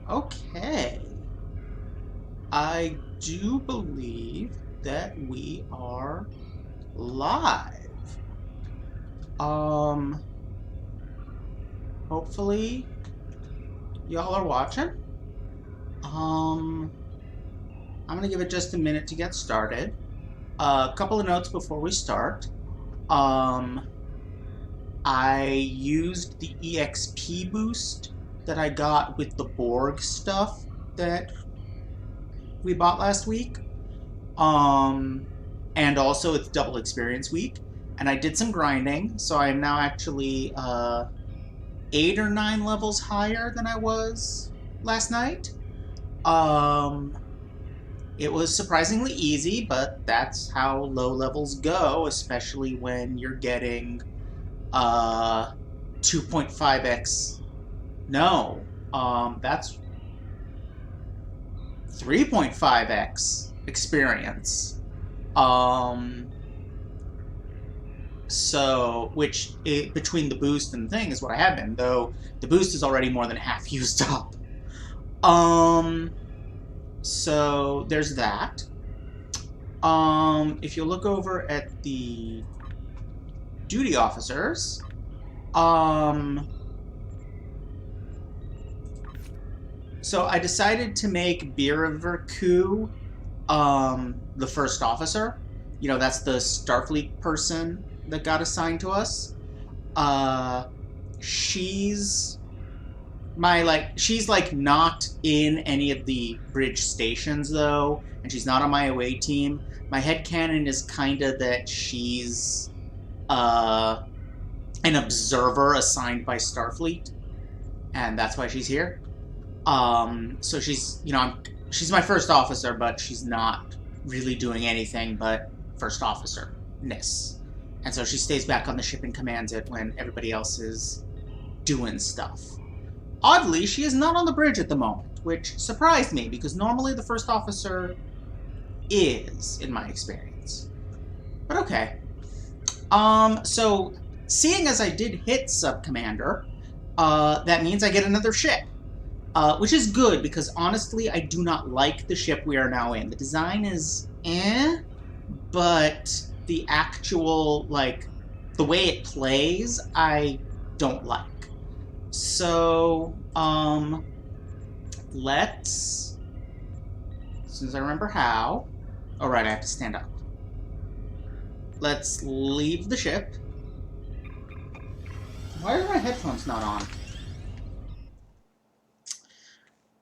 Okay. I do believe that we are live. Um, Hopefully y'all are watching. Um, I'm gonna give it just a minute to get started. A couple of notes before we start. Um, I used the EXP boost that I got with the Borg stuff that we bought last week. Um, and also it's double experience week. And I did some grinding, so I am now actually 8 or 9 levels higher than I was last night. Um, it was surprisingly easy, but that's how low levels go, especially when you're getting uh 2.5x. No, that's 3.5x experience. Um, So, between the boost and the thing is what I have been, though the boost is already more than half used up. Um, so there's that. If you look over at the duty officers, so I decided to make Biraverku, the first officer. You know, that's the Starfleet person that got assigned to us. Uh, she's she's like not in any of the bridge stations though, and she's not on my away team. My headcanon is kinda that she's uh an observer assigned by Starfleet, and that's why she's here. So she's she's my first officer, but she's not really doing anything but first officer-ness. And so she stays back on the ship and commands it when everybody else is doing stuff. Oddly, she is not on the bridge at the moment, which surprised me because normally the first officer is, in my experience. But okay. So seeing as I did hit Sub Commander, that means I get another ship. Which is good because honestly, I do not like the ship we are now in. The design is but the actual, the way it plays, I don't like. So, let's, as soon as I remember how, oh right, I have to stand up. Let's leave the ship. Why are my headphones not on?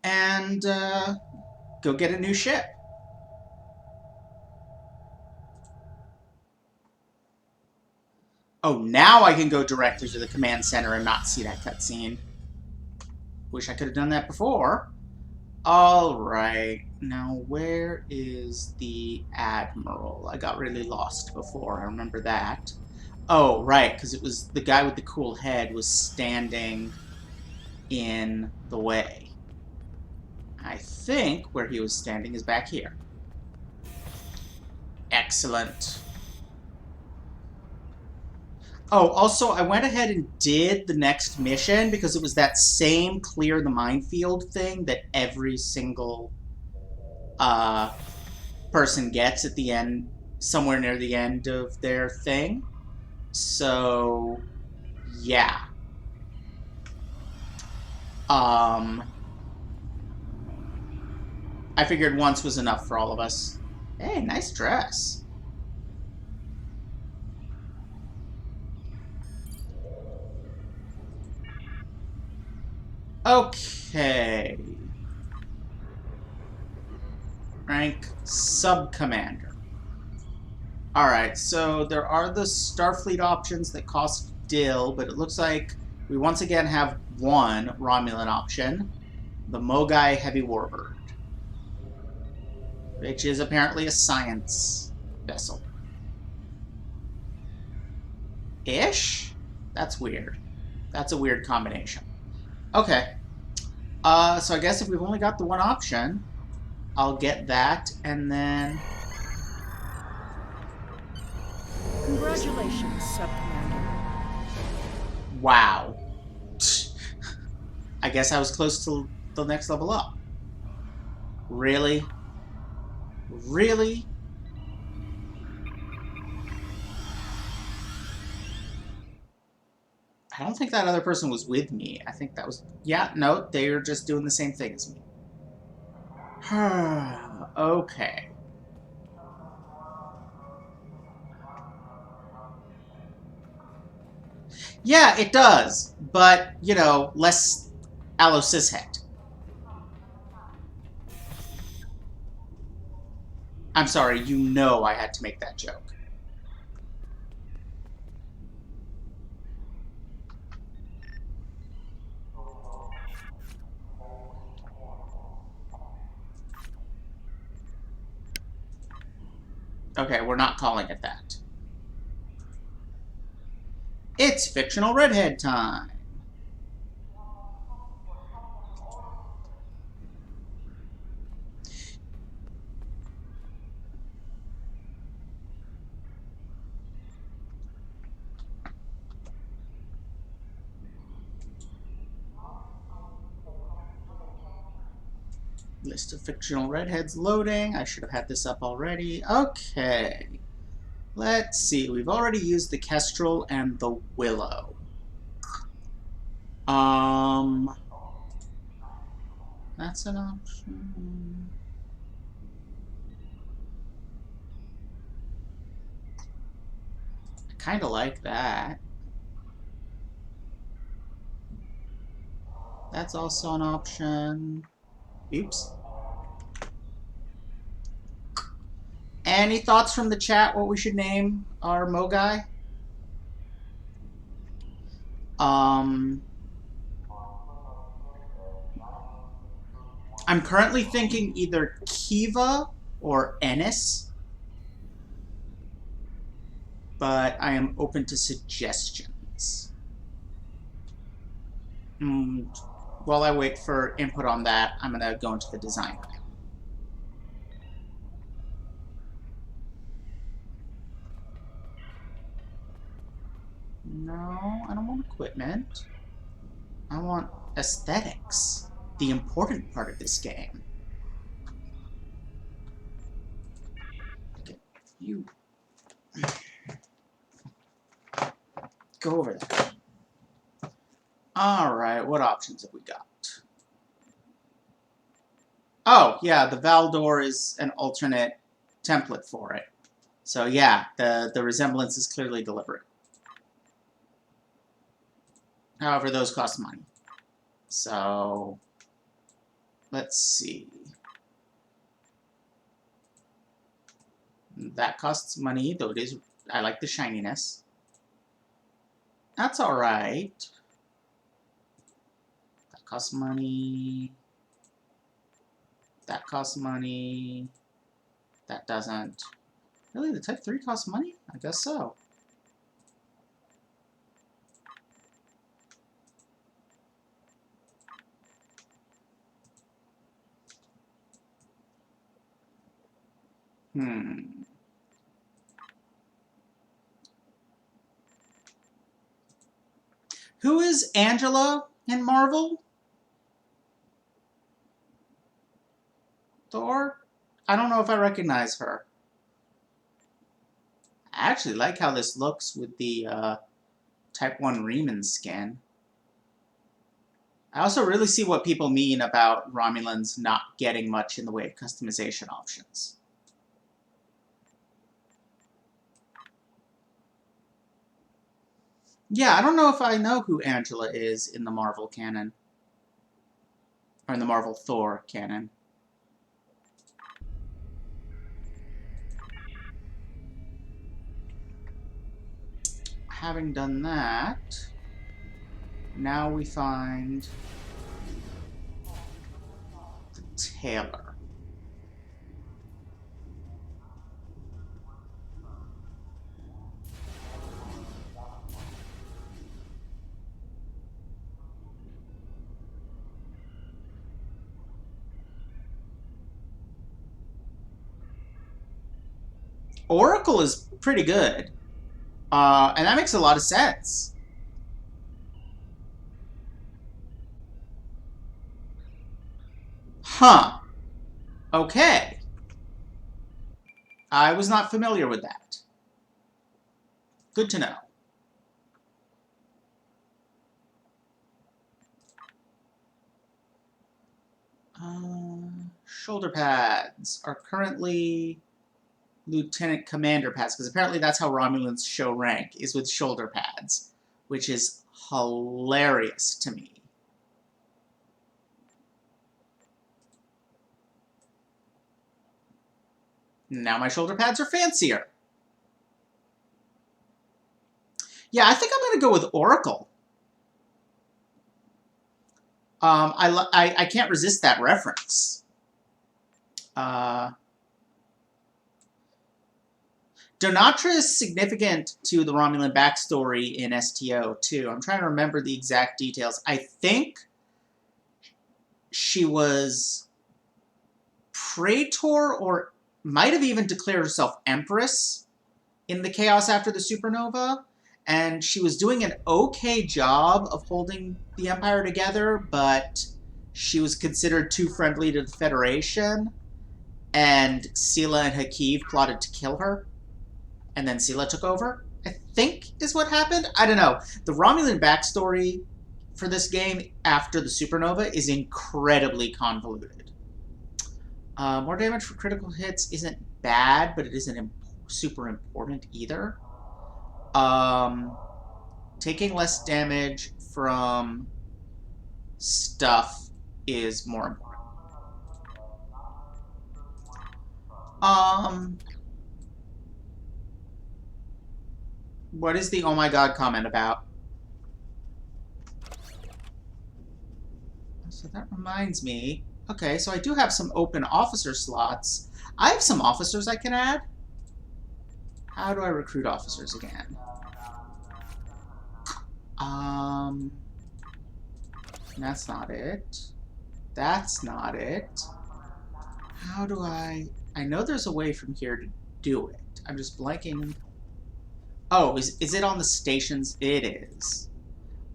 And, go get a new ship. Oh, now I can go directly to the command center and not see that cutscene. Wish I could have done that before. Alright, now where is the Admiral? I got really lost before, I remember that. Oh, right, because it was the guy with the cool head was standing in the way. I think where he was standing is back here. Excellent. Oh, also, I went ahead and did the next mission because it was that same clear the minefield thing that every single person gets at the end, somewhere near the end of their thing. So, yeah. I figured once was enough for all of us. Hey, nice dress. Okay. Rank Sub-Commander. Alright, so there are the Starfleet options that cost dill, but it looks like we once again have one Romulan option. The Mogai Heavy Warbird. Which is apparently a science vessel. Ish? That's weird. That's a weird combination. Okay. So I guess if we've only got the one option, I'll get that, and then... Congratulations, Sub-Commander. Wow. I guess I was close to the next level up. Really? Really? I don't think that other person was with me. I think that was... Yeah, no, they were just doing the same thing as me. Okay. Yeah, it does. But, you know, less allocishet. I'm sorry, you know I had to make that joke. Okay, we're not calling it that. It's fictional redhead time. List of fictional redheads loading. I should have had this up already. Okay. Let's see. We've already used the Kestrel and the Willow. That's an option. I kind of like that. That's also an option. Oops. Any thoughts from the chat what we should name our Mogai? I'm currently thinking either Kiva or Ennis, but I am open to suggestions. While I wait for input on that, I'm going to go into the design aisle. No, I don't want equipment. I want aesthetics, the important part of this game. Okay, you go over there. Alright, what options have we got? Oh, yeah, the Valdor is an alternate template for it. So yeah, the resemblance is clearly deliberate. However, those cost money. So, let's see. That costs money, though it is... I like the shininess. That's alright. That costs money. That costs money. That doesn't. Really? The Type 3 costs money? I guess so. Who is Angela in Marvel? Thor? I don't know if I recognize her. I actually like how this looks with the Type 1 Riemann skin. I also really see what people mean about Romulans not getting much in the way of customization options. Yeah, I don't know if I know who Angela is in the Marvel canon. Or in the Marvel Thor canon. Having done that, now we find the tailor. Oracle is pretty good. And that makes a lot of sense. Huh. Okay. I was not familiar with that. Good to know. Shoulder pads are currently Lieutenant Commander pads, because apparently that's how Romulans show rank, is with shoulder pads, which is hilarious to me. Now my shoulder pads are fancier. Yeah, I think I'm going to go with Oracle. I can't resist that reference. Donatra is significant to the Romulan backstory in STO, too. I'm trying to remember the exact details. I think she was Praetor, or might have even declared herself Empress in the chaos after the supernova. And she was doing an okay job of holding the Empire together, but she was considered too friendly to the Federation. And Sela and Hakiv plotted to kill her. And then Sela took over, I think is what happened. I don't know. The Romulan backstory for this game after the supernova is incredibly convoluted. More damage for critical hits isn't bad, but it isn't super important either. Taking less damage from stuff is more important. What is the oh my god comment about? So that reminds me. Okay, so I do have some open officer slots. I have some officers I can add. How do I recruit officers again? That's not it. That's not it. How do I know there's a way from here to do it. I'm just blanking. Oh, is it on the stations? It is.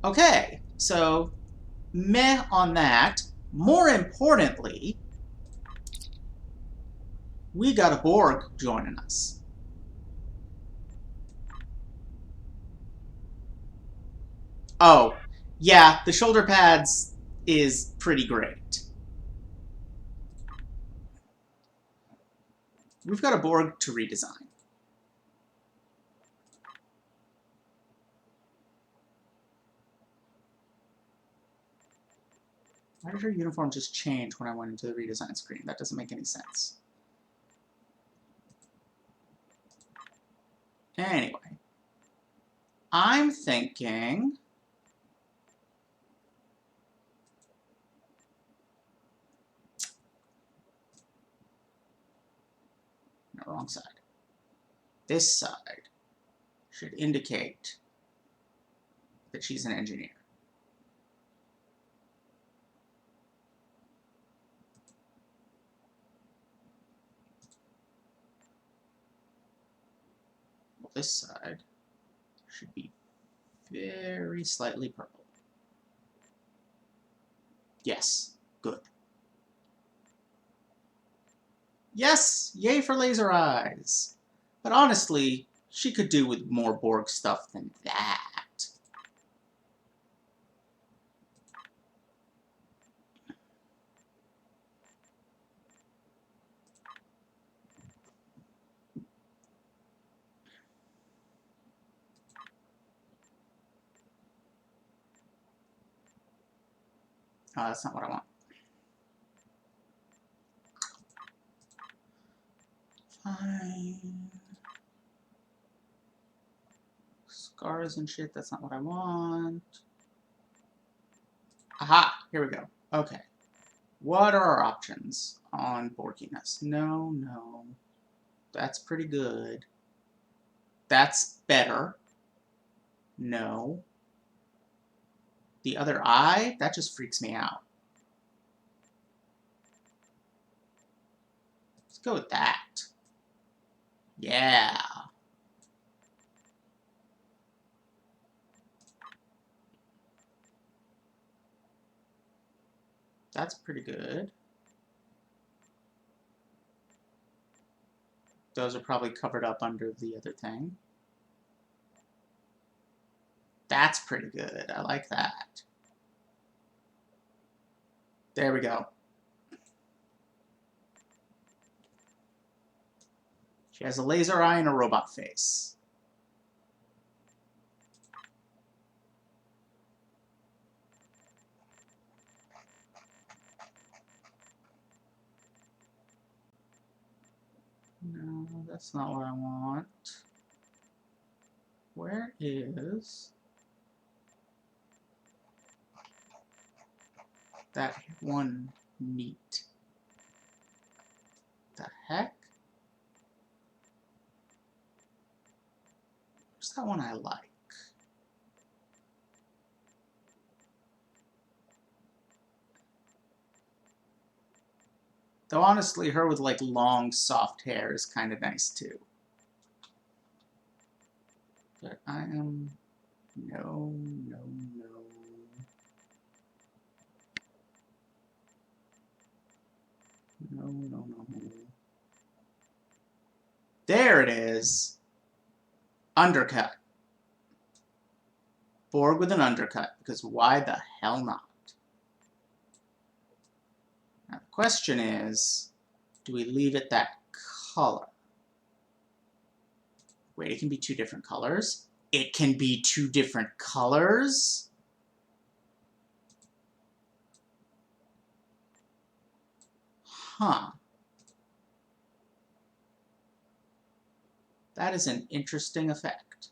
Okay, so meh on that. More importantly, we got a Borg joining us. Oh, yeah, the shoulder pads is pretty great. We've got a Borg to redesign. Why did her uniform just change when I went into the redesign screen? That doesn't make any sense. Anyway, I'm thinking... No, wrong side. This side should indicate that she's an engineer. Well, this side should be very slightly purple. Yes, good. Yes, yay for laser eyes. But honestly, she could do with more Borg stuff than that. Oh, that's not what I want. Fine. Scars and shit, that's not what I want. Aha! Here we go. Okay. What are our options on Borginess? No, no. That's pretty good. That's better. No. The other eye? That just freaks me out. Let's go with that. Yeah. That's pretty good. Those are probably covered up under the other thing. That's pretty good. I like that. There we go. She has a laser eye and a robot face. No, that's not what I want. Where is that one meat? The heck? Where's that one I like? Though honestly, her with like long, soft hair is kind of nice too. But I am... No, no, no. No, no, no. There it is. Undercut. Borg with an undercut, because why the hell not? Now the question is, do we leave it that color? Wait, it can be two different colors? It can be two different colors? Huh. That is an interesting effect.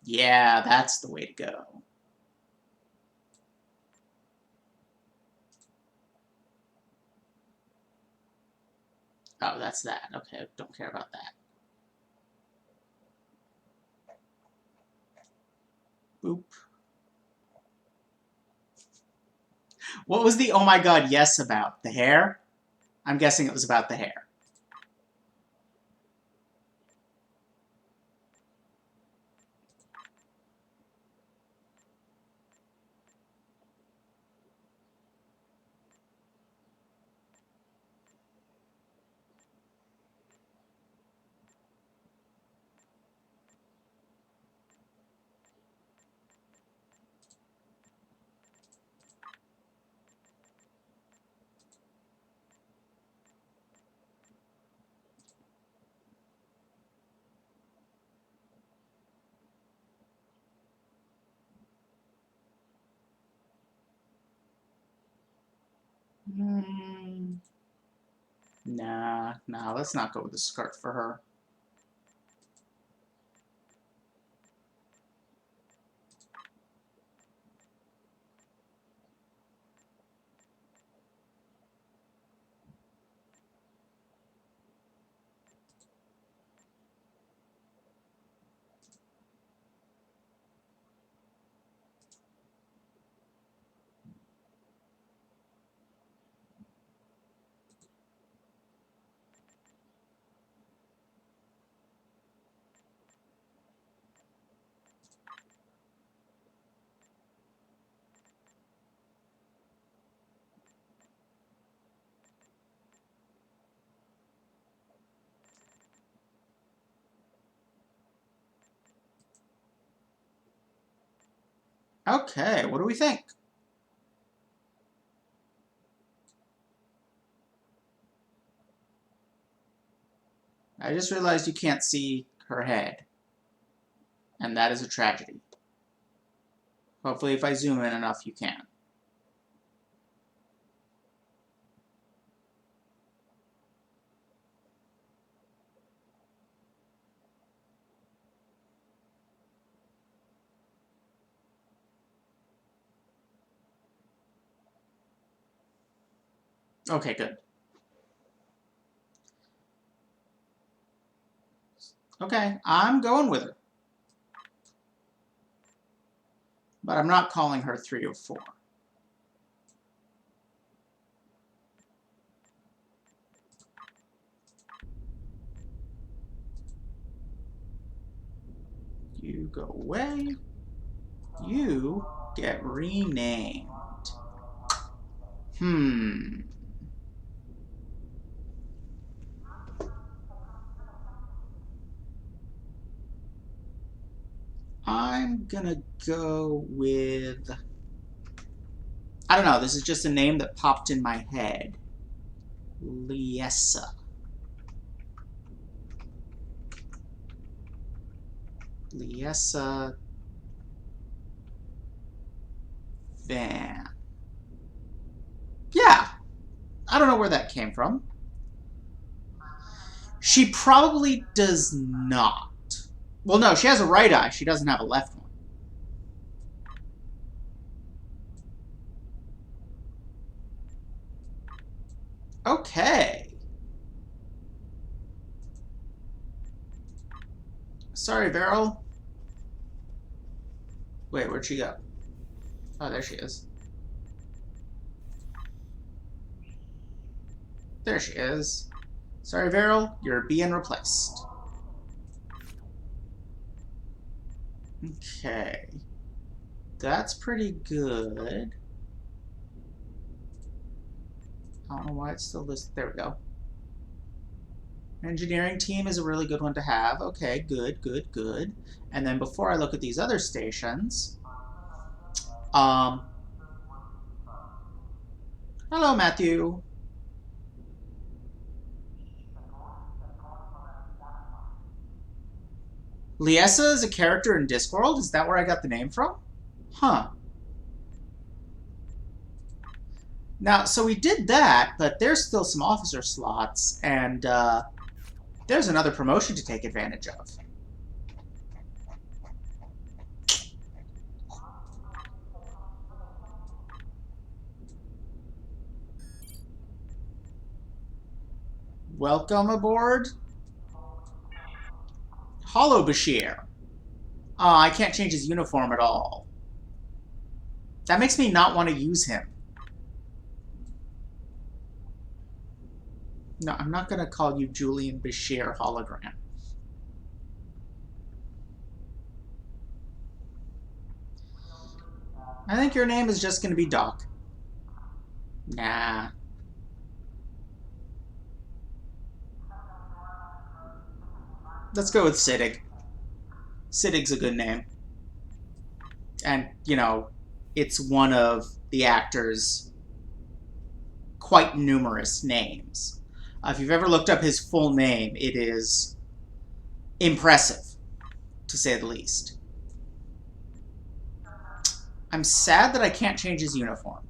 Yeah, that's the way to go. Oh, that's that. Okay, don't care about that. Boop. What was the oh my god yes about? The hair? I'm guessing it was about the hair. Nah, let's not go with the skirt for her. Okay, what do we think? I just realized you can't see her head, and that is a tragedy. Hopefully if I zoom in enough, you can. Okay, good. Okay, I'm going with her. But I'm not calling her 304. You go away. You get renamed. I'm gonna go with... I don't know, this is just a name that popped in my head. Liessa. Liessa Van. Yeah, I don't know where that came from. She probably does not. Well, no, she has a right eye. She doesn't have a left one. Okay. Sorry, Beryl. Wait, where'd she go? Oh, there she is. There she is. Sorry, Beryl, you're being replaced. Okay. That's pretty good. I don't know why it's still listed. There we go. Engineering team is a really good one to have. Okay, good, good, good. And then before I look at these other stations, hello, Matthew. Liessa is a character in Discworld? Is that where I got the name from? Huh. Now, so we did that, but there's still some officer slots, and there's another promotion to take advantage of. Welcome aboard, Hollow Bashir. I can't change his uniform at all. That makes me not want to use him. No, I'm not going to call you Julian Bashir Hologram. I think your name is just going to be Doc. Nah. Let's go with Siddig. Siddig's a good name. And, you know, it's one of the actor's quite numerous names. If you've ever looked up his full name, it is impressive, to say the least. I'm sad that I can't change his uniform.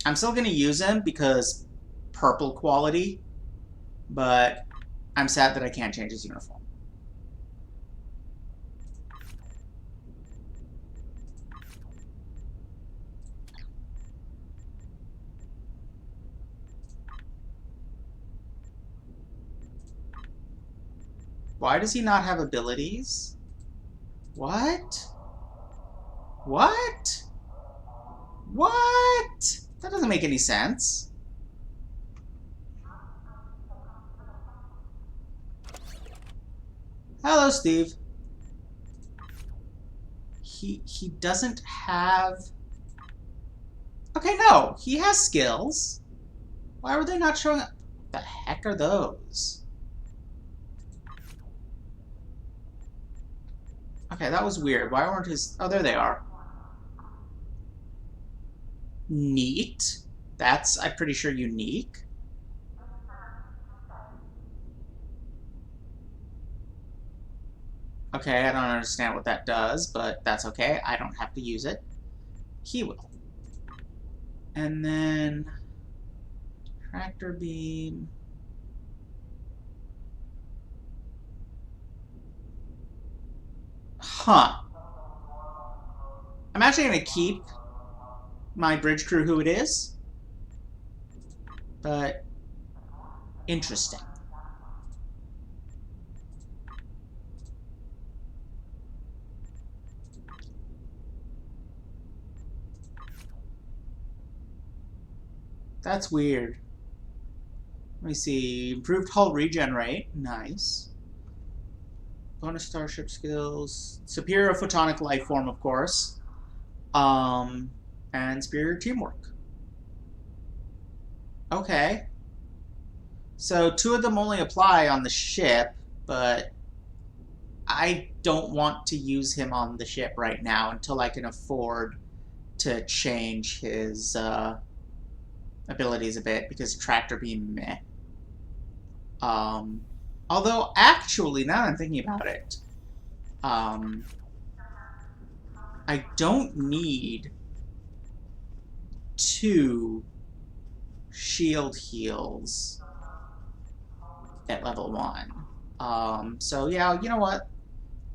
I'm still going to use him because purple quality, but I'm sad that I can't change his uniform. Why does he not have abilities? What? What? What? That doesn't make any sense. Hello, Steve. He doesn't have... Okay, no. He has skills. Why were they not showing up? What the heck are those? Okay, that was weird. Why weren't his... Oh, there they are. Neat. That's, I'm pretty sure, unique. Okay, I don't understand what that does, but that's okay. I don't have to use it. He will. And then... Tractor beam... Huh. I'm actually going to keep my bridge crew who it is. But... Interesting. That's weird. Let me see. Improved hull regen rate. Nice. Bonus starship skills. Superior photonic life form, of course. And superior teamwork. Okay. So 2 of them only apply on the ship, but I don't want to use him on the ship right now until I can afford to change his abilities a bit, because tractor beam meh. Although actually, now that I'm thinking about it, I don't need 2 shield heals at level 1. So yeah, you know what?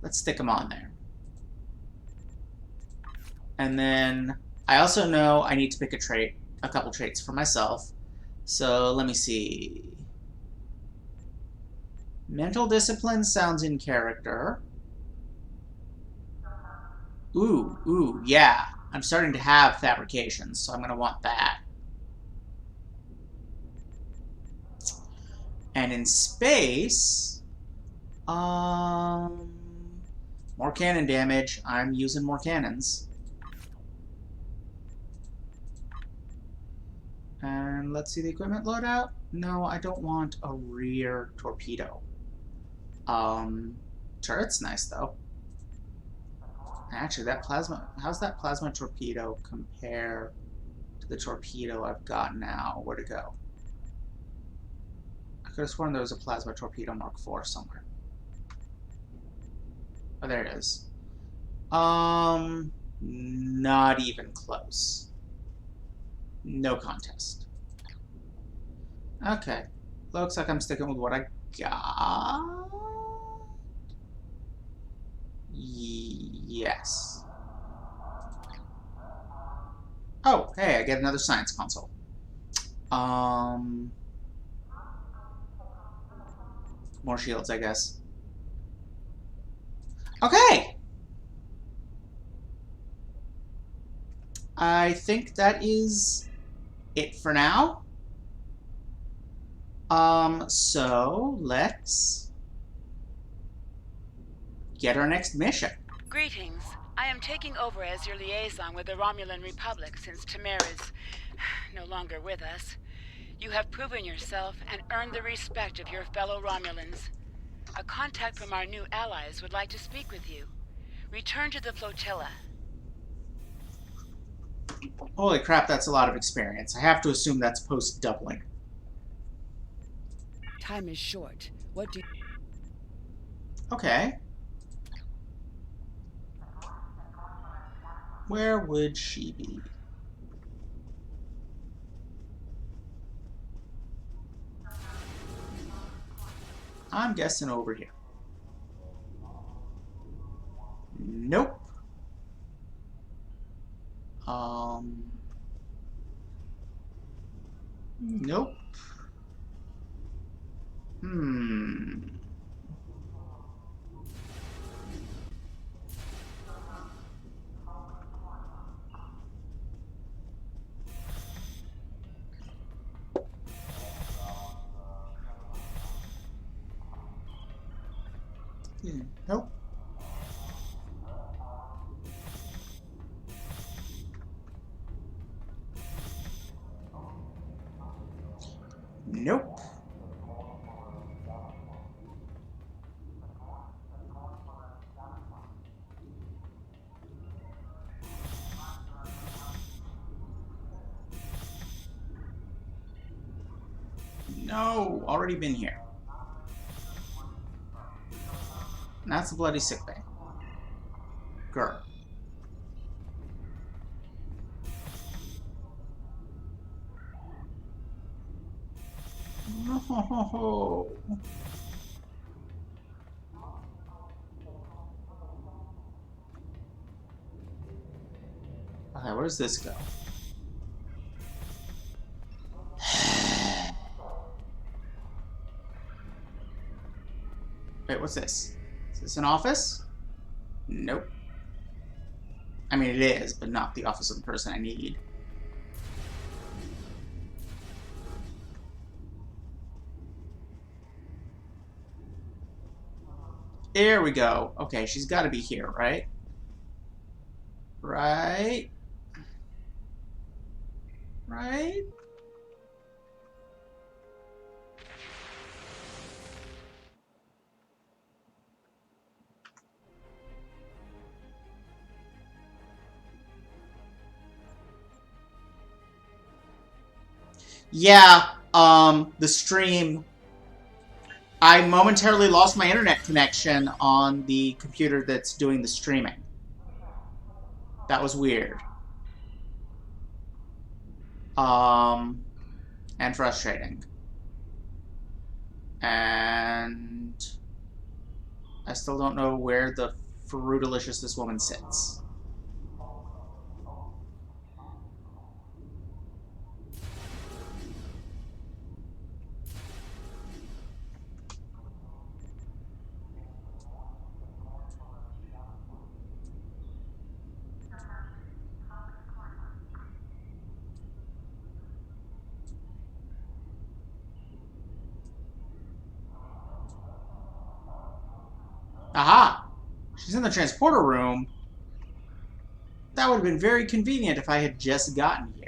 Let's stick them on there. And then I also know I need to pick a couple traits for myself. So let me see. Mental discipline sounds in character. Ooh, yeah. I'm starting to have fabrications, so I'm going to want that. And in space, more cannon damage. I'm using more cannons. And let's see the equipment loadout. No, I don't want a rear torpedo. Turret's nice though. Actually, how's that plasma torpedo compare to the torpedo I've got now? Where'd it go? I could have sworn there was a plasma torpedo Mark IV somewhere. Oh, there it is. Not even close. No contest. Okay. Looks like I'm sticking with what I got. Yes. Oh, hey, I get another science console. More shields, I guess. Okay! I think that is it for now. So let's get our next mission. Greetings. I am taking over as your liaison with the Romulan Republic since Tamir is no longer with us. You have proven yourself and earned the respect of your fellow Romulans. A contact from our new allies would like to speak with you. Return to the flotilla. Holy crap, that's a lot of experience. I have to assume that's post-doubling. Time is short. What do you... Okay. Where would she be? I'm guessing over here. Nope. Nope. Nope. Nope. No, already been here. And that's the bloody sickbay. Grr. No. Okay, where does this go? Wait, what's this? Is this an office? Nope. I mean, it is, but not the office of the person I need. Here we go. Okay, she's got to be here, right? Right? Right? Yeah, the stream. I momentarily lost my internet connection on the computer that's doing the streaming. That was weird. Um, and frustrating. And I still don't know where the fruitalicious this woman sits. Aha! She's in the transporter room. That would have been very convenient if I had just gotten here.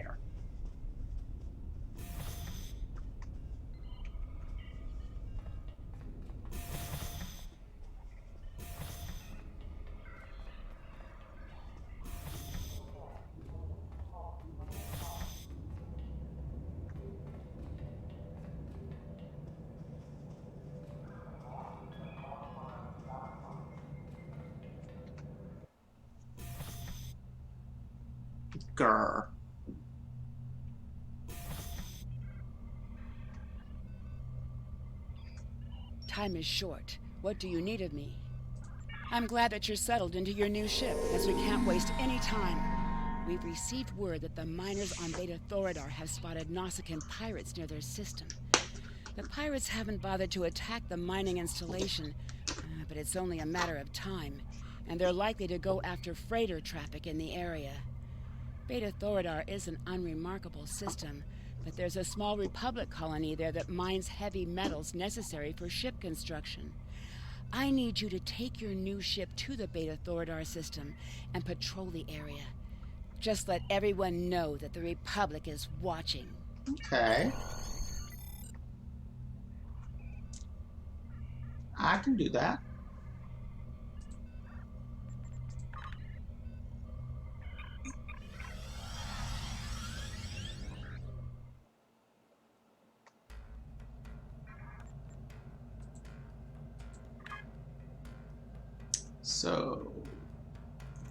Grr. Time is short. What do you need of me? I'm glad that you're settled into your new ship, as we can't waste any time. We've received word that the miners on Beta Thoradar have spotted Nausicaan pirates near their system. The pirates haven't bothered to attack the mining installation, but it's only a matter of time, and they're likely to go after freighter traffic in the area. Beta Thoradar is an unremarkable system, but there's a small Republic colony there that mines heavy metals necessary for ship construction. I need you to take your new ship to the Beta Thoradar system and patrol the area. Just let everyone know that the Republic is watching. Okay. I can do that. So...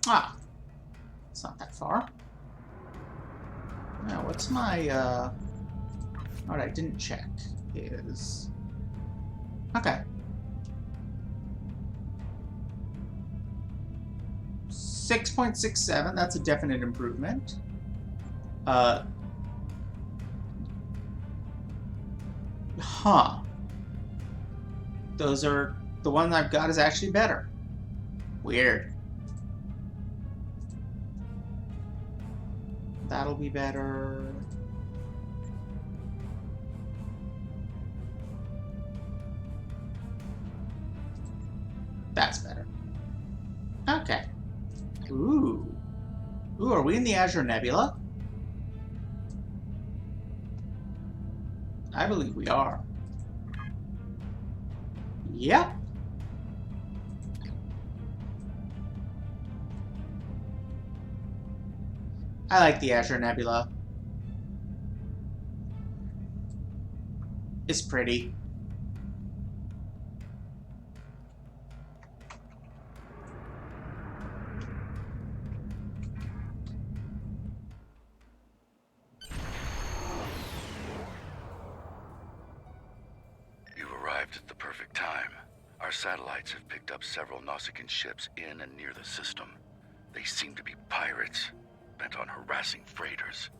Ah. It's not that far. Now, what's my, what I didn't check is... Okay. 6.67, that's a definite improvement. Huh. Those are... The one I've got is actually better. Weird. That'll be better. That's better. Okay. Ooh. Ooh, are we in the Azure Nebula? I believe we are. Yep. I like the Azure Nebula. It's pretty. You've arrived at the perfect time. Our satellites have picked up several Nausicaan ships in and near the system. They seem to be pirates, bent on harassing freighters.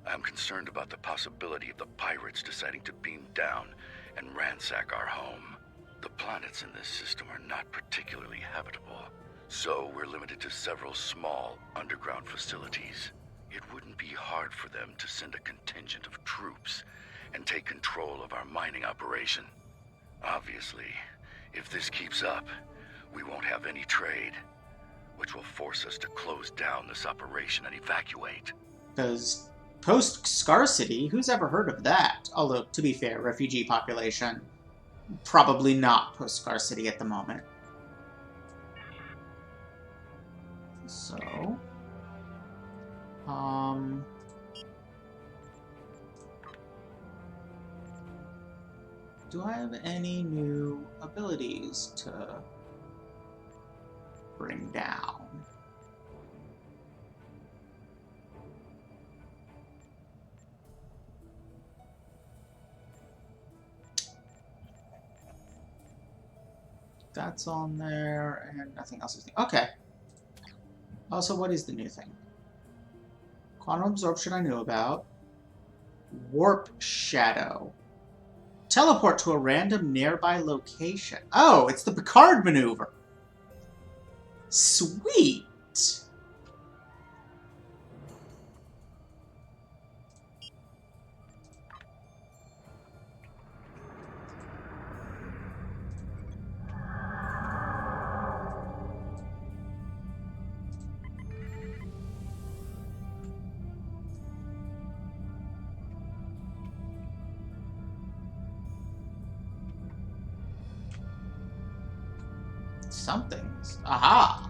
I'm concerned about the possibility of the pirates deciding to beam down and ransack our home. The planets in this system are not particularly habitable, so we're limited to several small underground facilities. It wouldn't be hard for them to send a contingent of troops and take control of our mining operation. Obviously, if this keeps up, we won't have any trade, which will force us to close down this operation and evacuate. Because post-scarcity, who's ever heard of that? Although, to be fair, refugee population, probably not post-scarcity at the moment. So, do I have any new abilities to bring down? That's on there, and nothing else is new. Okay. Also, what is the new thing? Quantum absorption I knew about. Warp shadow. Teleport to a random nearby location. Oh, it's the Picard maneuver. Sweet. Something's. Aha!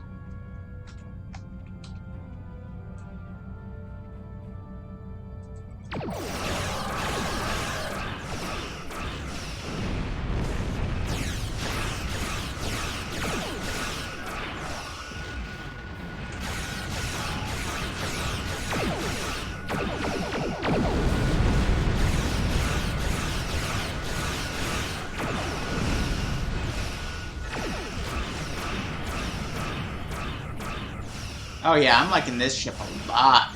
Oh yeah, I'm liking this ship a lot.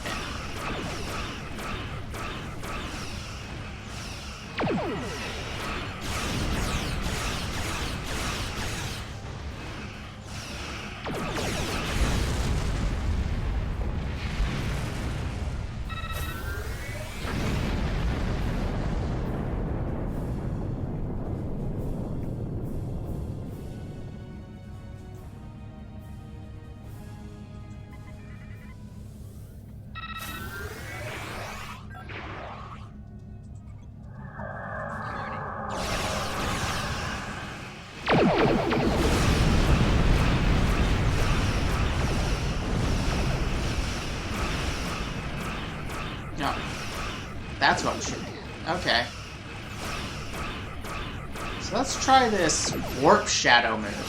No. That's what I'm shooting at. Okay. So let's try this warp shadow move.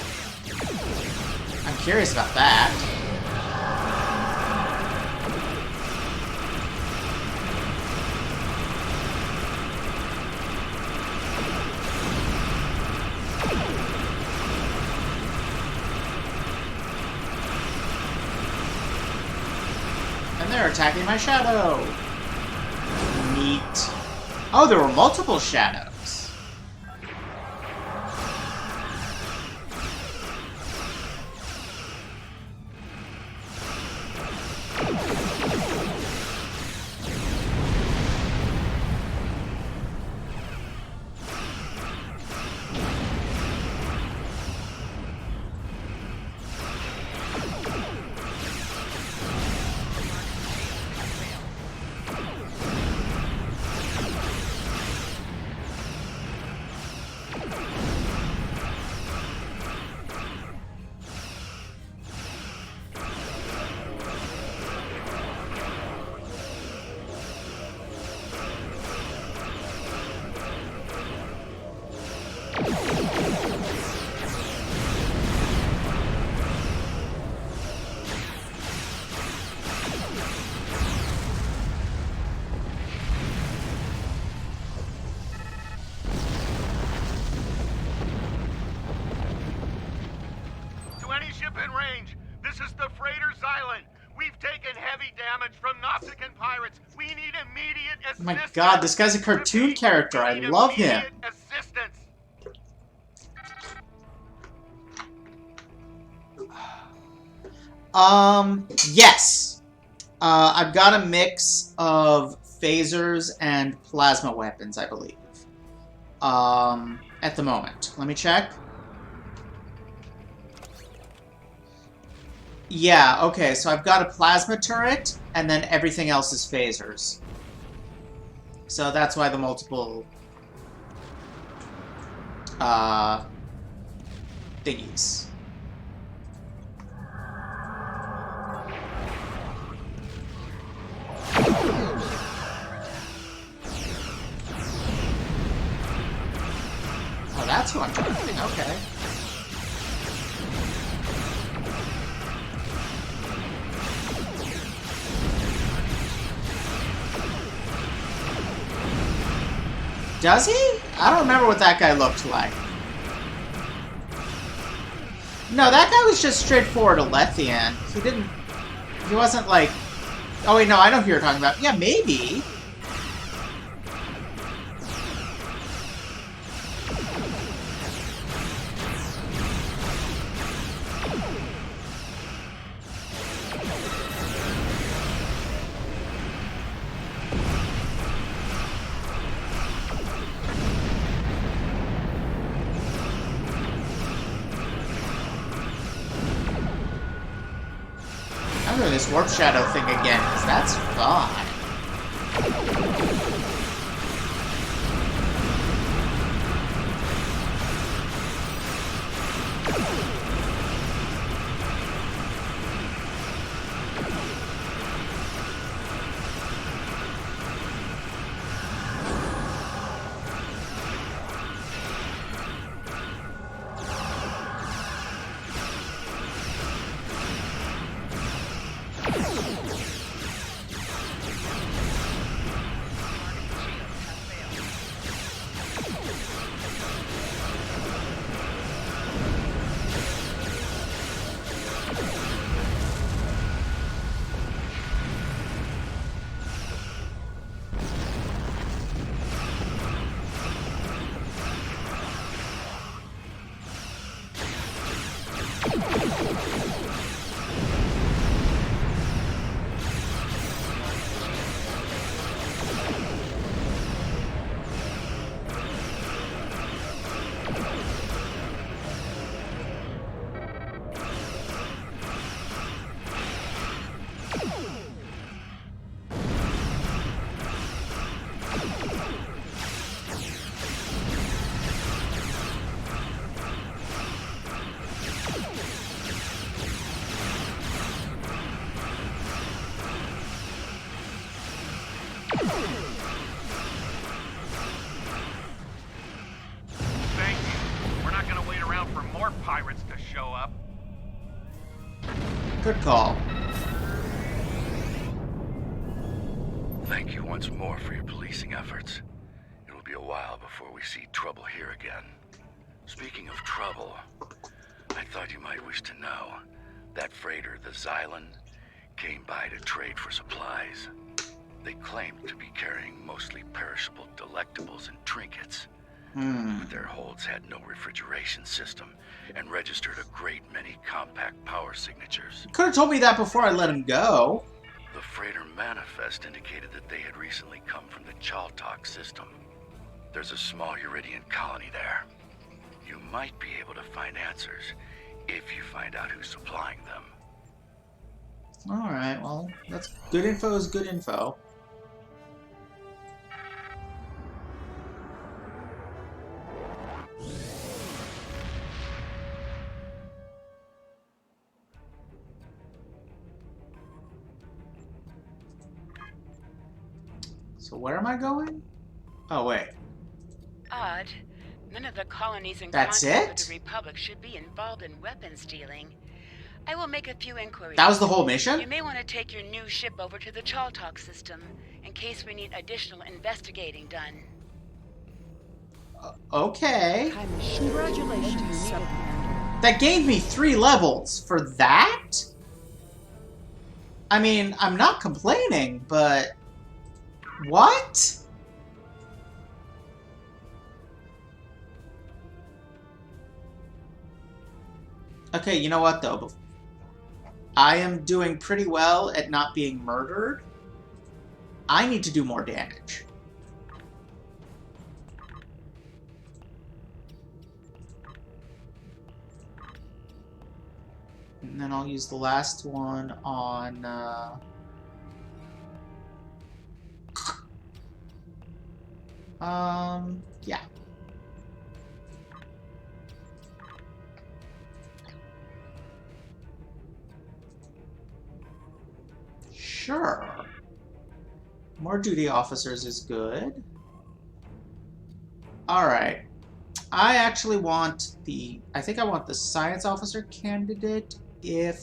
I'm curious about that. And they're attacking my shadow. Neat. Oh, there were multiple shadows. In range. This is the freighter's island. We've taken heavy damage from Nausicaan pirates. We need immediate assistance. Oh my god, this guy's a cartoon character. I love him. Assistance. Yes. I've got a mix of phasers and plasma weapons, I believe. At the moment. Let me check. Yeah, okay, so I've got a plasma turret, and then everything else is phasers. So that's why the multiple thingies. Oh, that's who I'm targeting, okay. Does he? I don't remember what that guy looked like. No, that guy was just straightforward Alethian. He didn't... He wasn't like... Oh wait, no, I know who you're talking about. Yeah, maybe. I'm doing this warp shadow thing again, because that's fun. Thank you. We're not gonna wait around for more pirates to show up. Good call. Thank you once more for your policing efforts. It will be a while before we see trouble here again. Speaking of trouble, I thought you might wish to know. That freighter, the Xylan, came by to trade for supplies. They claimed to be carrying mostly perishable delectables and trinkets. But their holds had no refrigeration system and registered a great many compact power signatures. Could have told me that before I let him go. The freighter manifest indicated that they had recently come from the Chaltok system. There's a small Uridian colony there. You might be able to find answers if you find out who's supplying them. Alright, well, that's good info is good info. So where am I going? Oh, wait. Odd. None of the colonies in That's contact it? with the Republic should be involved in weapons dealing. I will make a few inquiries. That was the whole You mission? may want to take your new ship over to the Chaltok system, in case we need additional investigating done. Okay. Congratulations, Sub-Commander. That gave me 3 levels. For that? I mean, I'm not complaining, but... What? Okay, you know what, though? I am doing pretty well at not being murdered. I need to do more damage. And then I'll use the last one on... yeah. Sure. More duty officers is good. Alright. I actually want the... I think I want the science officer candidate if...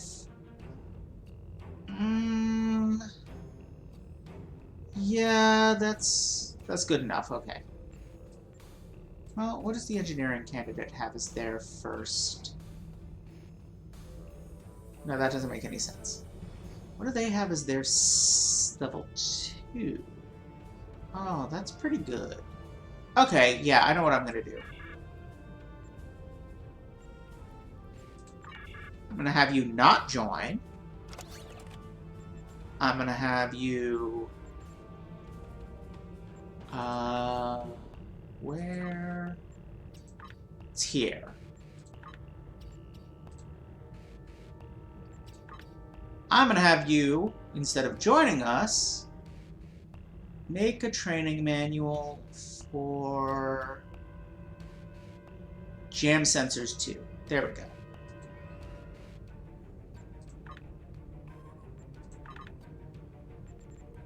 yeah, that's good enough. Okay. Well, what does the engineering candidate have as their first? No, that doesn't make any sense. What do they have as their level 2? Oh, that's pretty good. Okay, yeah, I know what I'm gonna do. I'm gonna have you not join. I'm gonna have you... where? It's here. I'm gonna have you, instead of joining us, make a training manual for jam sensors 2. There we go.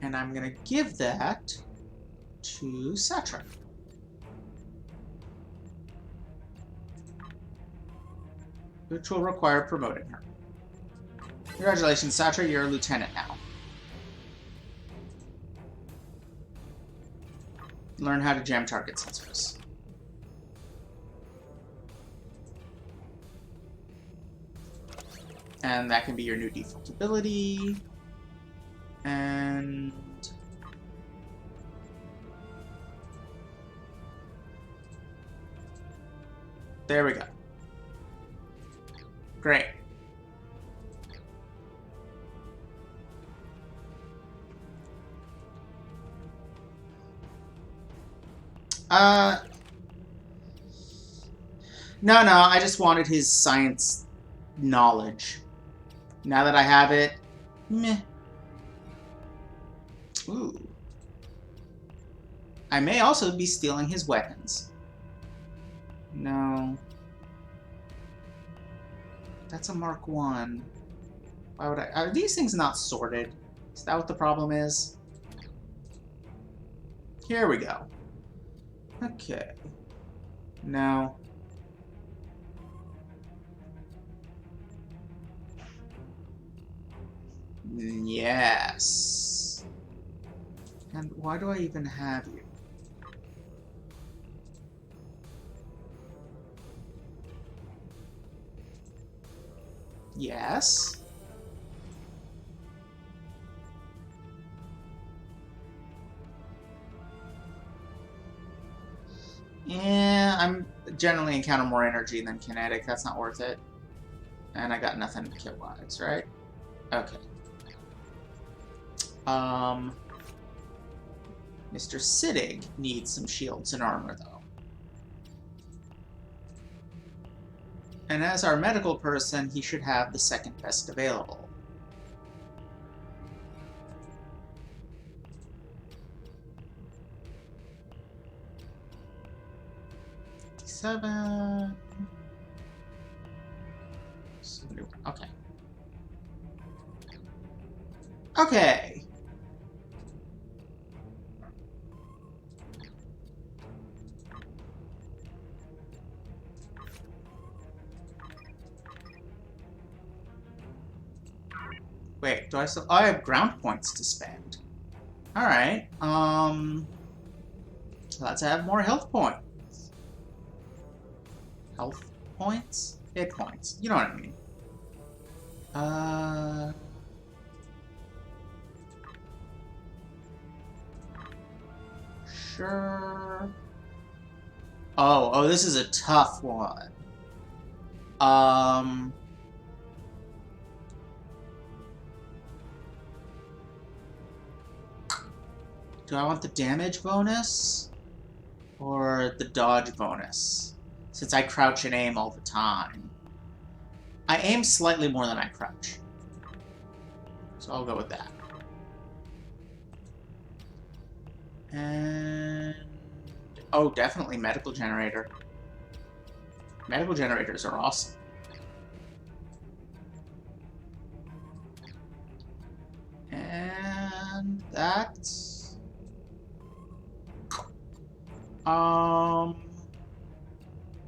And I'm gonna give that to Satra. Which will require promoting her. Congratulations, Satra, you're a lieutenant now. Learn how to jam target sensors. And that can be your new default ability. And... there we go. Great. No, I just wanted his science knowledge. Now that I have it, meh. Ooh. I may also be stealing his weapons. No. That's a Mark 1. Why would I... are these things not sorted? Is that what the problem is? Here we go. Okay. No. Yes. And why do I even have you? Yes. Yeah, I'm generally encounter more energy than kinetic. That's not worth it. And I got nothing kill-wise, right? Okay. Mr. Siddig needs some shields and armor, though. And as our medical person, he should have the second best available. $57. Okay. Okay. Wait, do I still... oh, I have ground points to spend. Alright, let's have more health points. Health points? Hit points. You know what I mean. Sure. Oh, this is a tough one. Do I want the damage bonus? Or the dodge bonus? Since I crouch and aim all the time. I aim slightly more than I crouch. So I'll go with that. And... oh, definitely medical generator. Medical generators are awesome. And that's...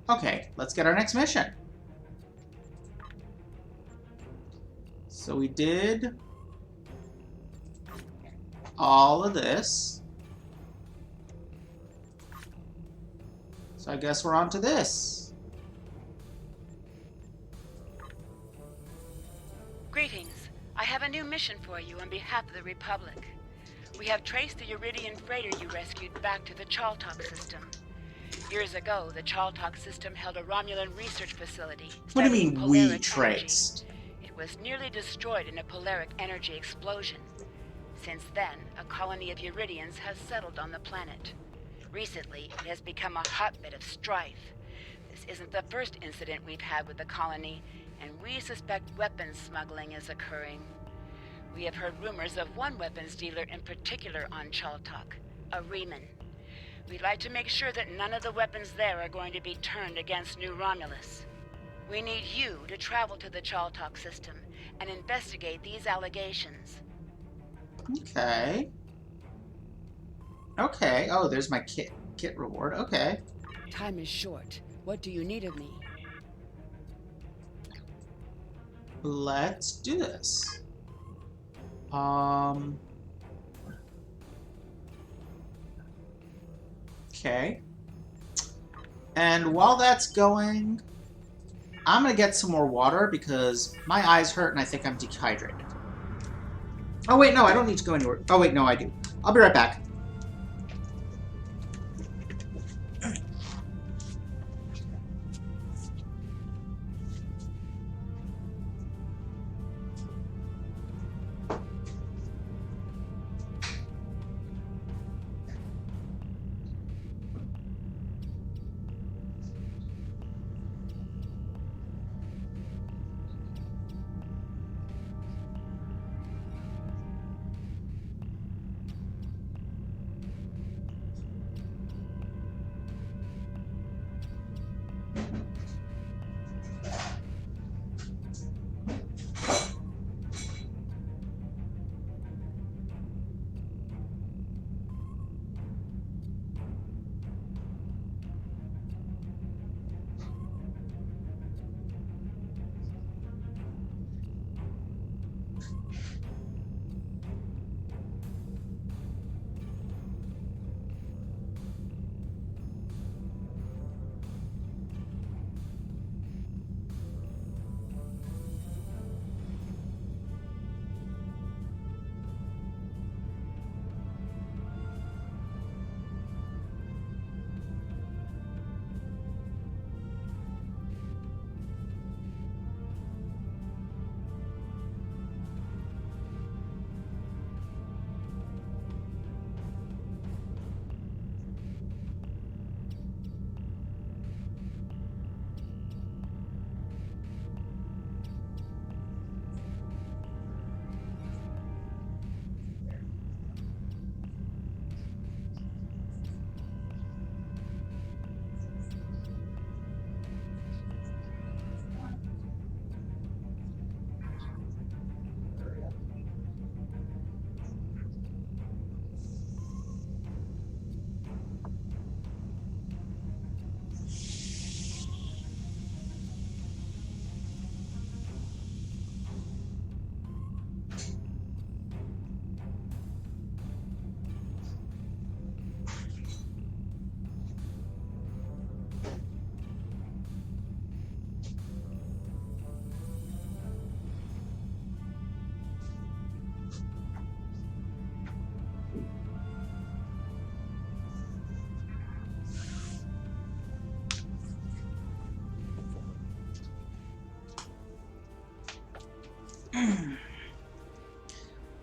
okay, let's get our next mission. So we did all of this. So I guess we're on to this. Greetings. I have a new mission for you on behalf of the Republic. We have traced the Uridian freighter you rescued back to the Chaltok system. Years ago, the Chaltok system held a Romulan research facility What do you studying mean, we polaric traced? energy. It was nearly destroyed in a polaric energy explosion. Since then, a colony of Uridians has settled on the planet. Recently, it has become a hotbed of strife. This isn't the first incident we've had with the colony, and we suspect weapons smuggling is occurring. We have heard rumors of one weapons dealer in particular on Chaltok, a Reman. We'd like to make sure that none of the weapons there are going to be turned against New Romulus. We need you to travel to the Chaltok system and investigate these allegations. Okay. Okay. Oh, there's my kit reward. Okay. Time is short. What do you need of me? Let's do this. Okay. And while that's going, I'm gonna get some more water because my eyes hurt and I think I'm dehydrated. Oh wait, no, I don't need to go anywhere. Oh wait, no, I do. I'll be right back.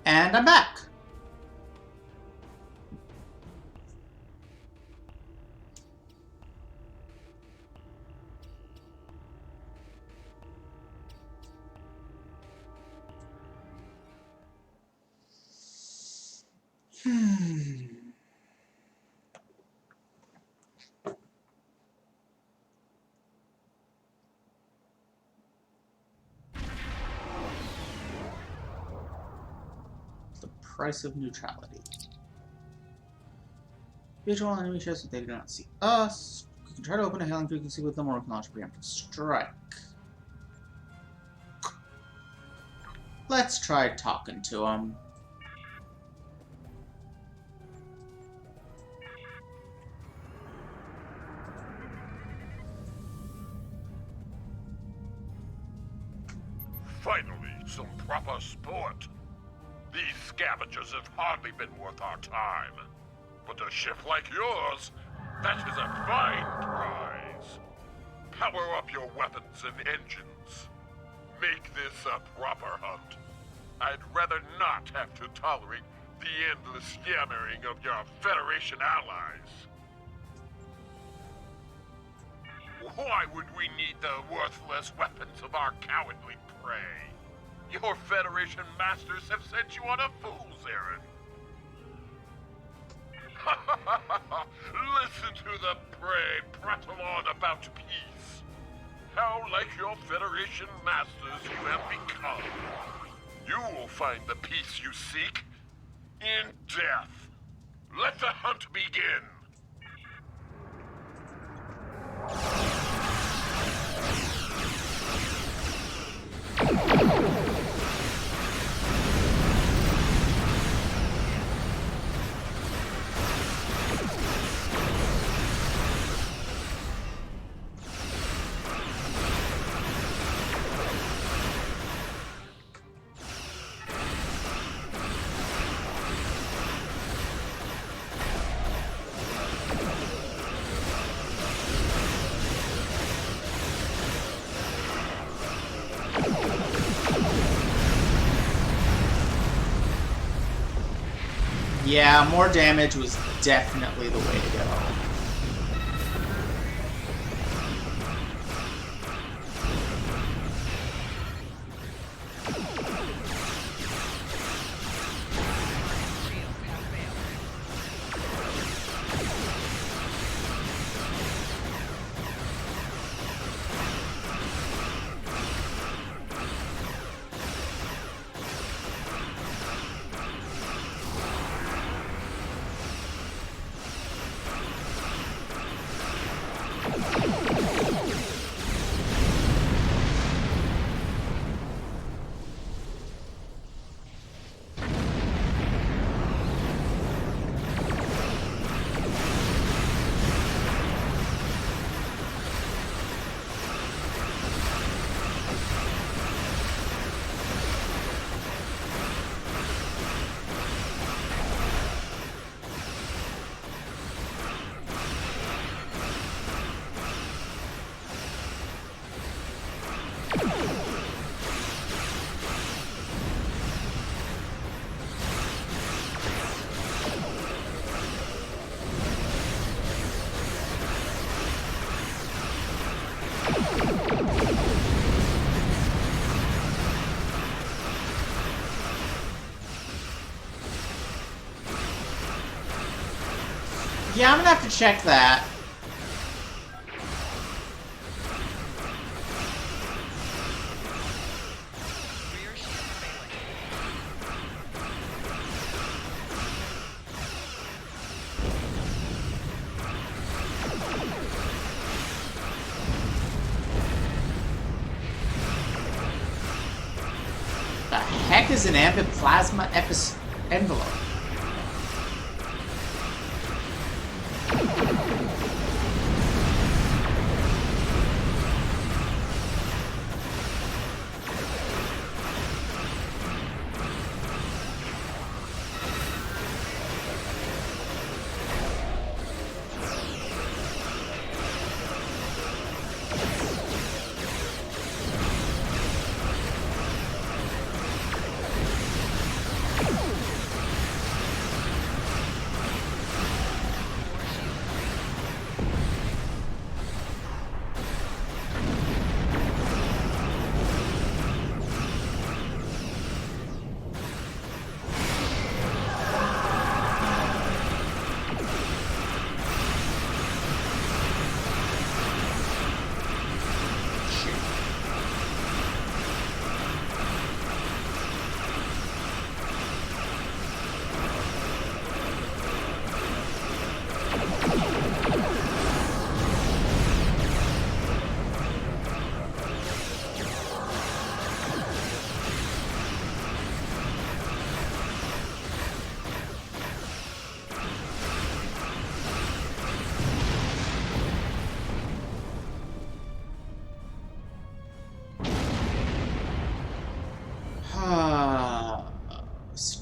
And I'm back. The price of neutrality. Visual enemy ships, but they do not see us. We can try to open a hailing frequency with them, or we can launch a preemptive strike. Let's try talking to them. Finally, some proper sport. These scavengers have hardly been worth our time. But a ship like yours, that is a fine prize. Power up your weapons and engines. Make this a proper hunt. I'd rather not have to tolerate the endless yammering of your Federation allies. Why would we need the worthless weapons of our cowardly prey? Your Federation masters have sent you on a fool's errand. Listen to the prey prattle on about peace. How like your Federation masters you have become. You will find the peace you seek in death. Let the hunt begin. Yeah, more damage was definitely the way to go. Yeah, I'm gonna have to check that. The heck is an amphiplasma envelope?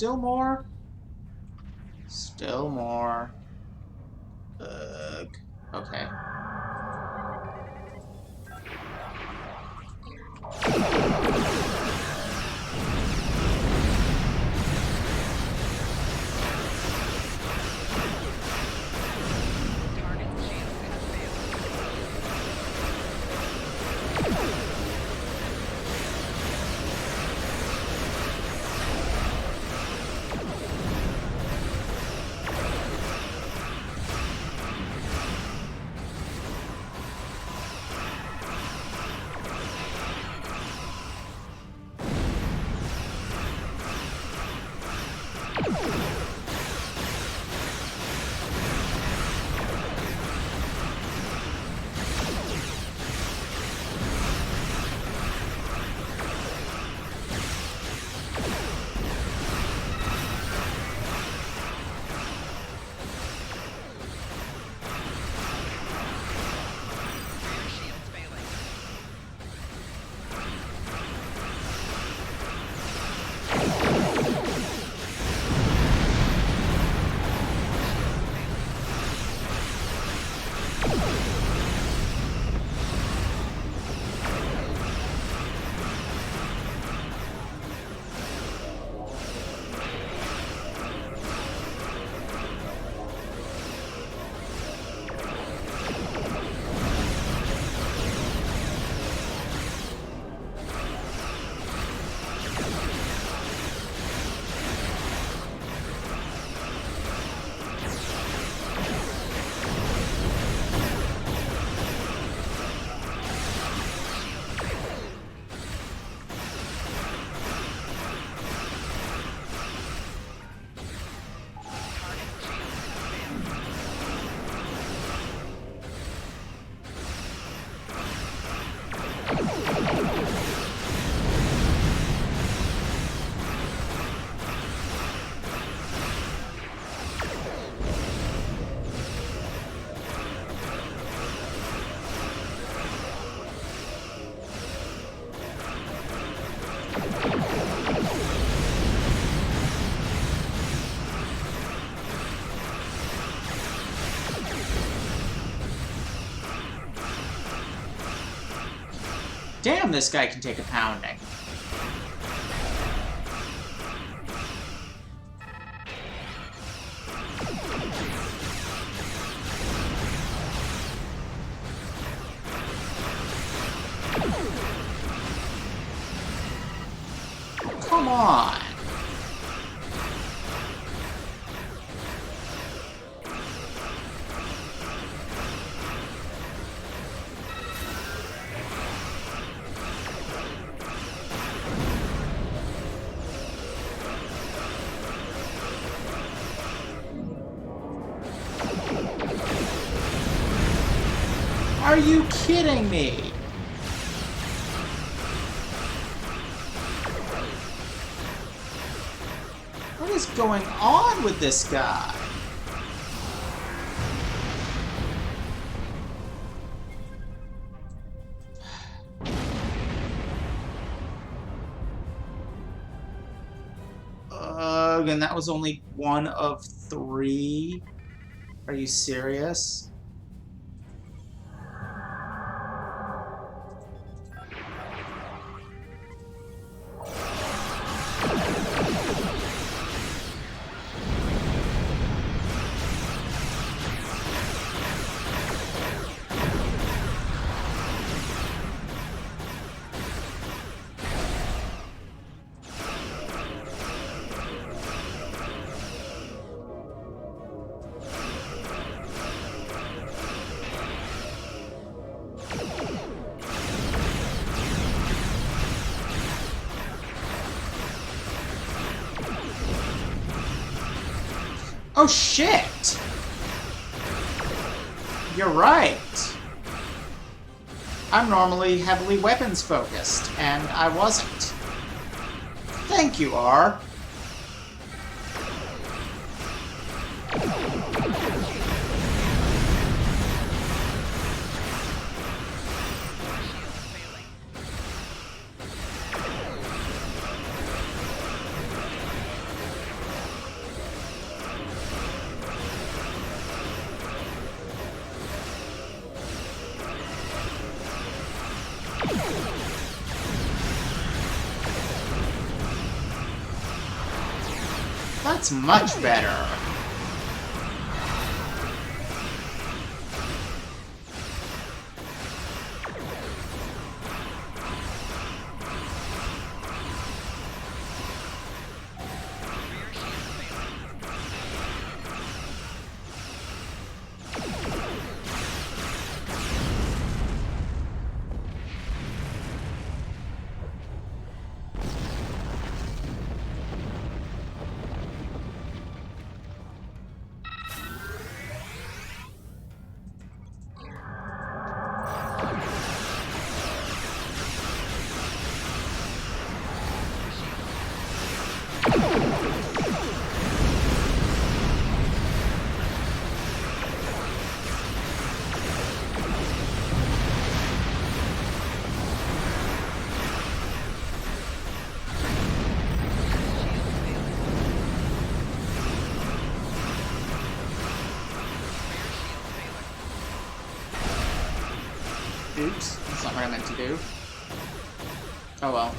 still more? Still more. Ugh. Okay. Damn, this guy can take a pounding. Come on. Are you kidding me? What is going on with this guy? Ugh, and that was only one of 3? Are you serious? Oh shit! You're right. I'm normally heavily weapons focused, and I wasn't. Thank you, R. That's much better. Oops, that's not what I meant to do. Oh well.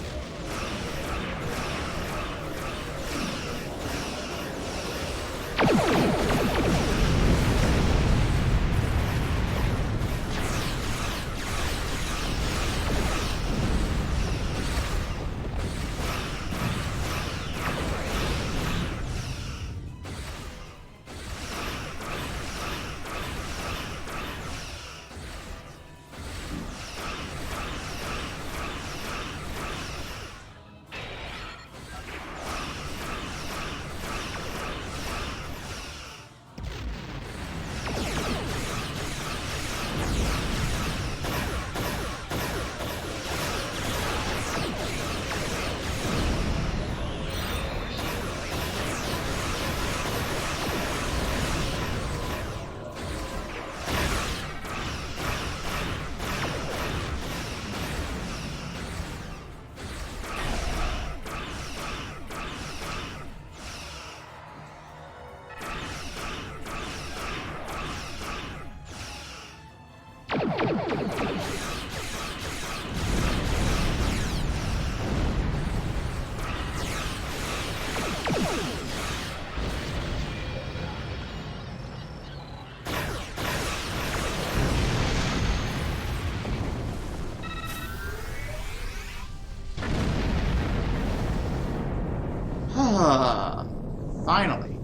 Finally.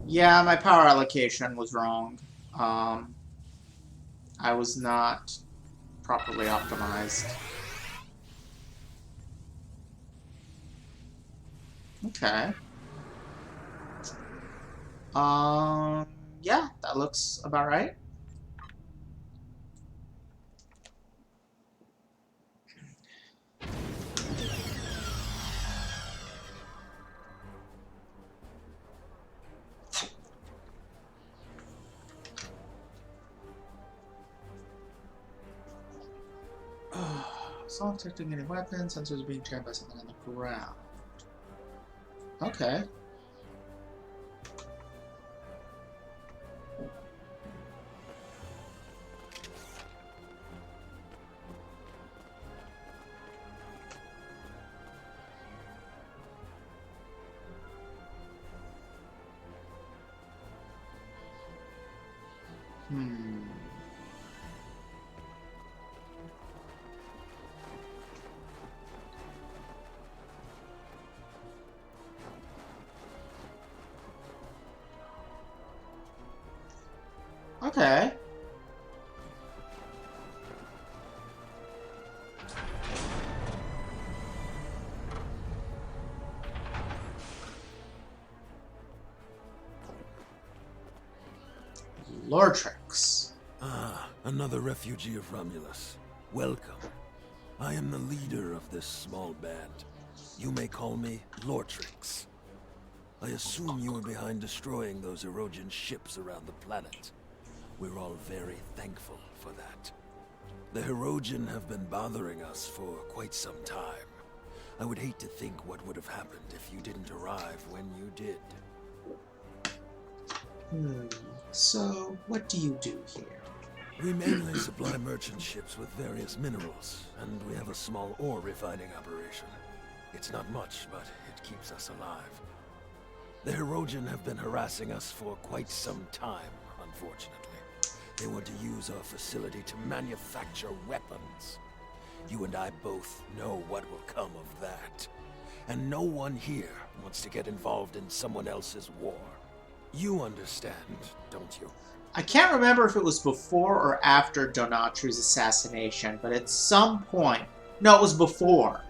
Yeah, my power allocation was wrong. Um, I was not properly optimized. Okay. Um, yeah, that looks about right. Assault detecting any weapons, sensors being trained by something on the ground. Okay. Hmm. Okay. Lore tricks. Ah, another refugee of Romulus. Welcome. I am the leader of this small band. You may call me Lortrix. I assume you were behind destroying those Erogen ships around the planet. We're all very thankful for that. The Erogen have been bothering us for quite some time. I would hate to think what would have happened if you didn't arrive when you did. So, what do you do here? We mainly supply merchant ships with various minerals, and we have a small ore refining operation. It's not much, but it keeps us alive. The Herodian have been harassing us for quite some time, unfortunately. They want to use our facility to manufacture weapons. You and I both know what will come of that. And no one here wants to get involved in someone else's war. You understand, don't you? I can't remember if it was before or after Donatru's assassination, but at some point... No, it was before.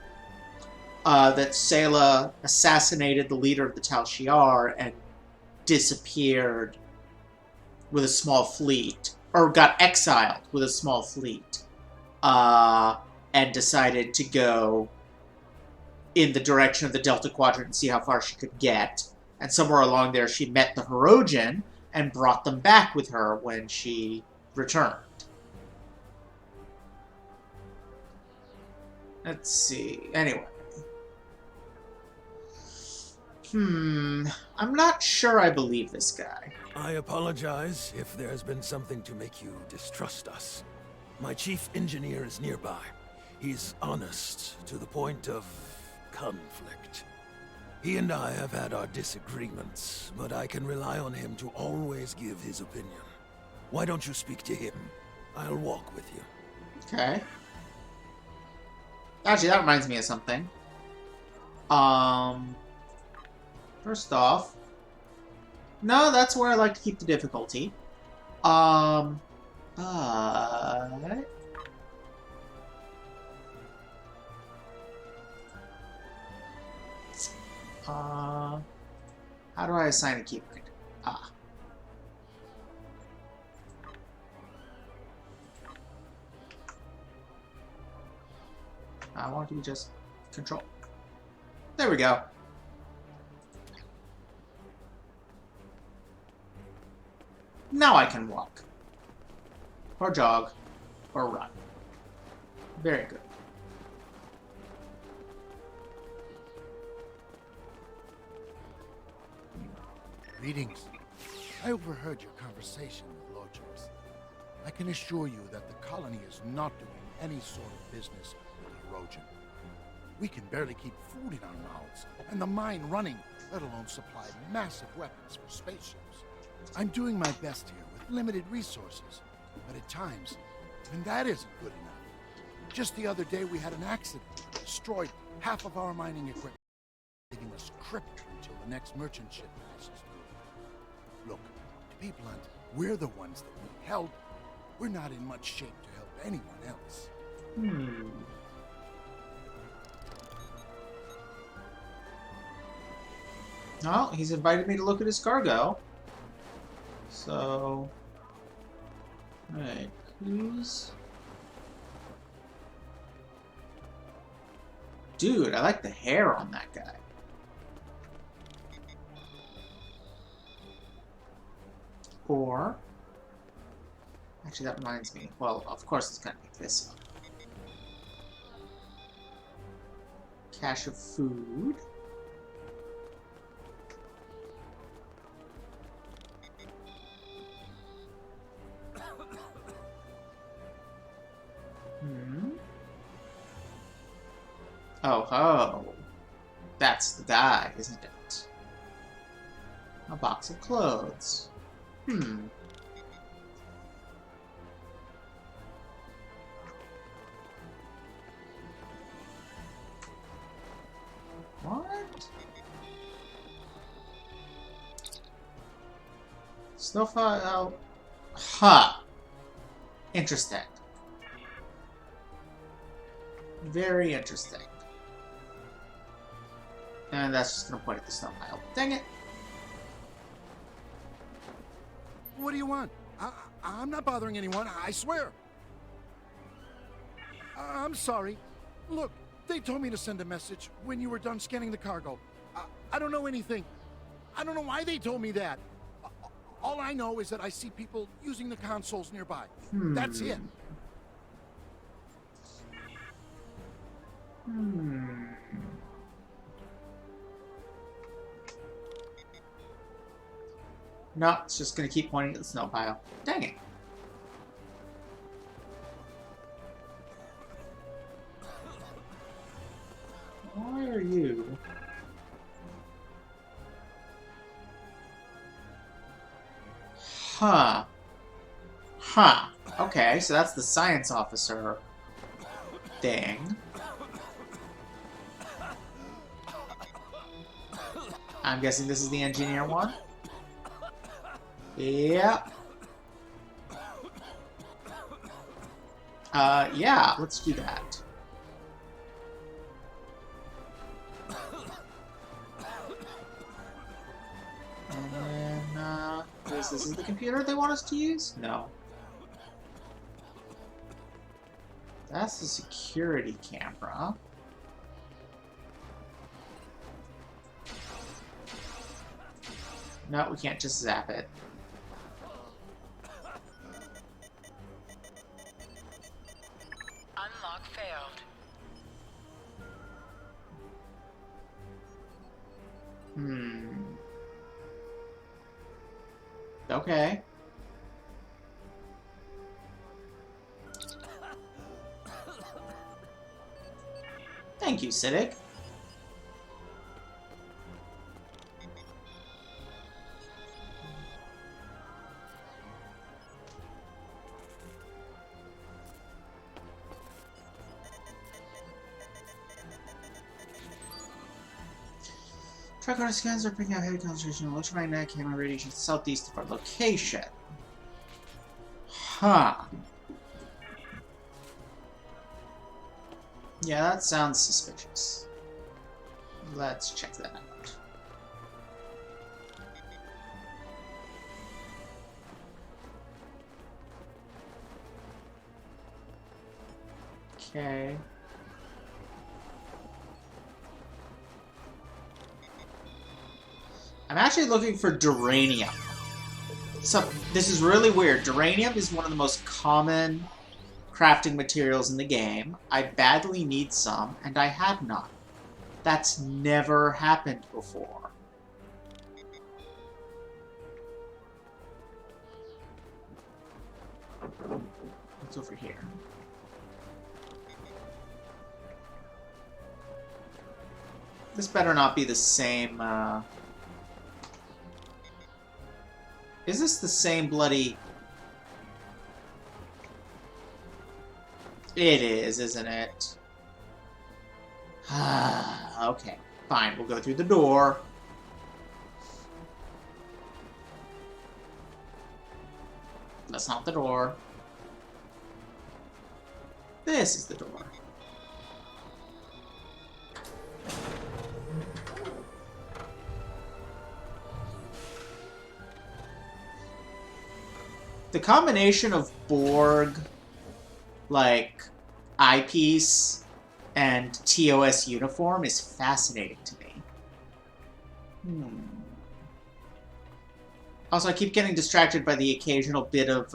That Sayla assassinated the leader of the Tal Shiar and disappeared with a small fleet. Or got exiled with a small fleet. And decided to go in the direction of the Delta Quadrant and see how far she could get. And somewhere along there she met the Herodian and brought them back with her when she returned. Let's see. Anyway. I'm not sure I believe this guy. I apologize if there's been something to make you distrust us. My chief engineer is nearby. He's honest to the point of conflict. He and I have had our disagreements, but I can rely on him to always give his opinion. Why don't you speak to him? I'll walk with you. Okay. Actually, that reminds me of something. First off... No, that's where I like to keep the difficulty. But... how do I assign a keybind? I want to be just control. There we go. Now I can walk. Or jog. Or run. Very good. Greetings. I overheard your conversation with Lortrix. I can assure you that the colony is not doing any sort of business with the Herodian. We can barely keep food in our mouths, and the mine running, let alone supply massive weapons for spaceships. I'm doing my best here with limited resources, but at times, even that isn't good enough. Just the other day we had an accident that destroyed half of our mining equipment, leaving us crippled until the next merchant ship passes through. Look, to be blunt, we're the ones that need help. We're not in much shape to help anyone else. Well, he's invited me to look at his cargo. So... Alright, who's... Dude, I like the hair on that guy. Or... Actually, that reminds me. Well, of course it's gonna pick this up. Cache of food. Oh. That's the guy, isn't it? A box of clothes. What? Snowfall. Huh. Interesting. Very interesting. And that's just gonna point at the snow pile. Dang it. What do you want? I'm not bothering anyone, I swear. I'm sorry. Look, they told me to send a message when you were done scanning the cargo. I don't know anything. I don't know why they told me that. All I know is that I see people using the consoles nearby. That's it. No, it's just gonna keep pointing at the snow pile. Dang it. Why are you? Huh. Huh. Okay, so that's the science officer thing. I'm guessing this is the engineer one? Yep. Yeah, let's do that. And then, this is the computer they want us to use? No. That's the security camera. No, we can't just zap it. Unlock failed. Okay. Thank you, Siddiq. Tricorder scans are picking up heavy concentration of electromagnetic camera radiation southeast of our location. Huh. Yeah, that sounds suspicious. Let's check that out. Okay. I'm actually looking for duranium. So, this is really weird. Duranium is one of the most common crafting materials in the game. I badly need some, and I have none. That's never happened before. What's over here? This better not be the same, Is this the same bloody... It is, isn't it? Okay, fine. We'll go through the door. That's not the door. This is the door. The combination of Borg, like, eyepiece and TOS uniform is fascinating to me. Also, I keep getting distracted by the occasional bit of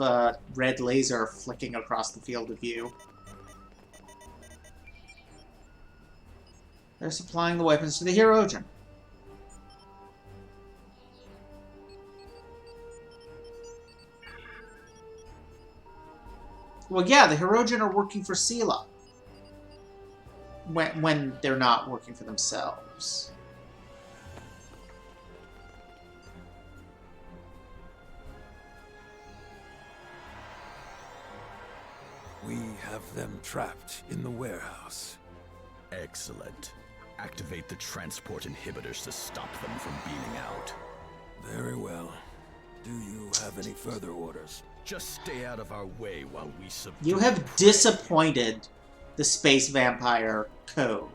red laser flicking across the field of view. They're supplying the weapons to the Hirogen. Well, yeah, the Hirogen are working for Sela. When they're not working for themselves. We have them trapped in the warehouse. Excellent. Activate the transport inhibitors to stop them from beaming out. Very well. Do you have any further orders? Just stay out of our way while we subdue. You have disappointed the Space Vampire Code.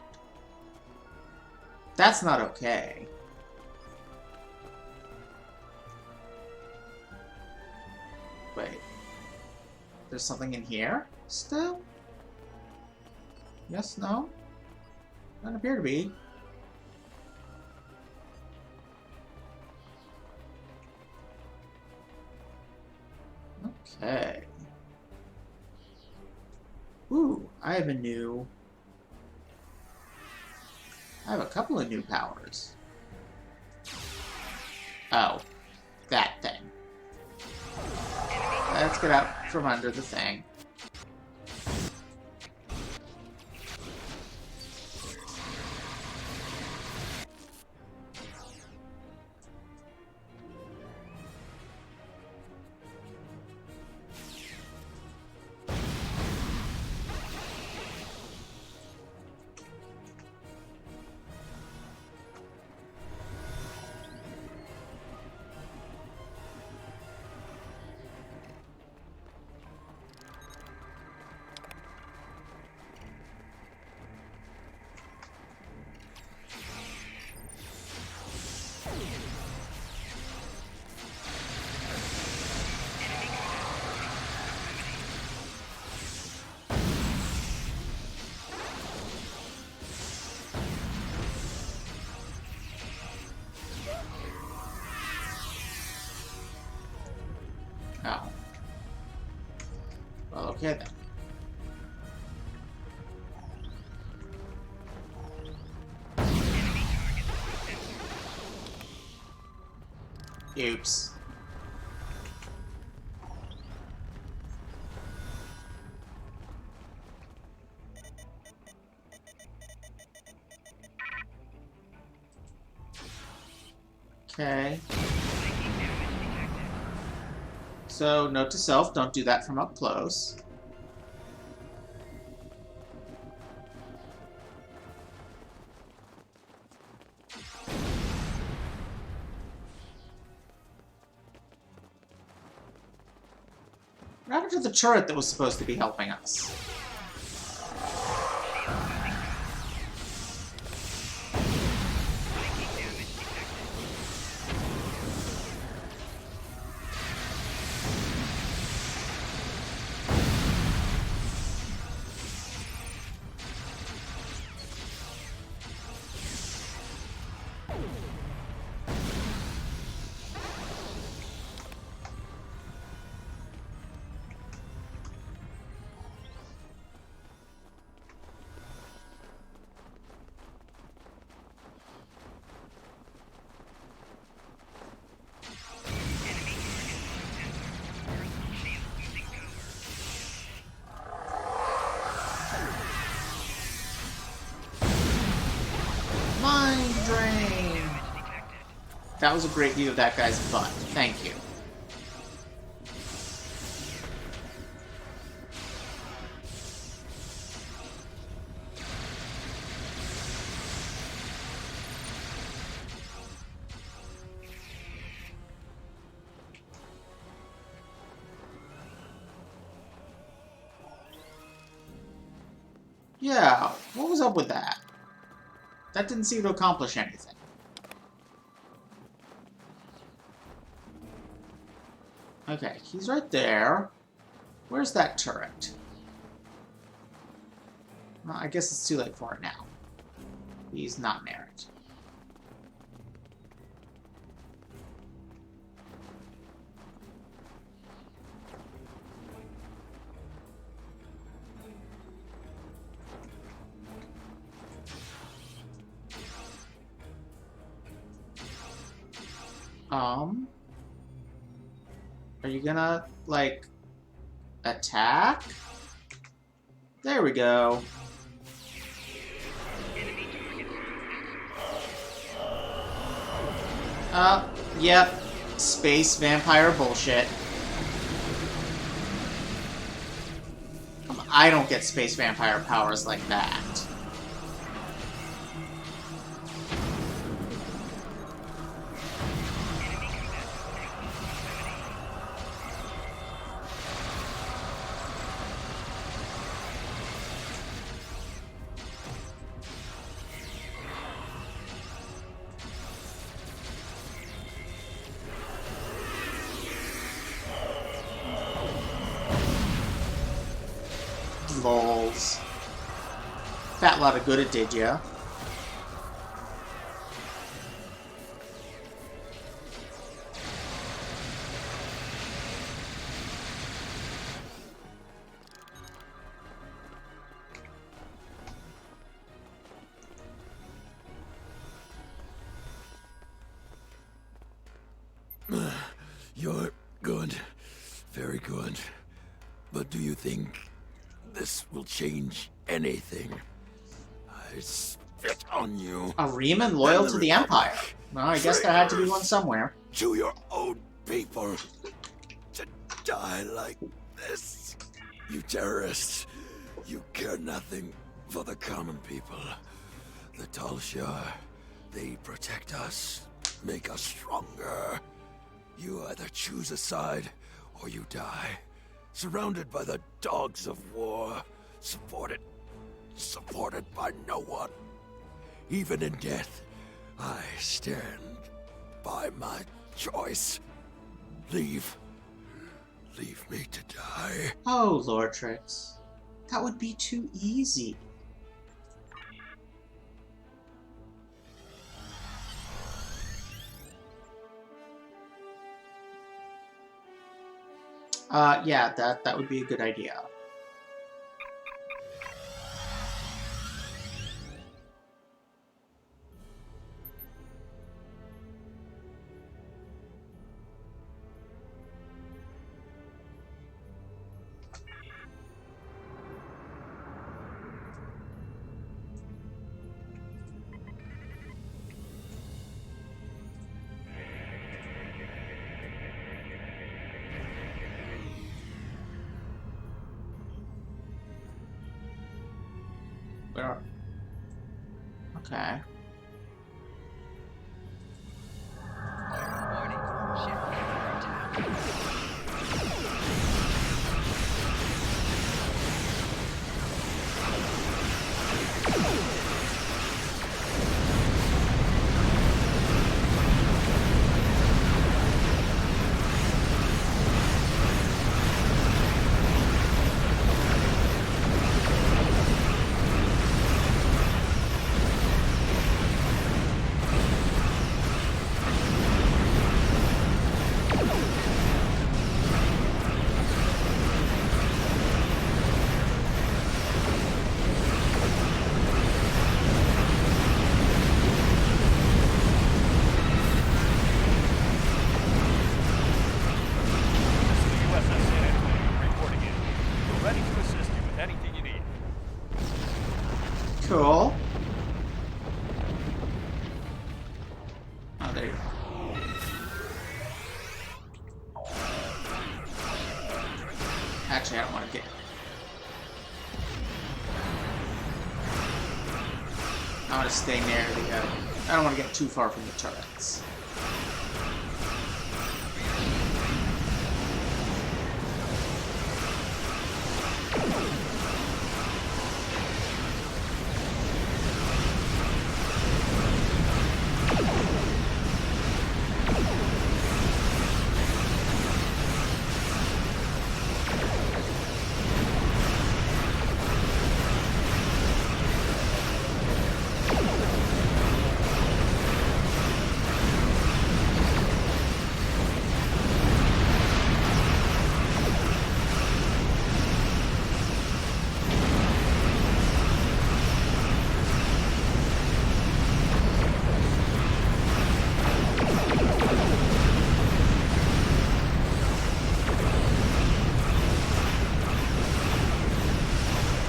That's not okay. Wait. There's something in here still? Yes, no? Doesn't appear to be. Okay. Ooh, I have a couple of new powers. Oh, that thing. Let's get out from under the thing. Okay then. Oops. Okay. So, note to self, don't do that from up close. What happened to the turret that was supposed to be helping us? Mind drain! That was a great view of that guy's butt. Thank you. Yeah, what was up with that? That didn't seem to accomplish anything. Okay, he's right there. Where's that turret? Well, I guess it's too late for it now. He's not near it. Are you gonna, like, attack? There we go. Yep. Space vampire bullshit. I don't get space vampire powers like that. Lols. Fat lot of good it did ya. You're good. Very good. But do you think this will change anything? I spit on you. A Riemann loyal to the Empire. Well, I guess there had to be one somewhere. To your own people. To die like this. You terrorists. You care nothing for the common people. The Talshar, they protect us, make us stronger. You either choose a side, or you die. Surrounded by the dogs of war. Supported by no one. Even in death, I stand by my choice. Leave me to die. Oh, Lordtrix. That would be too easy. Yeah, that would be a good idea. there. Okay. Warning. Ship confirmed down. Cool. Oh, there you go. Actually, I don't want to get... I want to stay near the... I don't want to get too far from the turrets.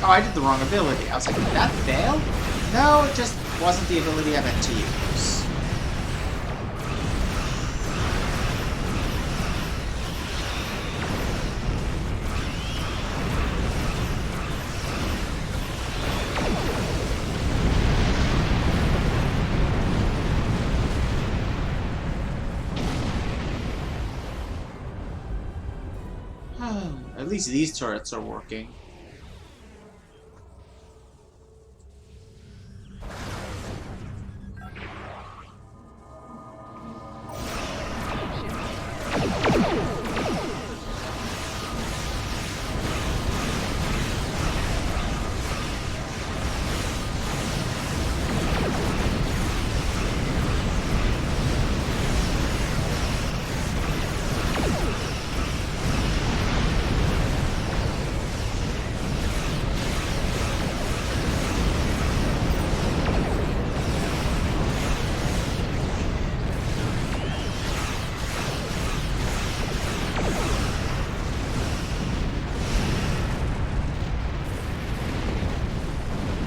Oh, I did the wrong ability. I was like, did that fail? No, it just wasn't the ability I meant to use. At least these turrets are working.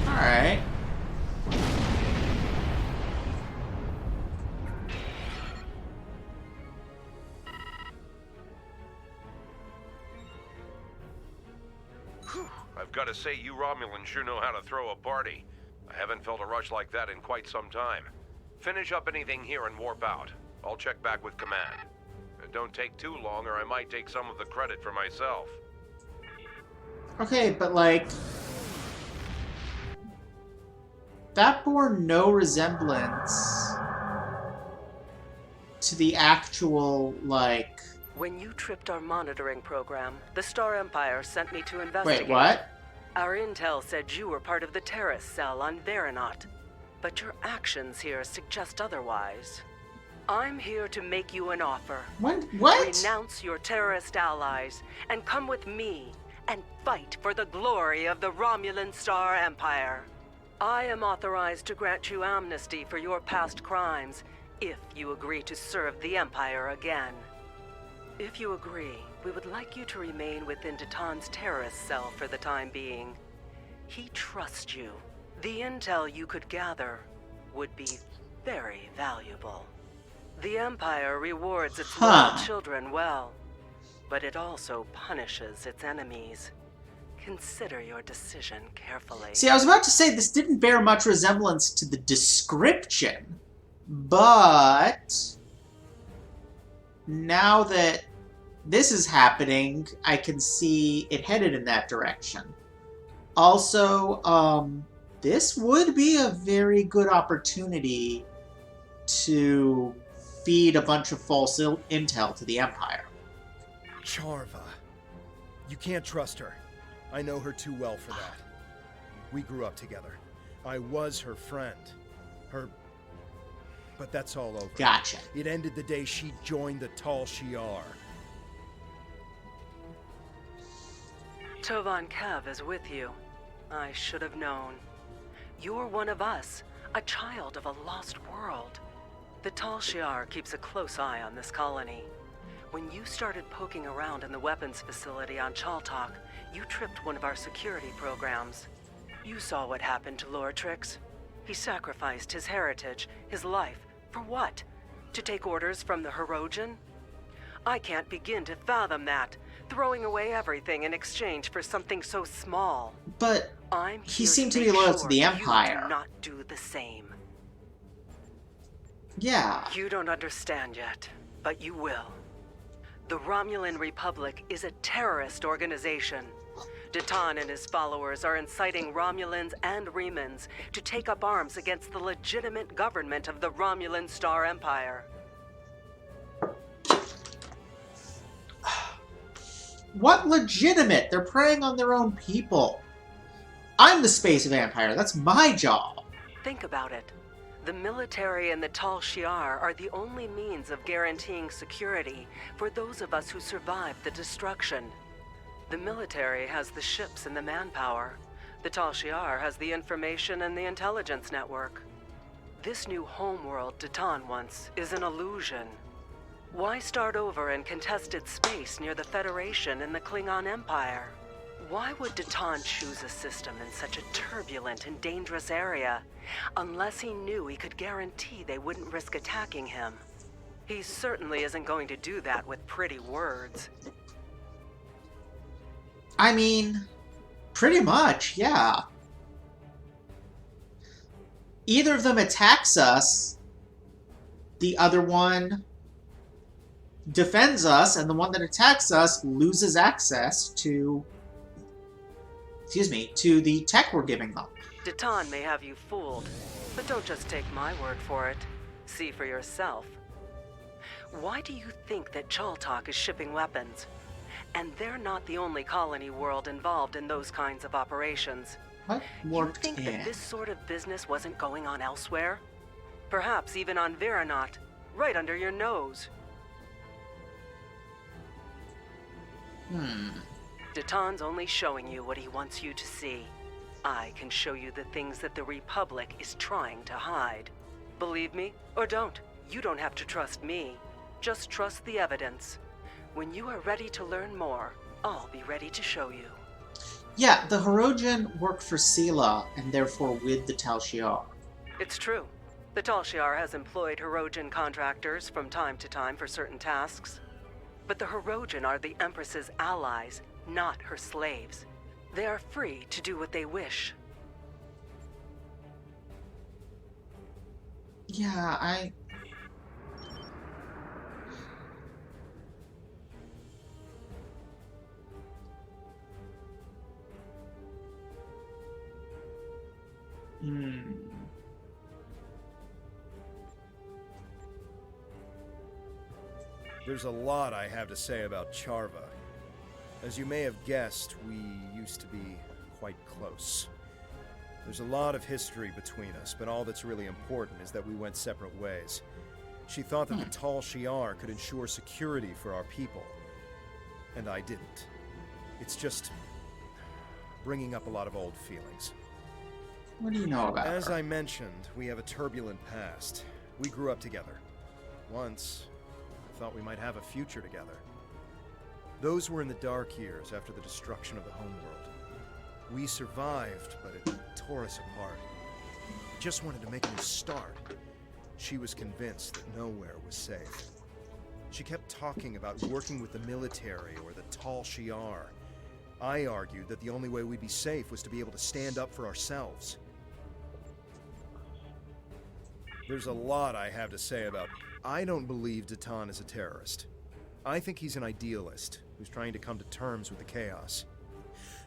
Alright. I've got to say, you Romulans sure know how to throw a party. I haven't felt a rush like that in quite some time. Finish up anything here and warp out. I'll check back with command. Don't take too long or I might take some of the credit for myself. Okay, but like... that bore no resemblance to the actual, like... When you tripped our monitoring program, the Star Empire sent me to investigate. Wait, what? Our intel said you were part of the terrorist cell on Veronot, but your actions here suggest otherwise. I'm here to make you an offer. What? Renounce your terrorist allies and come with me and fight for the glory of the Romulan Star Empire. I am authorized to grant you amnesty for your past crimes if you agree to serve the Empire again. If you agree, we would like you to remain within Titan's terrorist cell for the time being. He trusts you. The intel you could gather would be very valuable. The Empire rewards its loyal children well, but it also punishes its enemies. Consider your decision carefully. See, I was about to say this didn't bear much resemblance to the description, but now that this is happening, I can see it headed in that direction. Also, this would be a very good opportunity to feed a bunch of false intel to the Empire. Charva. You can't trust her. I know her too well for that. We grew up together. I was her friend. But that's all over. Gotcha. It ended the day she joined the Tal Shiar. Tovan Kev is with you. I should have known. You're one of us, a child of a lost world. The Tal Shiar keeps a close eye on this colony. When you started poking around in the weapons facility on Chaltok, you tripped one of our security programs. You saw what happened to Lortrix. He sacrificed his heritage, his life, for what? To take orders from the Hirogen? I can't begin to fathom that, throwing away everything in exchange for something so small. But I'm he here seemed to make be loyal sure to the Empire. You do not do the same. Yeah. You don't understand yet, but you will. The Romulan Republic is a terrorist organization. Datan and his followers are inciting Romulans and Remans to take up arms against the legitimate government of the Romulan Star Empire. What legitimate? They're preying on their own people. I'm the space vampire. That's my job. Think about it. The military and the Tal Shiar are the only means of guaranteeing security for those of us who survived the destruction. The military has the ships and the manpower. The Tal Shiar has the information and the intelligence network. This new homeworld Datan wants is an illusion. Why start over in contested space near the Federation and the Klingon Empire? Why would Datan choose a system in such a turbulent and dangerous area, unless he knew he could guarantee they wouldn't risk attacking him? He certainly isn't going to do that with pretty words. I mean, pretty much, yeah. Either of them attacks us, the other one defends us, and the one that attacks us loses access to, to the tech we're giving them. Datan may have you fooled, but don't just take my word for it. See for yourself. Why do you think that Chaltok is shipping weapons? And they're not the only colony world involved in those kinds of operations. What You worked think in? that this sort of business wasn't going on elsewhere? Perhaps even on Veranot, right under your nose. Datan's only showing you what he wants you to see. I can show you the things that the Republic is trying to hide. Believe me, or don't. You don't have to trust me. Just trust the evidence. When you are ready to learn more, I'll be ready to show you. Yeah, the Hirogen work for Sela, and therefore with the Tal Shiar. It's true. The Tal Shiar has employed Hirogen contractors from time to time for certain tasks. But the Hirogen are the Empress's allies, not her slaves. They are free to do what they wish. Yeah, There's a lot I have to say about Charva. As you may have guessed, we used to be quite close. There's a lot of history between us, but all that's really important is that we went separate ways. She thought that the Tal Shiar could ensure security for our people, and I didn't. It's just bringing up a lot of old feelings. What do you know about As her? I mentioned, we have a turbulent past. We grew up together. Once, I thought we might have a future together. Those were in the dark years after the destruction of the homeworld. We survived, but it tore us apart. We just wanted to make a new start. She was convinced that nowhere was safe. She kept talking about working with the military or the Tal Shiar. I argued that the only way we'd be safe was to be able to stand up for ourselves. There's a lot I have to say about... I don't believe Datan is a terrorist. I think he's an idealist who's trying to come to terms with the chaos.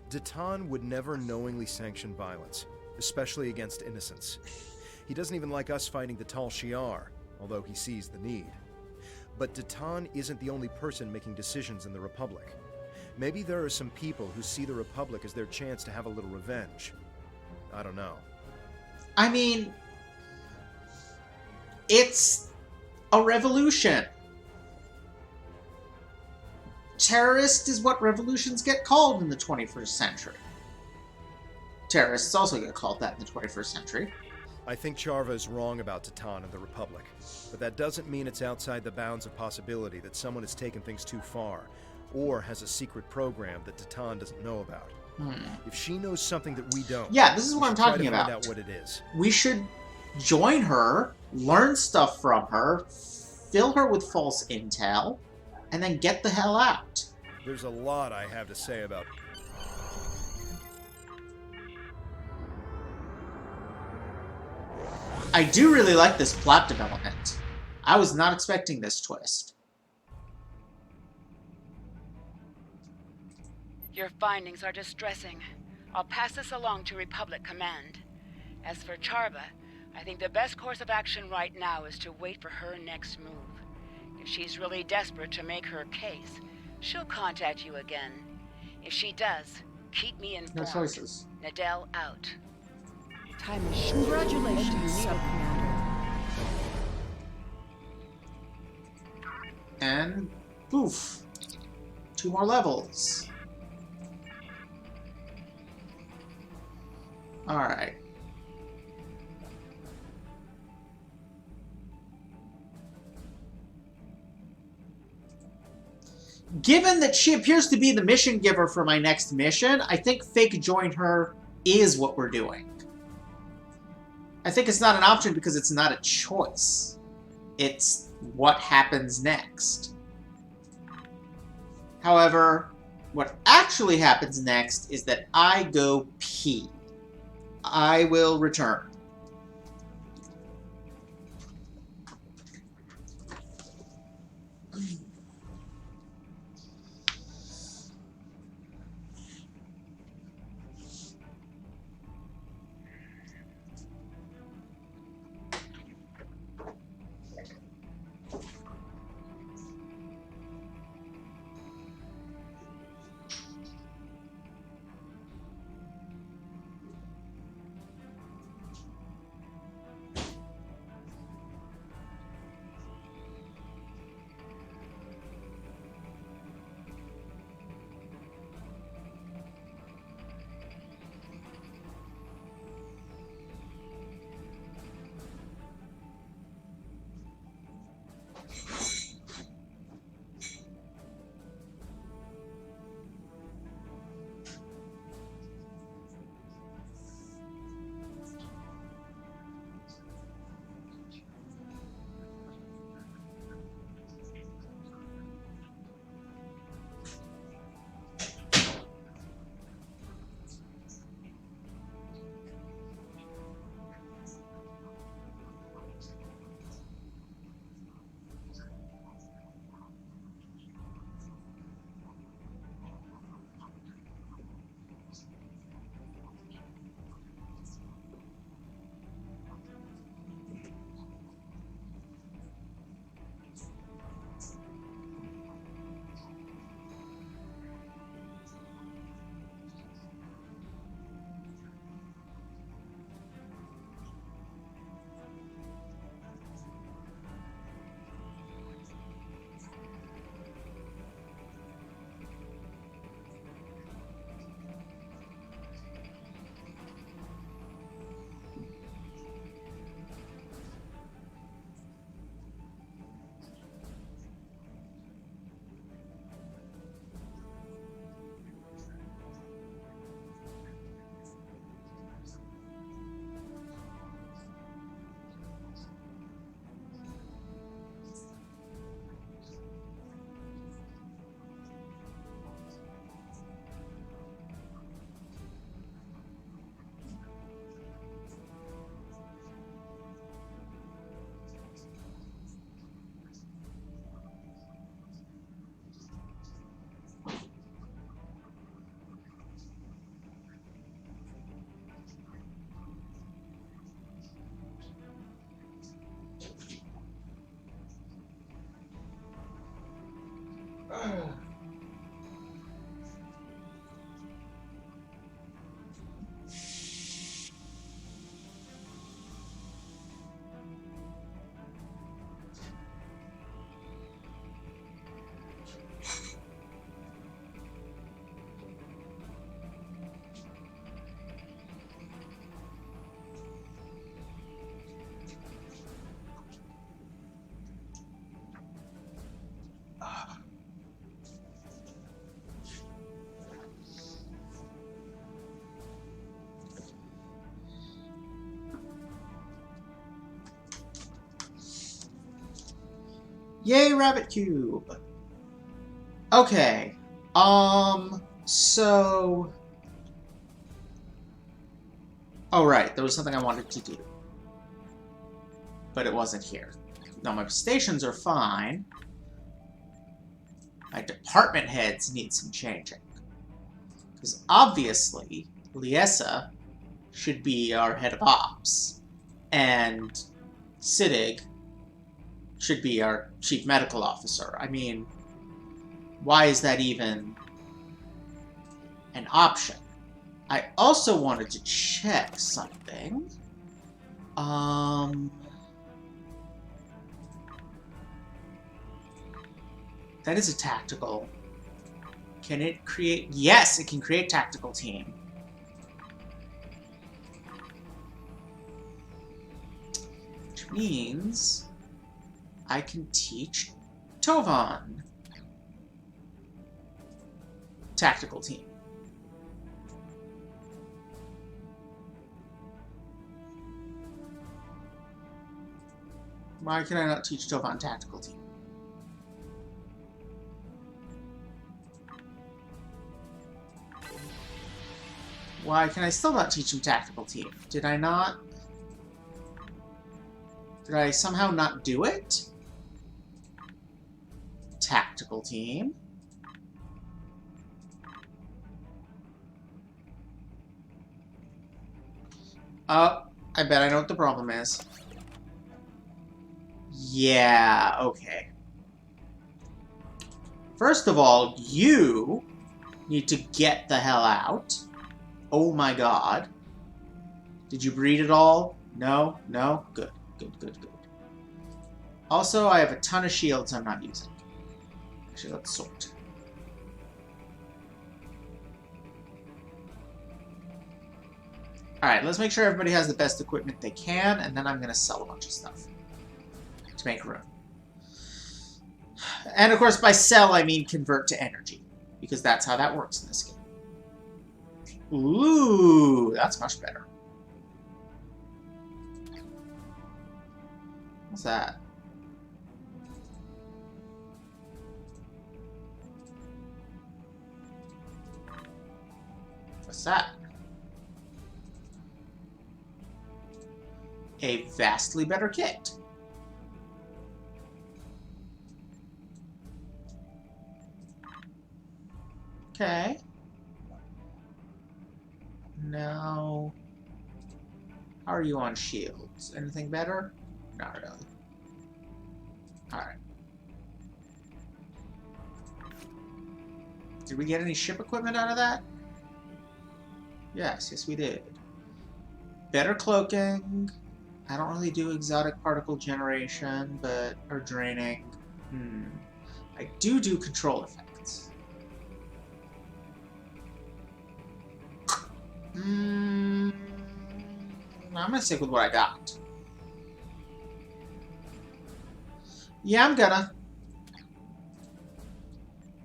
Datan would never knowingly sanction violence, especially against innocents. He doesn't even like us fighting the Tal Shiar, although he sees the need. But Datan isn't the only person making decisions in the Republic. Maybe there are some people who see the Republic as their chance to have a little revenge. I don't know. I mean, it's a revolution. Terrorist is what revolutions get called in the 21st century. Terrorists also get called that in the 21st century. I think Charva is wrong about Datan and the Republic, but that doesn't mean it's outside the bounds of possibility that someone has taken things too far, or has a secret program that Datan doesn't know about. If she knows something that we don't, yeah, this is what I'm talking about. Find out what it is. We should join her, learn stuff from her, fill her with false intel, and then get the hell out. There's a lot I have to say about... I do really like this plot development. I was not expecting this twist. Your findings are distressing. I'll pass this along to Republic Command. As for Charva, I think the best course of action right now is to wait for her next move. If she's really desperate to make her case, she'll contact you again. If she does, keep me informed. No choices. Nadell out. Time is congratulations, Sub-Commander. And poof. 2 more levels. Alright. Given that she appears to be the mission giver for my next mission, I think fake join her is what we're doing. I think it's not an option because it's not a choice. It's what happens next. However, what actually happens next is that I go pee. I will return. Yay, Rabbit Cube! Okay. So... Oh, right. There was something I wanted to do. But it wasn't here. Now, my stations are fine. My department heads need some changing. Because obviously, Liessa should be our head of ops. And Siddig should be our chief medical officer. I mean, why is that even an option? I also wanted to check something. That is a tactical. Can it create? Yes, it can create tactical team. Which means I can teach Tovan tactical team. Why can I not teach Tovan tactical team? Why can I still not teach him tactical team? Did I not? Did I somehow not do it? Tactical team. Oh, I bet I know what the problem is. Yeah, okay. First of all, you need to get the hell out. Oh my god. Did you breed at all? No? No? Good. Good, good, good. Also, I have a ton of shields I'm not using. Actually, let's sort. Alright, let's make sure everybody has the best equipment they can, and then I'm going to sell a bunch of stuff to make room. And of course, by sell, I mean convert to energy, because that's how that works in this game. Ooh, that's much better. What's that? What's that? A vastly better kit. Okay. Now, how are you on shields? Anything better? Not really. Alright. Did we get any ship equipment out of that? Yes, we did. Better cloaking. I don't really do exotic particle generation, but... or draining. I do control effects. I'm gonna stick with what I got. Yeah,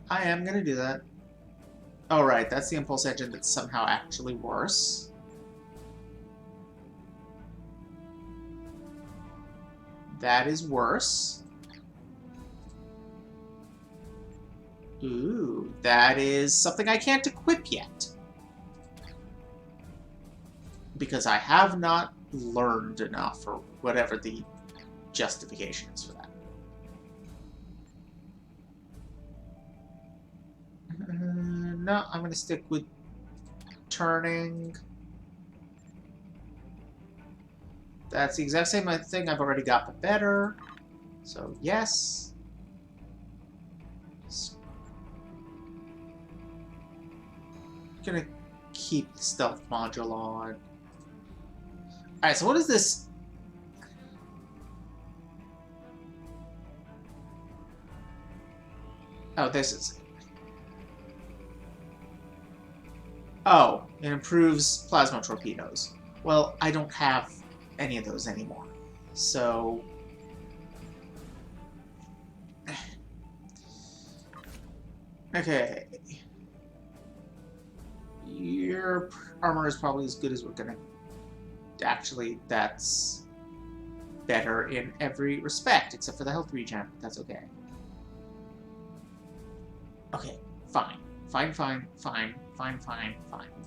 I am gonna do that. Oh, right, that's the impulse engine that's somehow actually worse. That is worse. Ooh, that is something I can't equip yet. Because I have not learned enough, or whatever the justification is for that. No, I'm going to stick with turning. That's the exact same thing I've already got, but better. So, yes. gonna keep the stealth module on. Alright, so what is this? Oh, this is it. Oh, it improves plasma torpedoes. Well, I don't have any of those anymore. So... Okay. Your armor is probably as good as we're gonna... Actually, that's better in every respect, except for the health regen. That's okay. Okay, fine. Fine.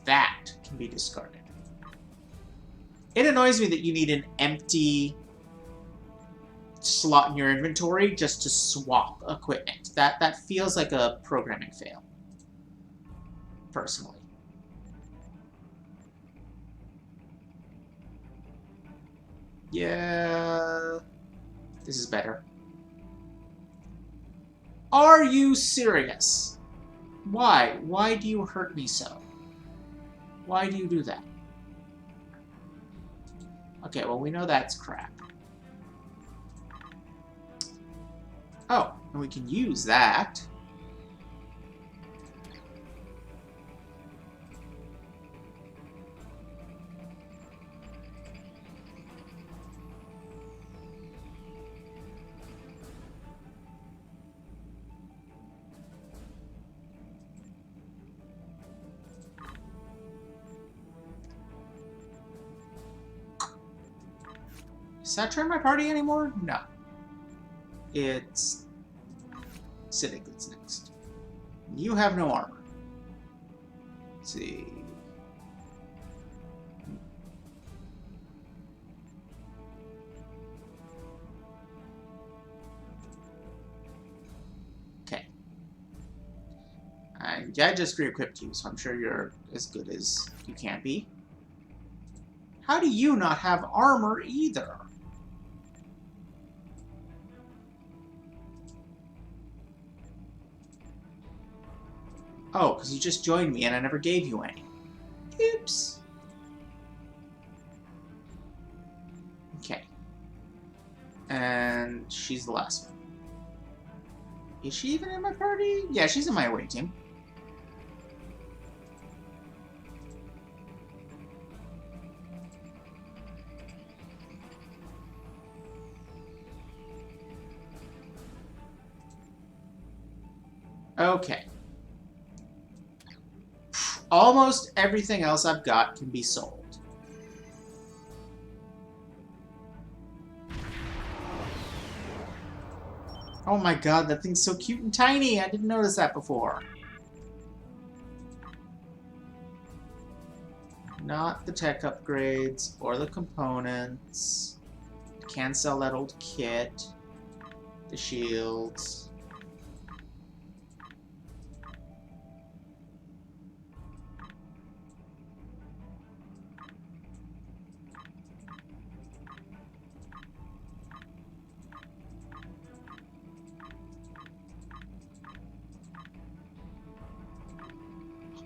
That can be discarded. It annoys me that you need an empty slot in your inventory just to swap equipment. That feels like a programming fail. Personally. Yeah... This is better. Are you serious? Why? Why do you hurt me so? Why do you do that? Okay, well, we know that's crap. Oh, and we can use that. Is that turn my party anymore? No. It's Civic that's next. You have no armor. Let's see. Okay. I just re-equipped you, so I'm sure you're as good as you can be. How do you not have armor either? Oh, because you just joined me and I never gave you any. Oops. Okay. And she's the last one. Is she even in my party? Yeah, she's in my away team. Okay. Almost everything else I've got can be sold. Oh my god, that thing's so cute and tiny! I didn't notice that before. Not the tech upgrades or the components. Can't sell that old kit. The shields.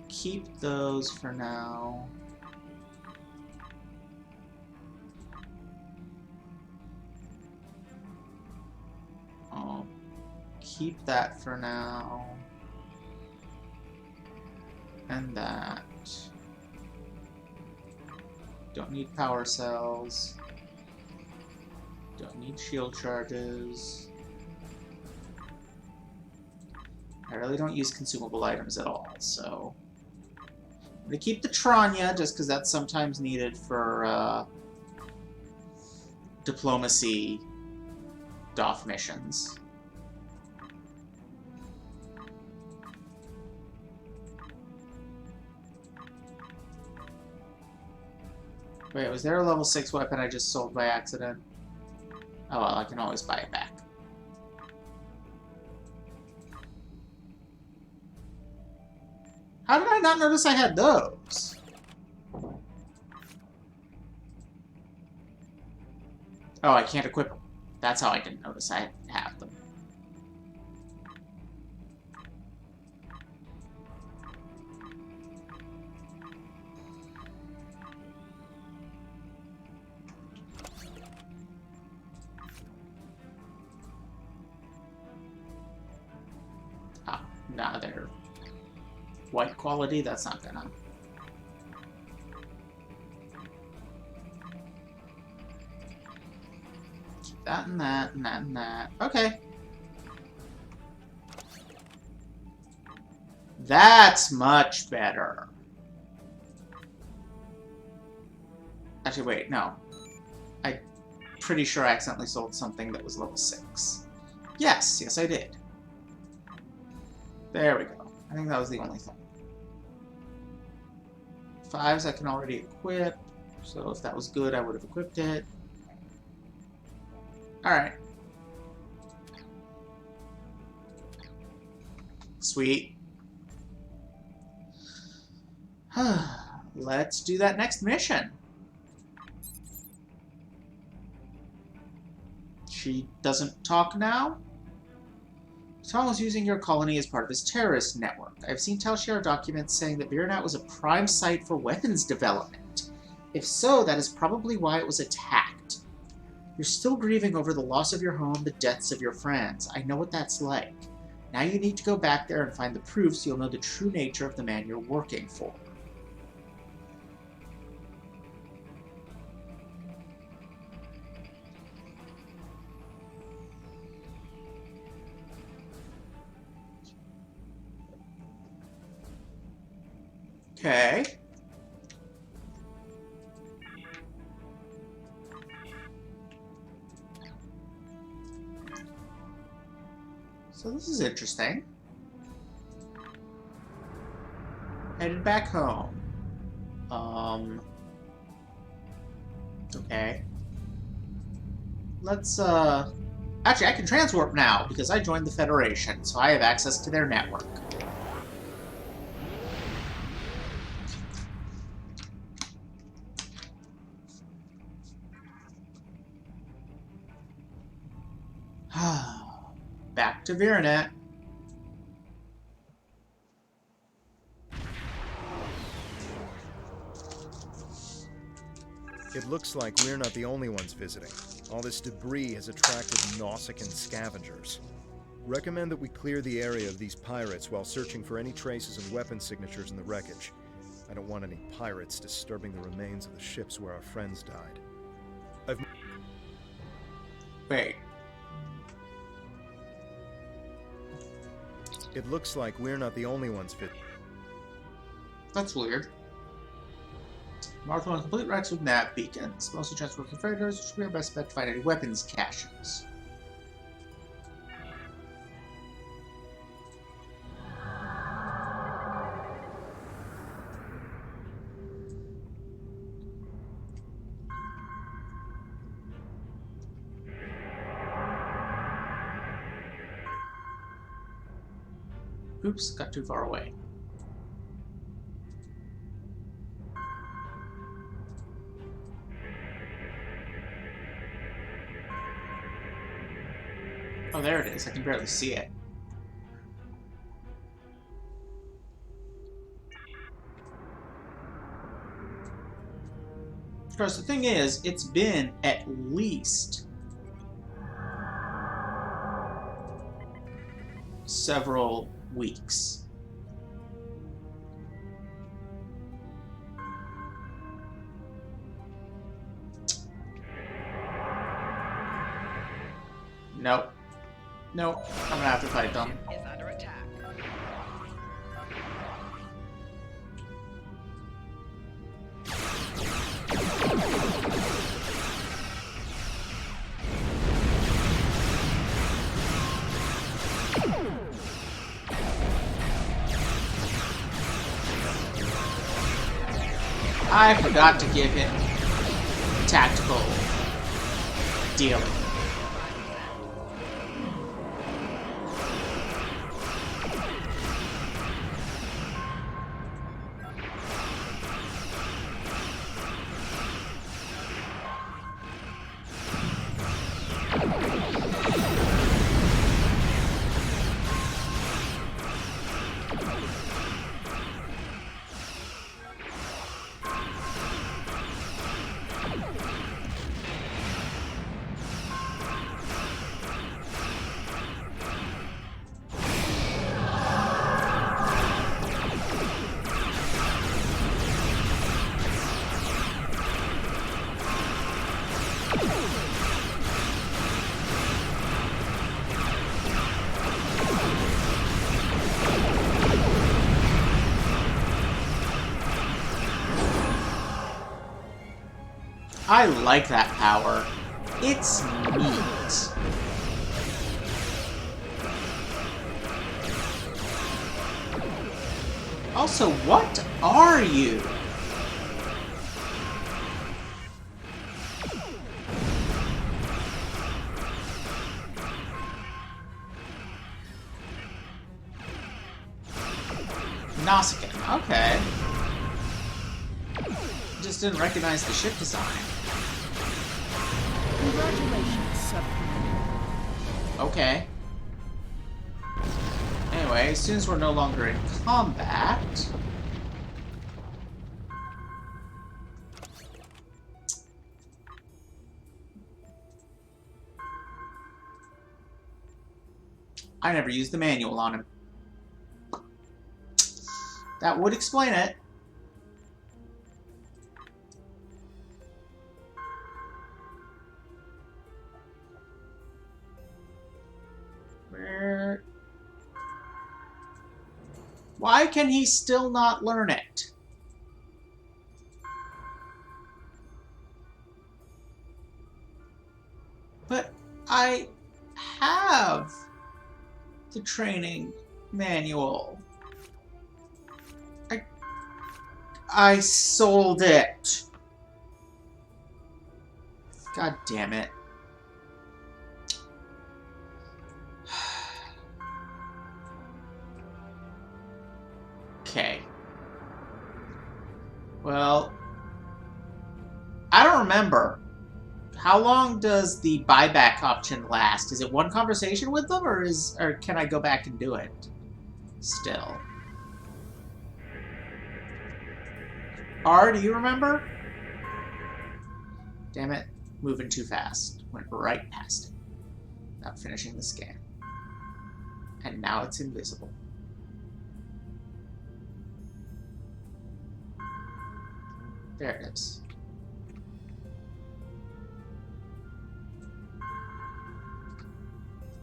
Keep those for now. I'll keep that for now. And that. Don't need power cells. Don't need shield charges. I really don't use consumable items at all, so... I'm gonna keep the Tranya, just because that's sometimes needed for, diplomacy DOF missions. Wait, was there a level 6 weapon I just sold by accident? Oh well, I can always buy it back. How did I not notice I had those? Oh, I can't equip them. That's how I didn't notice I have them. Nah, they're white quality. That's not gonna. Keep that and that and that and that. Okay. That's much better. Actually, wait, no. I'm pretty sure I accidentally sold something that was level 6. Yes, I did. There we go. I think that was the only thing. 5s I can already equip, so if that was good, I would have equipped it. Alright. Sweet. Let's do that next mission. She doesn't talk now? Tom was using your colony as part of his terrorist network. I've seen Tal share documents saying that Virenat was a prime site for weapons development. If so, that is probably why it was attacked. You're still grieving over the loss of your home, the deaths of your friends. I know what that's like. Now you need to go back there and find the proof so you'll know the true nature of the man you're working for. Okay. So this is interesting. Headed back home. Okay. Let's, Actually, I can transwarp now, because I joined the Federation, so I have access to their network. Back to Virenat. It looks like we're not the only ones visiting. All this debris has attracted Nausicaan scavengers. Recommend that we clear the area of these pirates while searching for any traces of weapon signatures in the wreckage. I don't want any pirates disturbing the remains of the ships where our friends died. Wait. It looks like we're not the only ones fit. That's weird. Martha on complete wrecks with nav beacons. Mostly transport from freighters, which should be our best bet to find any weapons caches. Oops, got too far away. Oh, there it is. I can barely see it. Of course, the thing is, it's been at least several weeks. Nope. Nope. I'm gonna have to fight them. Is under attack. I forgot to give him tactical dealing. I like that power. It's neat. Also, what are you? Nausicaan, okay. Just didn't recognize the ship design. Congratulations, Sub-Commander. Okay. Anyway, as soon as we're no longer in combat... I never used the manual on him. That would explain it. Where... Why can he still not learn it? But I have the training manual. I sold it. God damn it. Okay. Well, I don't remember. How long does the buyback option last? Is it one conversation with them, or can I go back and do it still? R, do you remember? Damn it. Moving too fast. Went right past it. Not finishing the scan. And now it's invisible. There it is.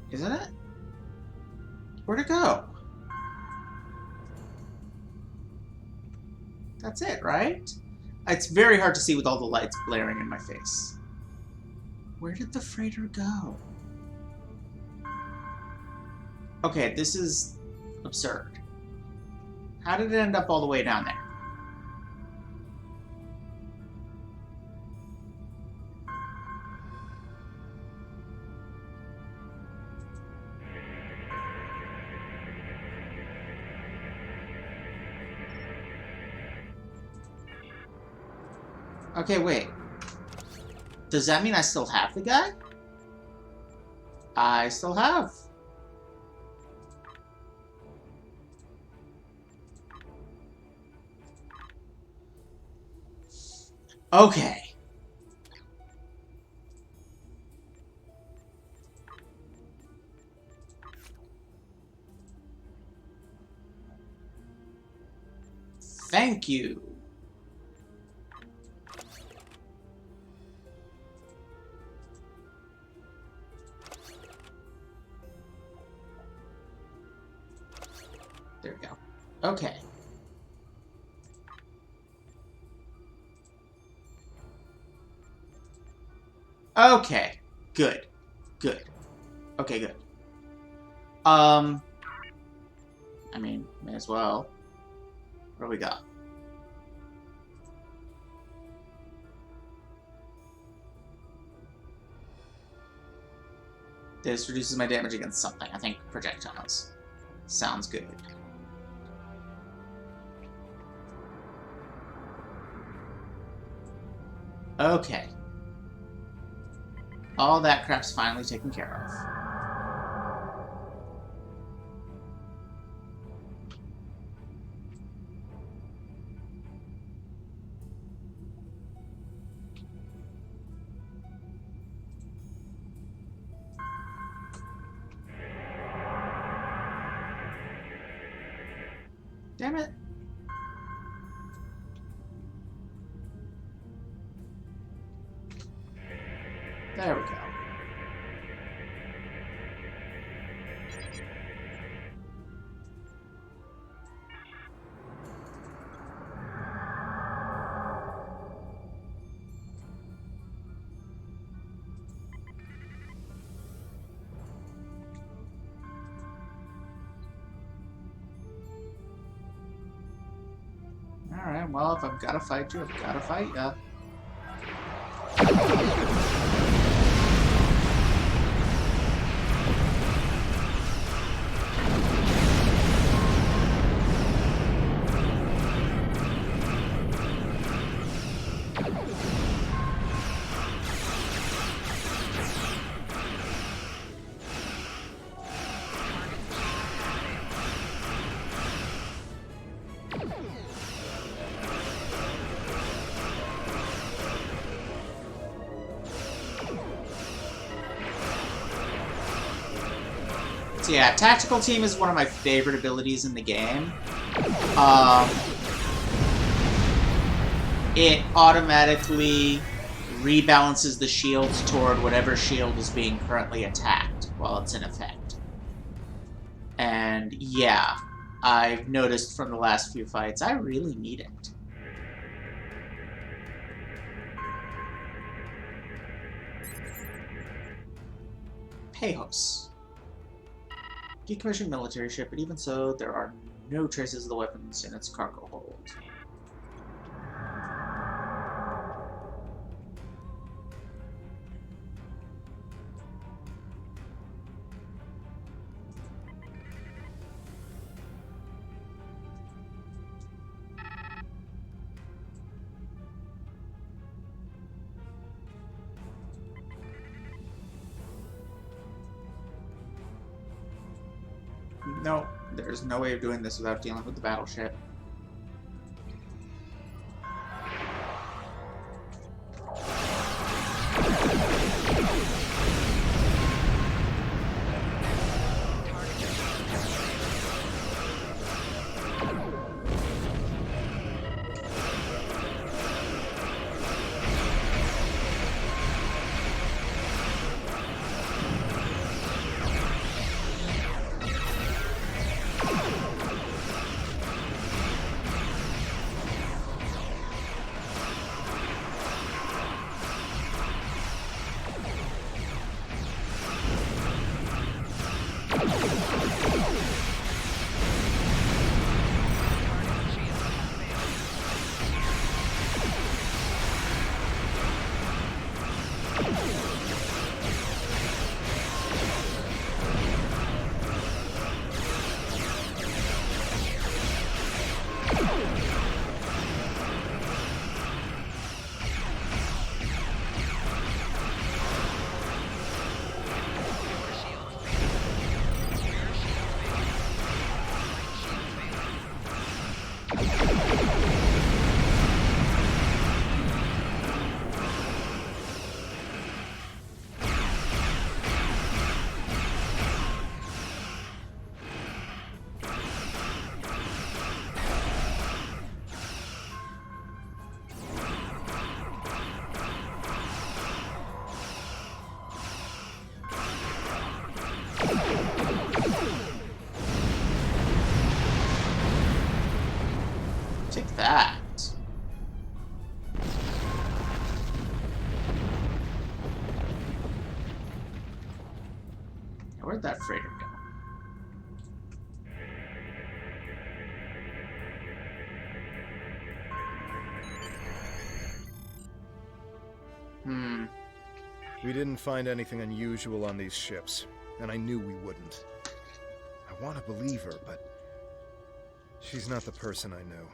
Isn't it? Where'd it go? That's it, right? It's very hard to see with all the lights blaring in my face. Where did the freighter go? Okay, this is absurd. How did it end up all the way down there? Okay, wait. Does that mean I still have the guy? I still have. Okay. Thank you. There we go. Okay. Okay. Good. Good. Okay, good. I mean, may as well. What do we got? This reduces my damage against something. I think projectiles. Sounds good. Okay. All that crap's finally taken care of. Damn it. There we go. Alright, well, if I've gotta fight you, I've gotta fight ya. So yeah, Tactical Team is one of my favorite abilities in the game. It automatically rebalances the shields toward whatever shield is being currently attacked while it's in effect. And yeah, I've noticed from the last few fights, I really need it. Pejos. Decommissioned military ship, but even so, there are no traces of the weapons in its cargo hold. No, there's no way of doing this without dealing with the battleship. Take that. Where'd that freighter go? We didn't find anything unusual on these ships, and I knew we wouldn't. I want to believe her, but she's not the person I know.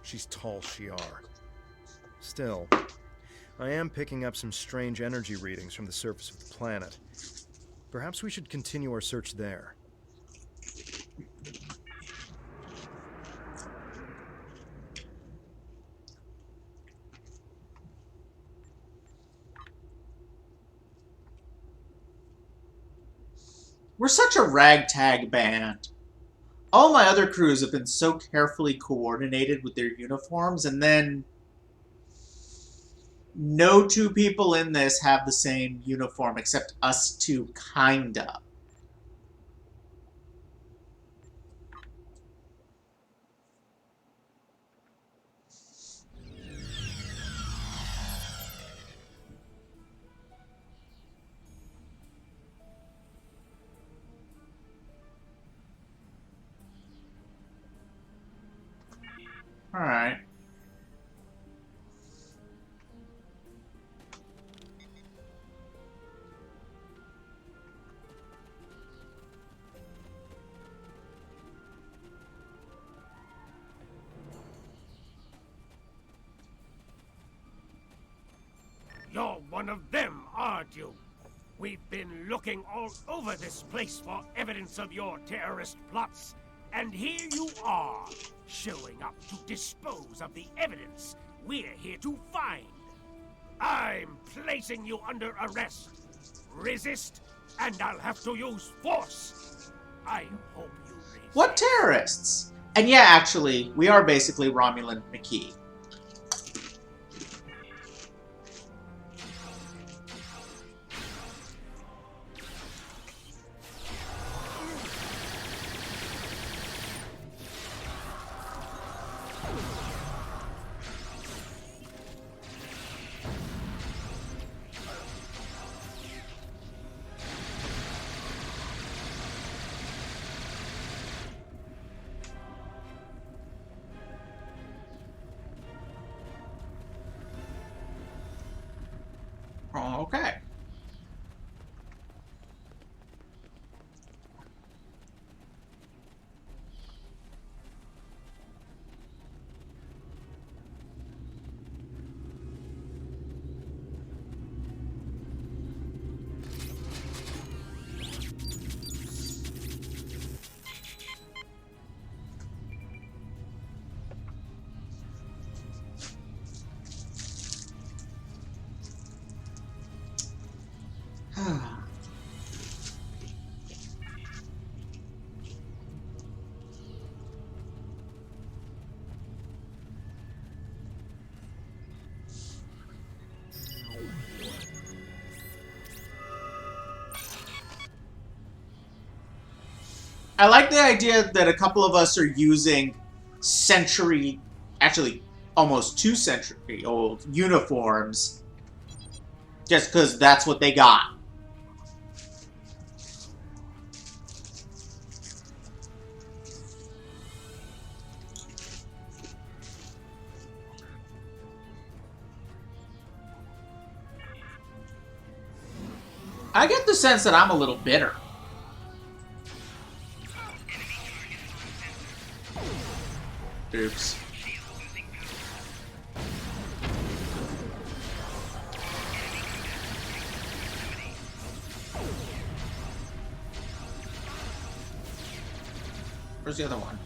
She's Tal Shiar. Still, I am picking up some strange energy readings from the surface of the planet. Perhaps we should continue our search there. We're such a ragtag band. All my other crews have been so carefully coordinated with their uniforms, and then no two people in this have the same uniform except us two, kinda. Alright. You're one of them, aren't you? We've been looking all over this place for evidence of your terrorist plots, and here you are, showing up to dispose of the evidence we're here to find. I'm placing you under arrest. Resist, and I'll have to use force. I hope you resist. What terrorists? And yeah, actually, we are basically Romulan McKee. Okay. I like the idea that a couple of us are using century, actually almost 2 century old uniforms just because that's what they got. I get the sense that I'm a little bitter. Oops. Where's the other one?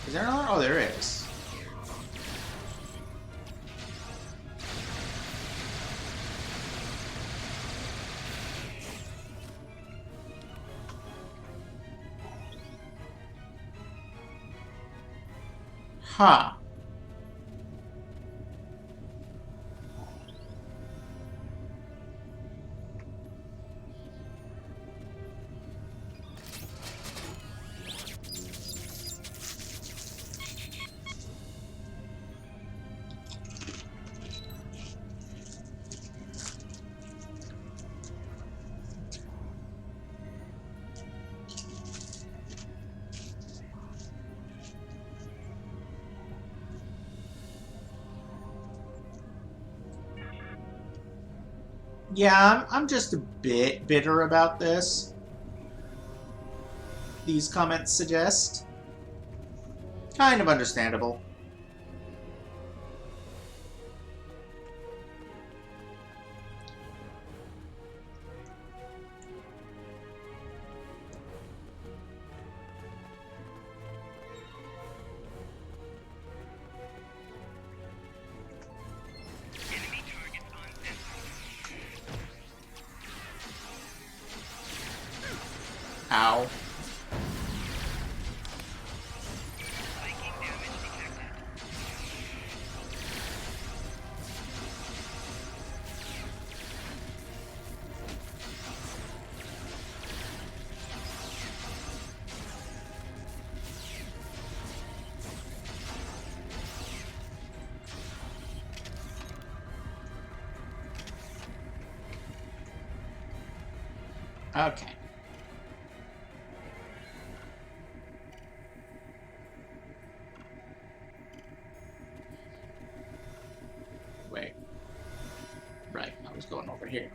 Is there another? Oh, there is. Huh. Yeah, I'm just a bit bitter about this. These comments suggest. Kind of understandable. Ow. Okay. Wait. Right, I was going over here.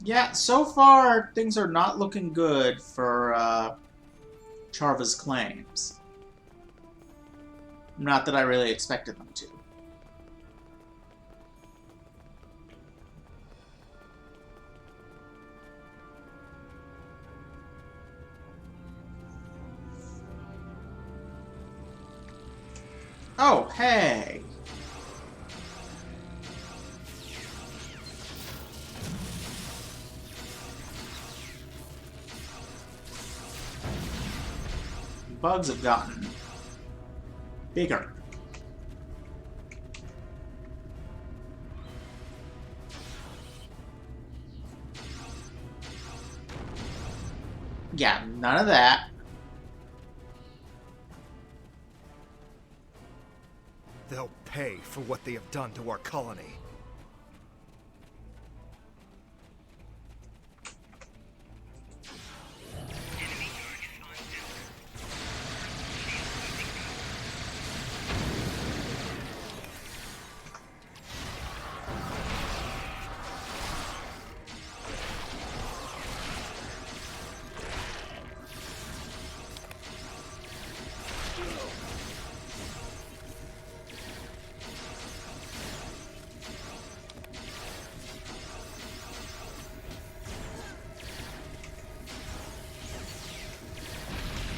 Yeah, so far things are not looking good for Charva's claims. Not that I really expected them to. Oh, hey! Bugs have gotten bigger. Yeah, none of that. They'll pay for what they have done to our colony.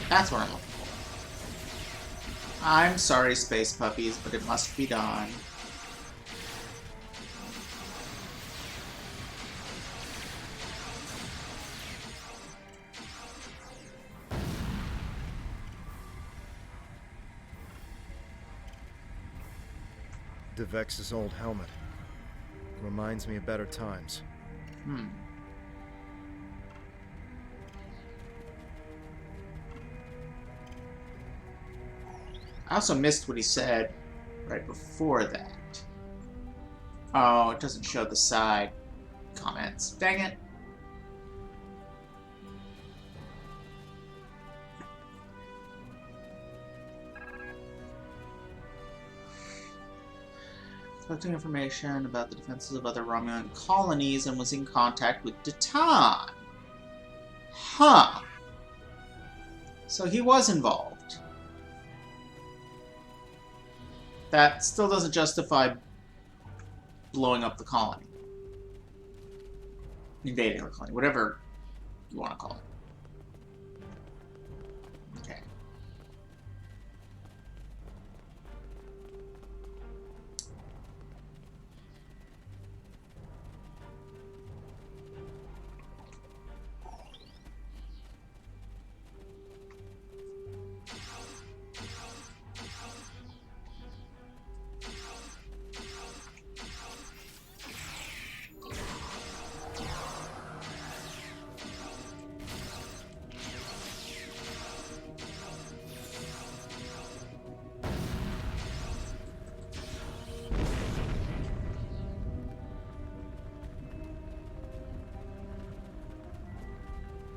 That's what I'm looking for. I'm sorry, space puppies, but it must be done. Devex's old helmet. Reminds me of better times. I also missed what he said right before that. Oh, it doesn't show the side comments. Dang it. Collecting information about the defenses of other Romulan colonies and was in contact with Datan. Huh. So he was involved. That still doesn't justify blowing up the colony. Invading the colony, whatever you want to call it. Okay.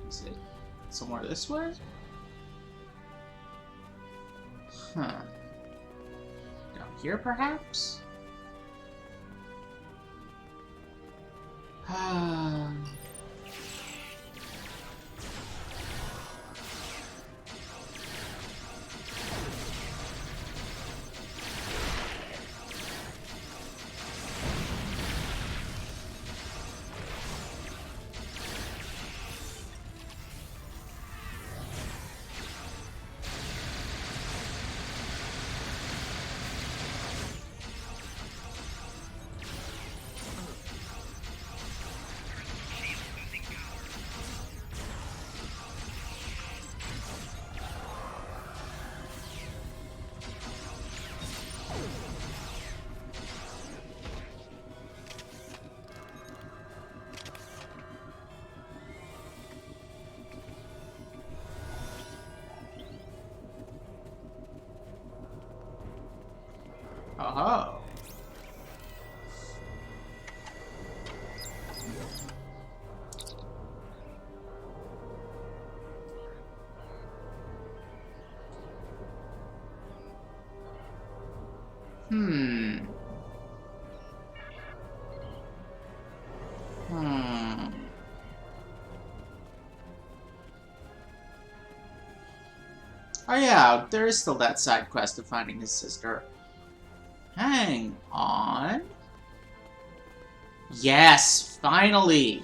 Is it somewhere this way? Huh. Down here, perhaps? Oh. Hmm. Hmm. Oh yeah, there is still that side quest of finding his sister. Hang on. Yes, finally!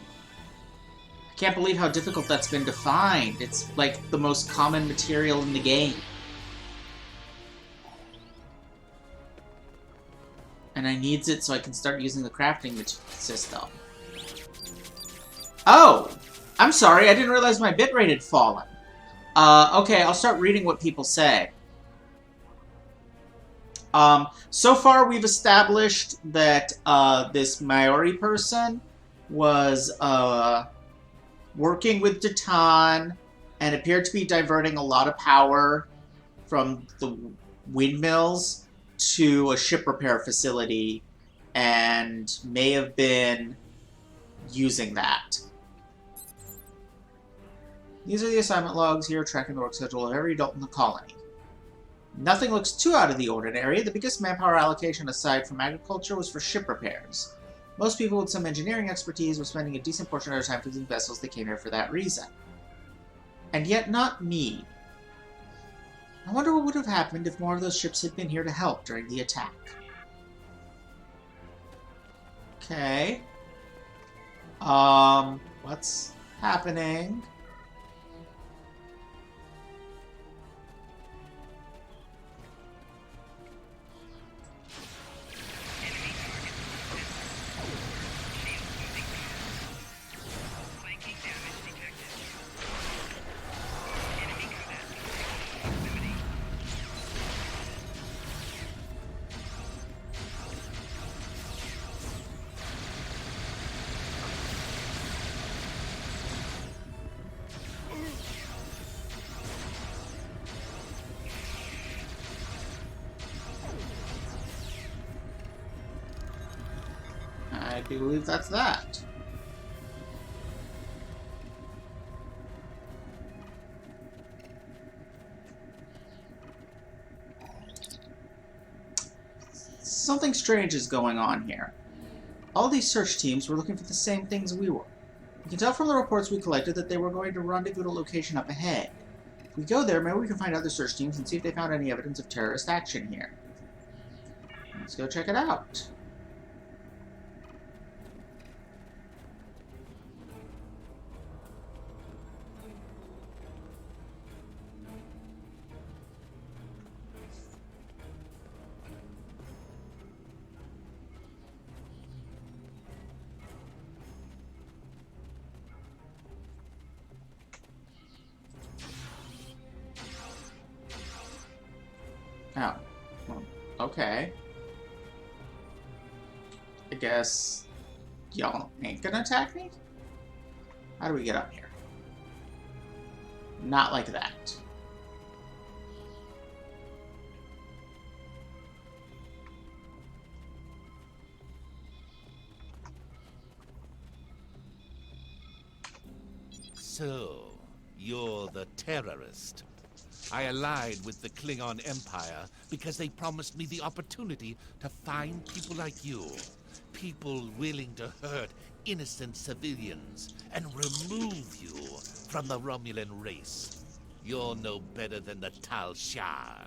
I can't believe how difficult that's been to find. It's like the most common material in the game. And I needs it so I can start using the crafting system. Oh! I'm sorry, I didn't realize my bitrate had fallen. Okay, I'll start reading what people say. So far we've established that, this Maori person was, working with Datan and appeared to be diverting a lot of power from the windmills to a ship repair facility and may have been using that. These are the assignment logs here tracking the work schedule of every adult in the colony. Nothing looks too out of the ordinary. The biggest manpower allocation aside from agriculture was for ship repairs. Most people with some engineering expertise were spending a decent portion of their time fixing vessels. They came here for that reason. And yet not me. I wonder what would have happened if more of those ships had been here to help during the attack. Okay. What's happening? I believe that's that. Something strange is going on here. All these search teams were looking for the same things we were. We can tell from the reports we collected that they were going to rendezvous at a location up ahead. If we go there, maybe we can find other search teams and see if they found any evidence of terrorist action here. Let's go check it out. Oh. Well, okay. I guess y'all ain't gonna attack me? How do we get up here? Not like that. So, you're the terrorist. I allied with the Klingon Empire because they promised me the opportunity to find people like you. People willing to hurt innocent civilians and remove you from the Romulan race. You're no better than the Tal Shar.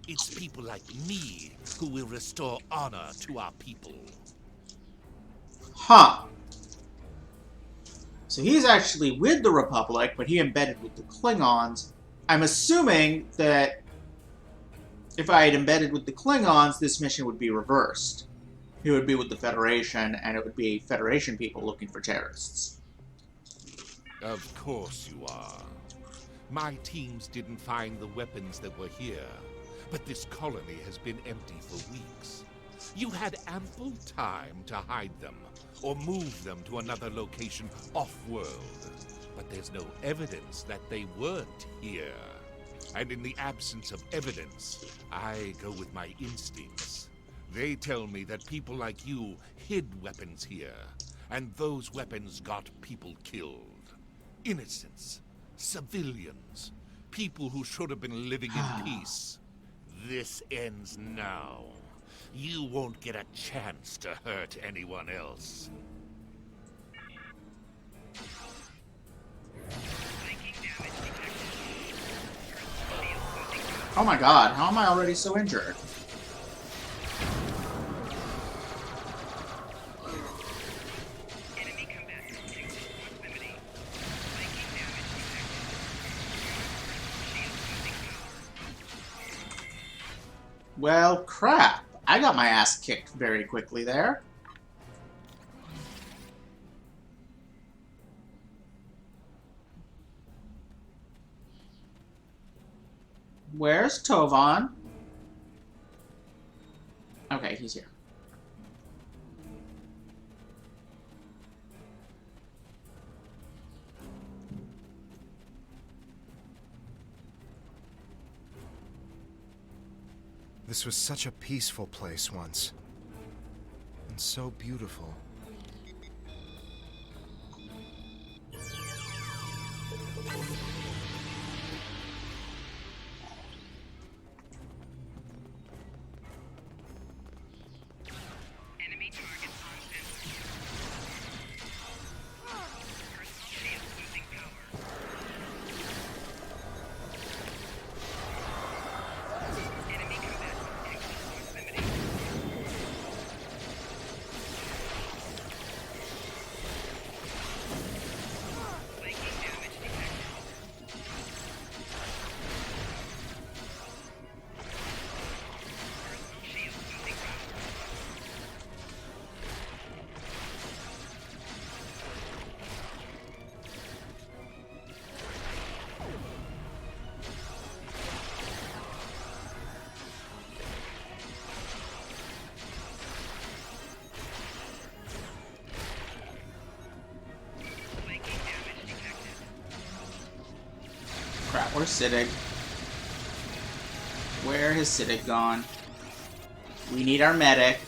It's people like me who will restore honor to our people. Huh. So he's actually with the Republic, but he embedded with the Klingons. I'm assuming that if I had embedded with the Klingons, this mission would be reversed. He would be with the Federation, and it would be Federation people looking for terrorists. Of course you are. My teams didn't find the weapons that were here, but this colony has been empty for weeks. You had ample time to hide them, or move them to another location off-world. But there's no evidence that they weren't here. And in the absence of evidence, I go with my instincts. They tell me that people like you hid weapons here, and those weapons got people killed. Innocents, civilians, people who should have been living in peace. This ends now. You won't get a chance to hurt anyone else. Oh my god, how am I already so injured? Well, crap. I got my ass kicked very quickly there. Where's Tovan? Okay, he's here. This was such a peaceful place once. And so beautiful. Crap, where's Siddig? Where has Siddig gone? We need our medic.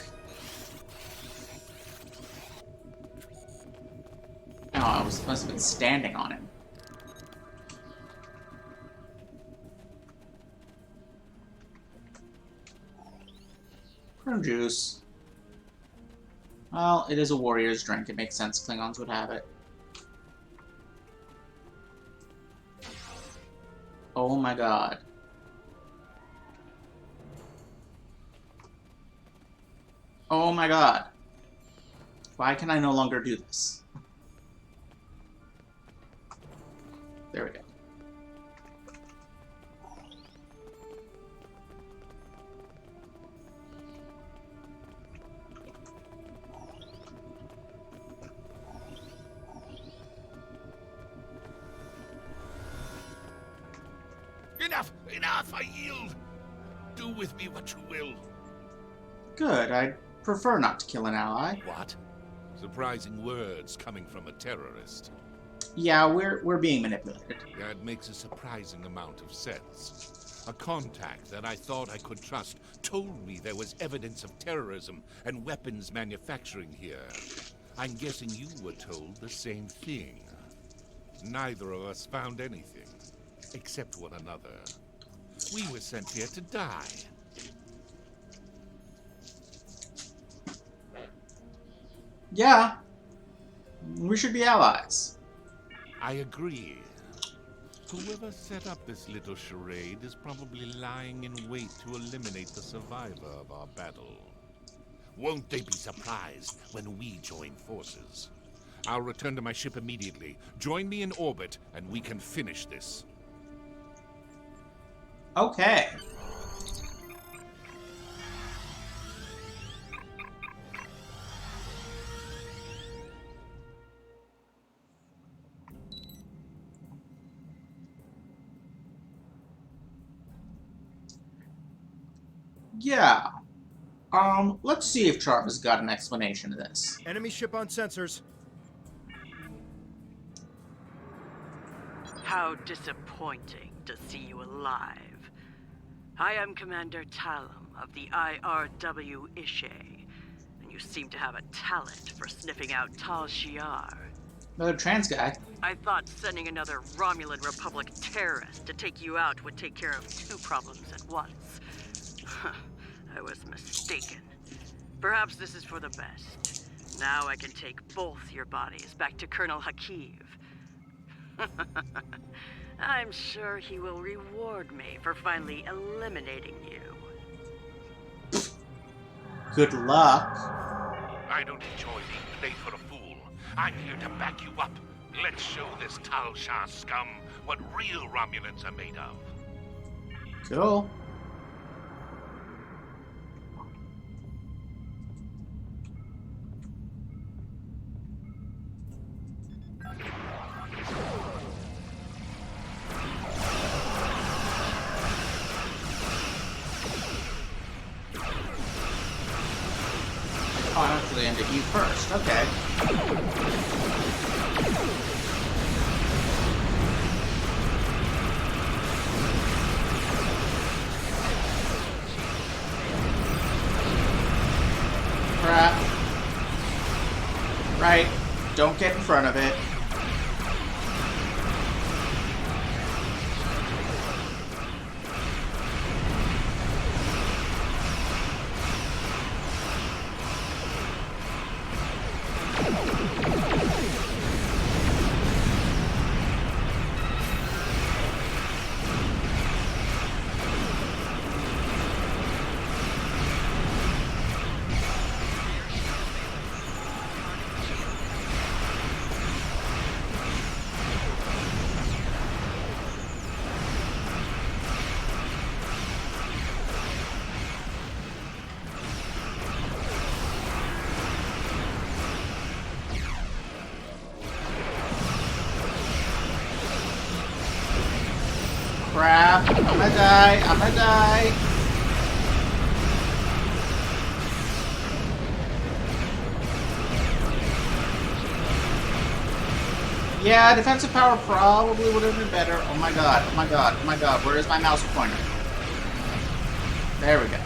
Oh, I must have been standing on him. Prune juice. Well, it is a warrior's drink. It makes sense Klingons would have it. Oh my god. Oh my god. Why can I no longer do this? There we go. Enough! Enough! I yield! Do with me what you will. Good. I'd prefer not to kill an ally. What? Surprising words coming from a terrorist. Yeah, we're being manipulated. That makes a surprising amount of sense. A contact that I thought I could trust told me there was evidence of terrorism and weapons manufacturing here. I'm guessing you were told the same thing. Neither of us found anything, except one another. We were sent here to die. Yeah. We should be allies. I agree. Whoever set up this little charade is probably lying in wait to eliminate the survivor of our battle. Won't they be surprised when we join forces? I'll return to my ship immediately. Join me in orbit, and we can finish this. Okay. Yeah. Let's see if Charva's got an explanation of this. Enemy ship on sensors. How disappointing to see you alive. I am Commander Talum, of the IRW Ishay, and you seem to have a talent for sniffing out Tal Shiar. Another trans guy. I thought sending another Romulan Republic terrorist to take you out would take care of two problems at once. I was mistaken. Perhaps this is for the best. Now I can take both your bodies back to Colonel Hakiv. I'm sure he will reward me for finally eliminating you. Good luck. I don't enjoy being played for a fool. I'm here to back you up. Let's show this Tal Shah scum what real Romulans are made of. Cool. Oh, I went for the end of you first. Okay. Crap. Right. Don't get in front of it. Crap. I'm gonna die. I'm gonna die. Yeah, defensive power probably would have been better. Oh my god. Oh my god. Oh my god. Where is my mouse pointer? There we go.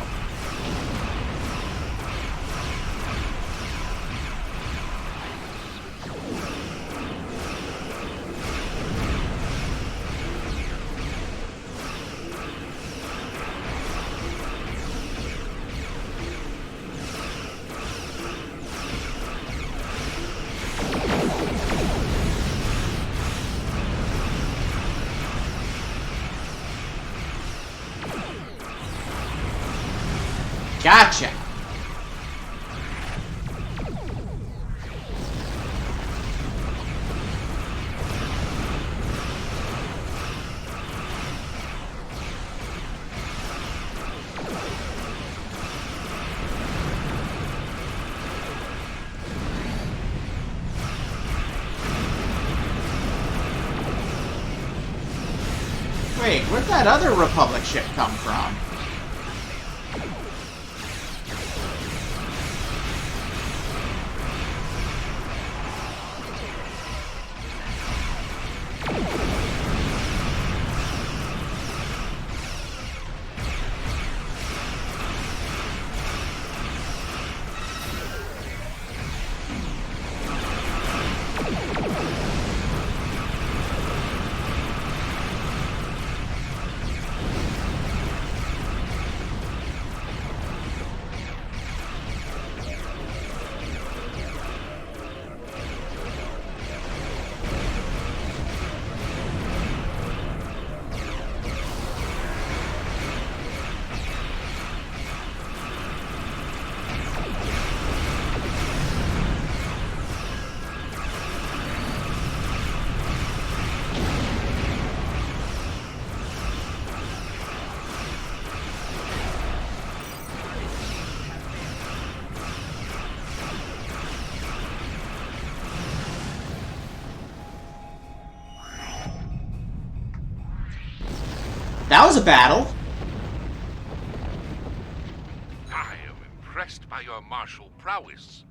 Gotcha! Wait, where'd that other Republic ship come from? That was a battle. I am impressed by your martial prowess.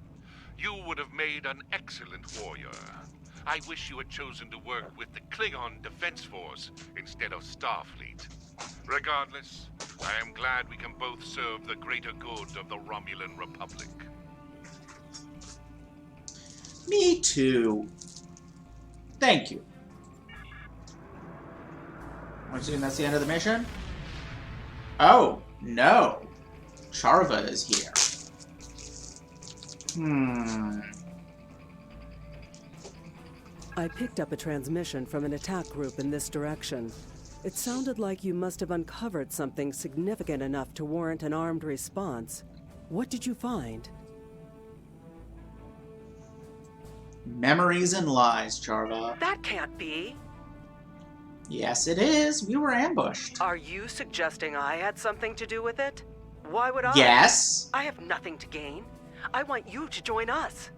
You would have made an excellent warrior. I wish you had chosen to work with the Klingon Defense Force instead of Starfleet. Regardless, I am glad we can both serve the greater good of the Romulan Republic. Me too. Thank you. I'm assuming that's the end of the mission? Oh, no. Charva is here. I picked up a transmission from an attack group in this direction. It sounded like you must have uncovered something significant enough to warrant an armed response. What did you find? Memories and lies, Charva. That can't be. Yes, it is. We were ambushed. Are you suggesting I had something to do with it? Why would I? Yes. I have nothing to gain. I want you to join us.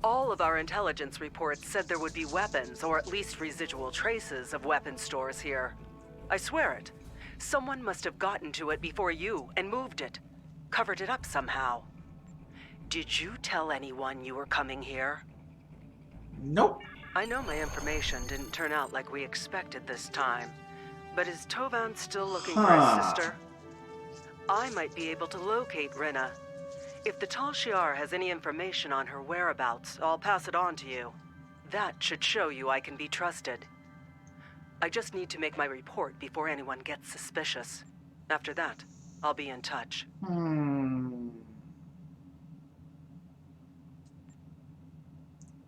All of our intelligence reports said there would be weapons, or at least residual traces of weapon stores here. I swear it. Someone must have gotten to it before you and moved it. Covered it up somehow. Did you tell anyone you were coming here? Nope. I know my information didn't turn out like we expected this time, but is Tovan still looking for his sister? I might be able to locate Rinna. If the Tal Shiar has any information on her whereabouts, I'll pass it on to you. That should show you I can be trusted. I just need to make my report before anyone gets suspicious. After that, I'll be in touch.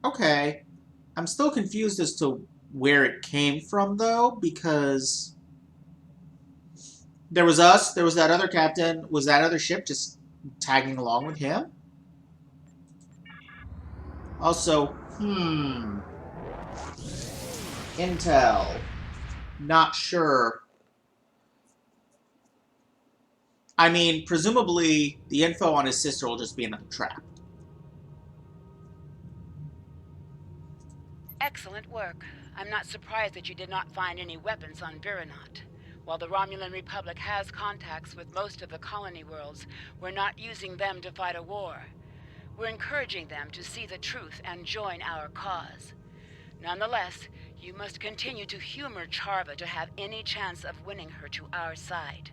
Okay. I'm still confused as to where it came from, though, because there was us, there was that other captain. Was that other ship just tagging along with him? Also, intel. Not sure. I mean, presumably, the info on his sister will just be another trap. Excellent work. I'm not surprised that you did not find any weapons on Viranot. While the Romulan Republic has contacts with most of the colony worlds, we're not using them to fight a war. We're encouraging them to see the truth and join our cause. Nonetheless, you must continue to humor Charva to have any chance of winning her to our side.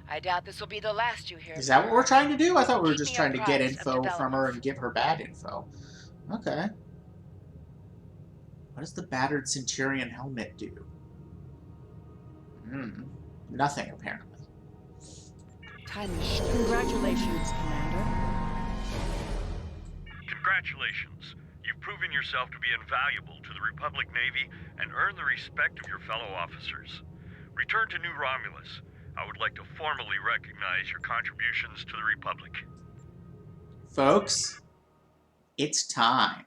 I doubt this will be the last you hear. Is that what we're trying to do? I thought we were Keep just me trying to get apprised of info from her and developments. give her bad info. Okay. What does the battered Centurion helmet do? Nothing, apparently. Congratulations, Commander. Congratulations. You've proven yourself to be invaluable to the Republic Navy and earned the respect of your fellow officers. Return to New Romulus. I would like to formally recognize your contributions to the Republic. Folks, it's time.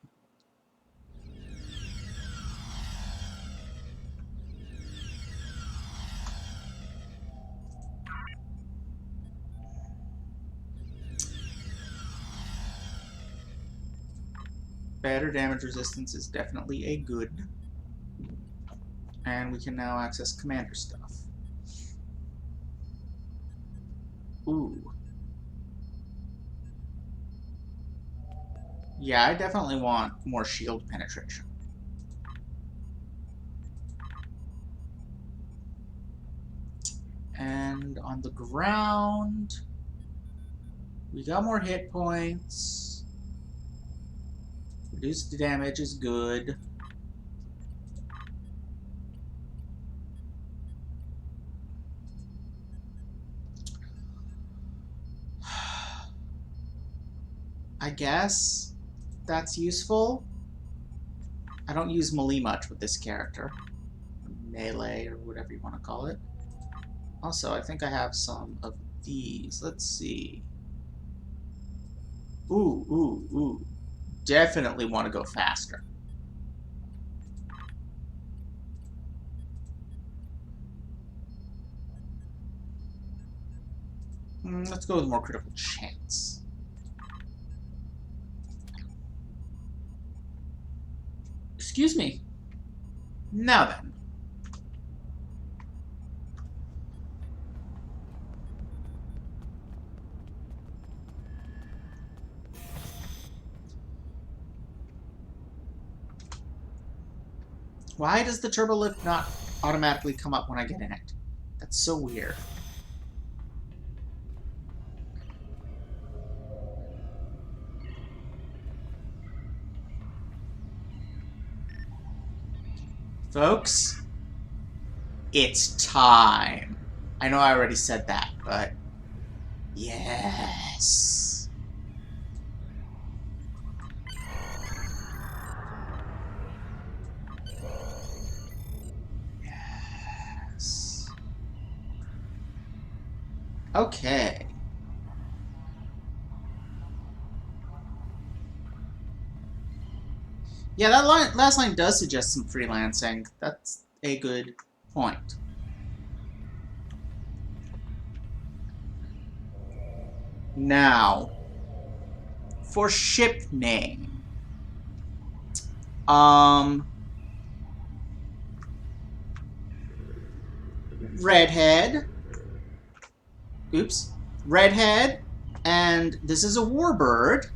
Better damage resistance is definitely a good. And we can now access commander stuff. Ooh. Yeah, I definitely want more shield penetration. And on the ground, we got more hit points. Reduced damage is good. I guess that's useful. I don't use melee much with this character. Melee, or whatever you want to call it. Also, I think I have some of these. Let's see. Ooh. Definitely want to go faster. Let's go with more critical chance. Excuse me. Now then. Why does the turbolift not automatically come up when I get in it? That's so weird. Folks, it's time. I know I already said that, but yes. Yes. Okay. Yeah, that last line does suggest some freelancing. That's a good point. Now, for ship name. Redhead. Oops. Redhead. And this is a warbird.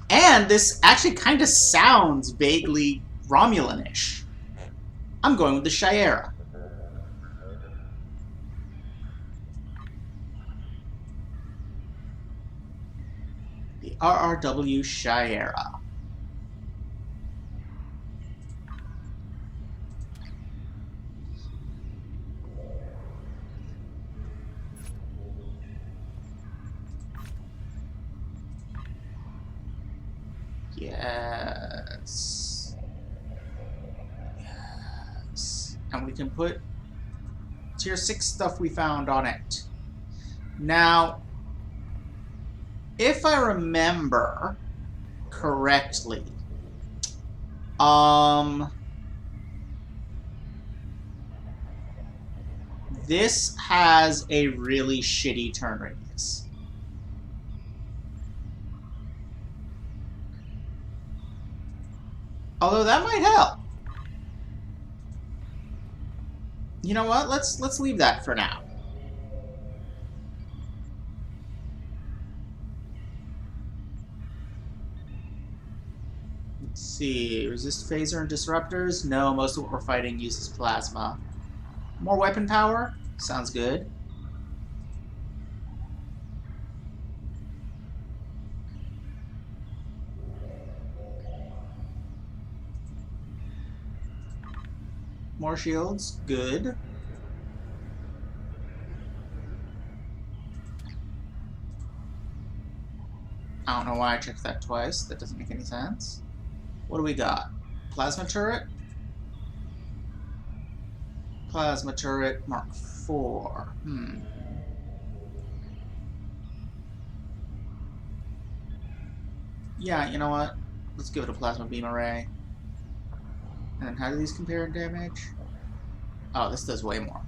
And this actually kind of sounds vaguely Romulan-ish. I'm going with the Shiera. The RRW Shiera. Yes. Yes. And we can put tier 6 stuff we found on it. Now, if I remember correctly, this has a really shitty turn radius. Although that might help. You know what? Let's leave that for now. Let's see. Resist phaser and disruptors? No, most of what we're fighting uses plasma. More weapon power? Sounds good. More shields? Good. I don't know why I checked that twice. That doesn't make any sense. What do we got? Plasma turret? Plasma turret Mark IV. Yeah, you know what? Let's give it a plasma beam array. And then how do these compare in damage? Oh, this does way more.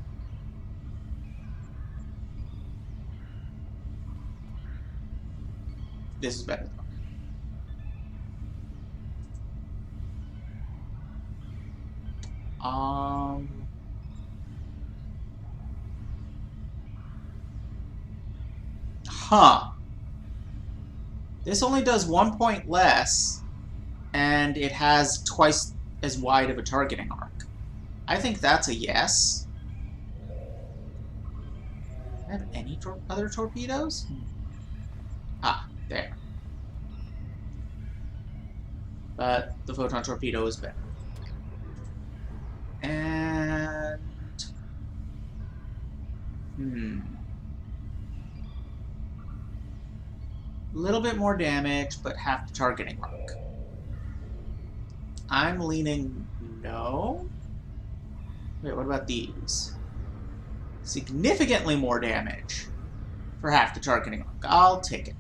This is better though. Huh. This only does 1 point less, and it has twice as wide of a targeting arc. I think that's a yes. Do I have any other torpedoes? Ah, there. But the photon torpedo is better. And... a little bit more damage, but half the targeting arc. I'm leaning no. Wait, what about these? Significantly more damage for half the targeting arc. I'll take it.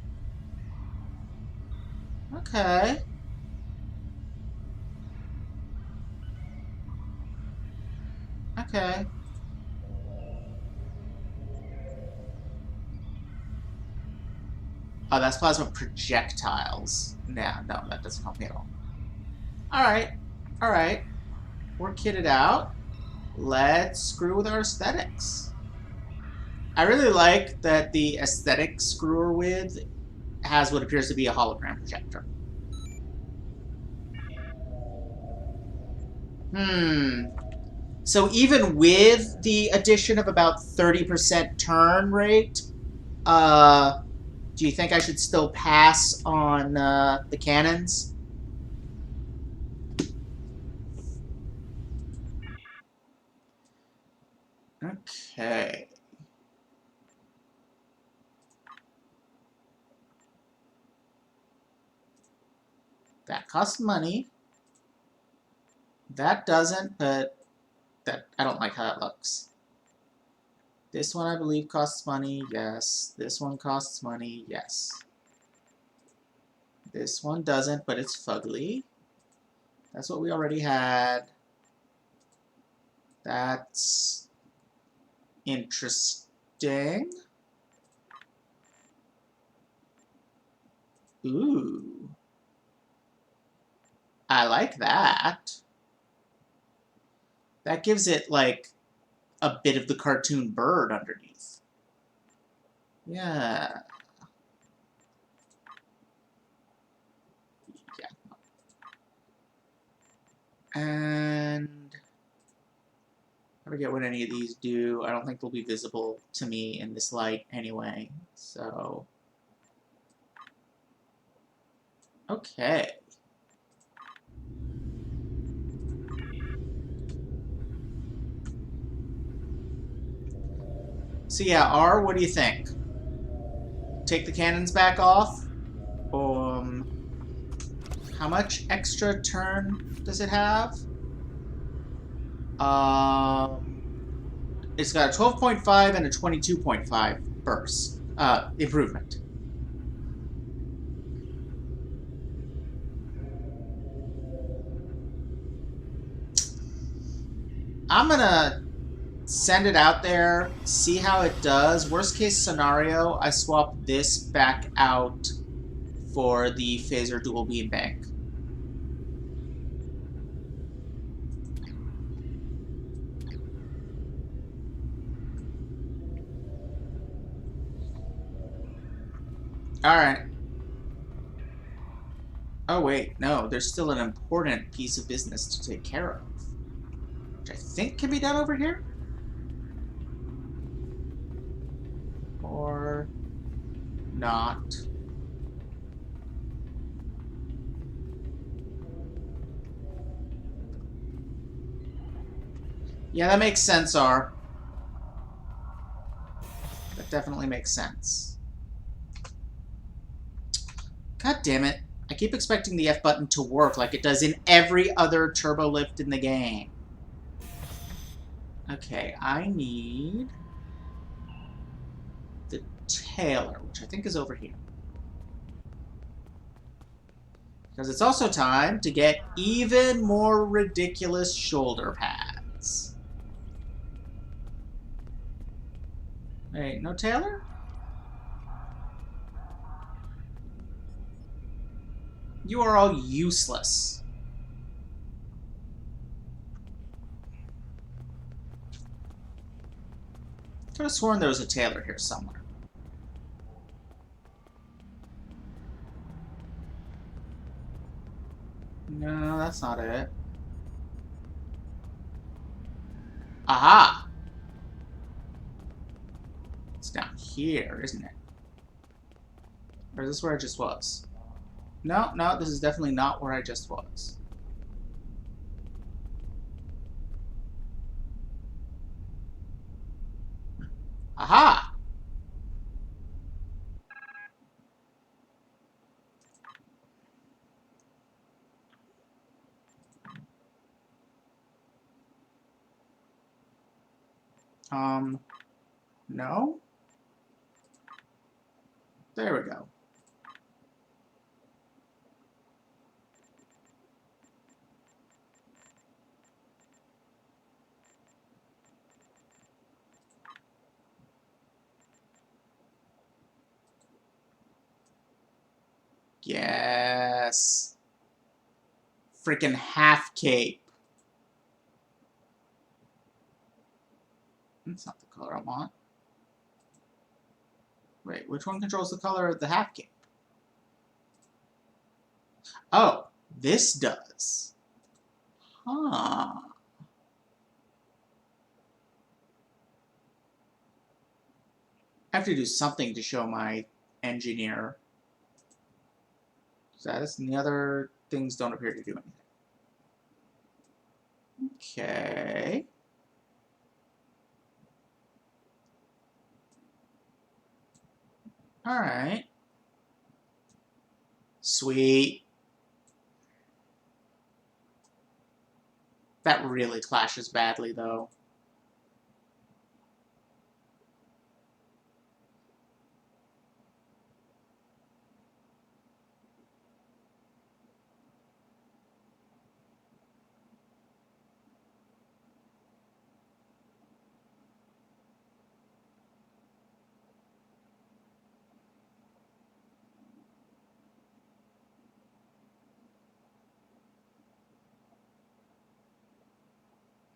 Okay. Okay. Oh, that's plasma projectiles. Nah, no, that doesn't help me at all. Alright. Alright. We're kitted out. Let's screw with our aesthetics. I really like that the aesthetic screwer with has what appears to be a hologram projector. So even with the addition of about 30% turn rate, do you think I should still pass on the cannons? Okay. That costs money. That doesn't, but I don't like how that looks. This one, I believe, costs money. Yes. This one costs money. Yes. This one doesn't, but it's fugly. That's what we already had. That's interesting. Ooh. I like that. That gives it, like, a bit of the cartoon bird underneath. Yeah. Yeah. And I forget what any of these do. I don't think they'll be visible to me in this light anyway. So, okay. So yeah, R, what do you think? Take the cannons back off? How much extra turn does it have? It's got a 12.5 and a 22.5 burst. Improvement. I'm gonna send it out there, see how it does. Worst case scenario, I swap this back out for the phaser dual beam bank. Alright. Oh wait, no, there's still an important piece of business to take care of. Which I think can be done over here? Or not. Yeah, that makes sense, R. That definitely makes sense. God damn it. I keep expecting the F button to work like it does in every other turbo lift in the game. Okay, I need the Taylor, which I think is over here. Because it's also time to get even more ridiculous shoulder pads. Wait, no Taylor? You are all useless. I could have sworn there was a Taylor here somewhere. No, that's not it. Aha! It's down here, isn't it? Or is this where I just was? No, no, this is definitely not where I just was. Aha! No? There we go. Yes. Freaking half cape. That's not the color I want. Wait, which one controls the color of the half cape? Oh, this does. Huh. I have to do something to show my engineer status, and the other things don't appear to do anything. Okay. Alright. Sweet. That really clashes badly, though.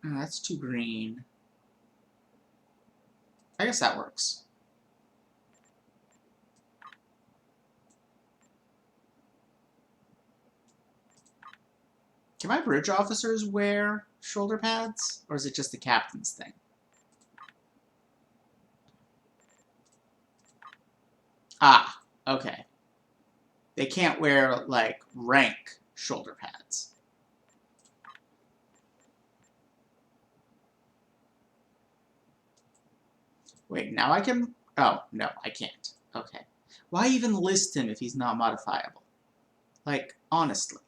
Oh, that's too green. I guess that works. Can my bridge officers wear shoulder pads? Or is it just the captain's thing? Ah, okay. They can't wear, like, rank shoulder pads. Wait, now I can... Oh, no, I can't. Okay. Why even list him if he's not modifiable? Like, honestly.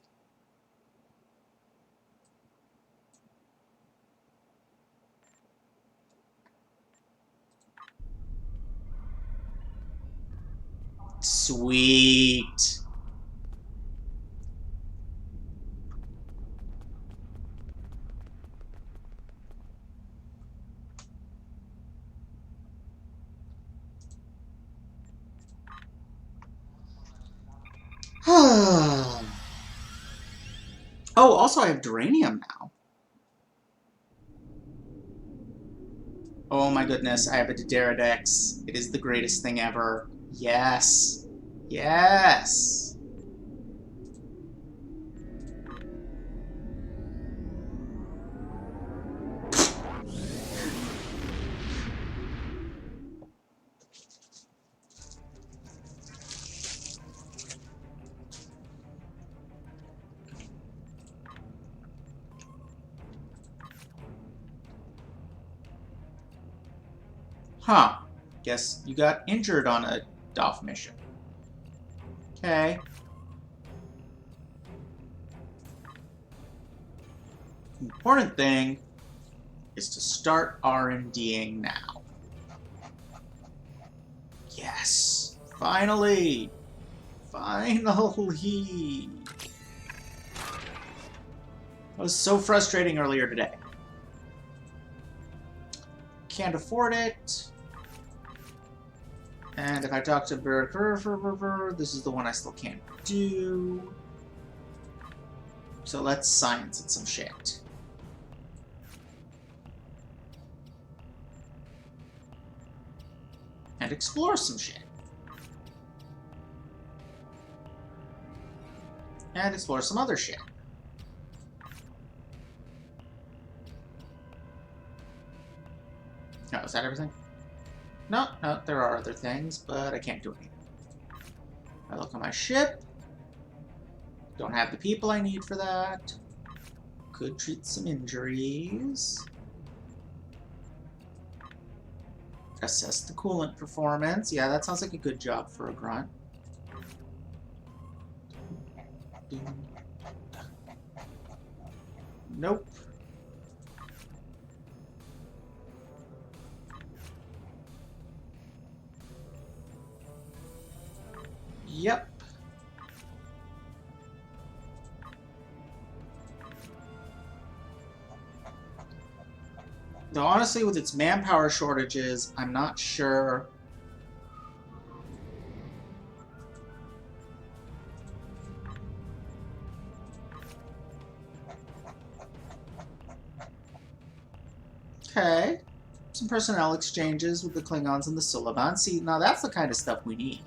Sweet. Oh, also I have Duranium now. Oh my goodness, I have a Dederadex. It is the greatest thing ever. Yes. Yes. Huh. Guess you got injured on a DOF mission. Okay. Important thing is to start R&Ding now. Yes. Finally. Finally. That was so frustrating earlier today. Can't afford it. And if I talk to Berg, this is the one I still can't do. So let's science it some shit. And explore some shit. And explore some other shit. Oh, is that everything? No, there are other things, but I can't do anything. I look on my ship. Don't have the people I need for that. Could treat some injuries. Assess the coolant performance. Yeah, that sounds like a good job for a grunt. Nope. Yep. Though honestly, with its manpower shortages, I'm not sure. Okay. Some personnel exchanges with the Klingons and the Suliban. See, now that's the kind of stuff we need.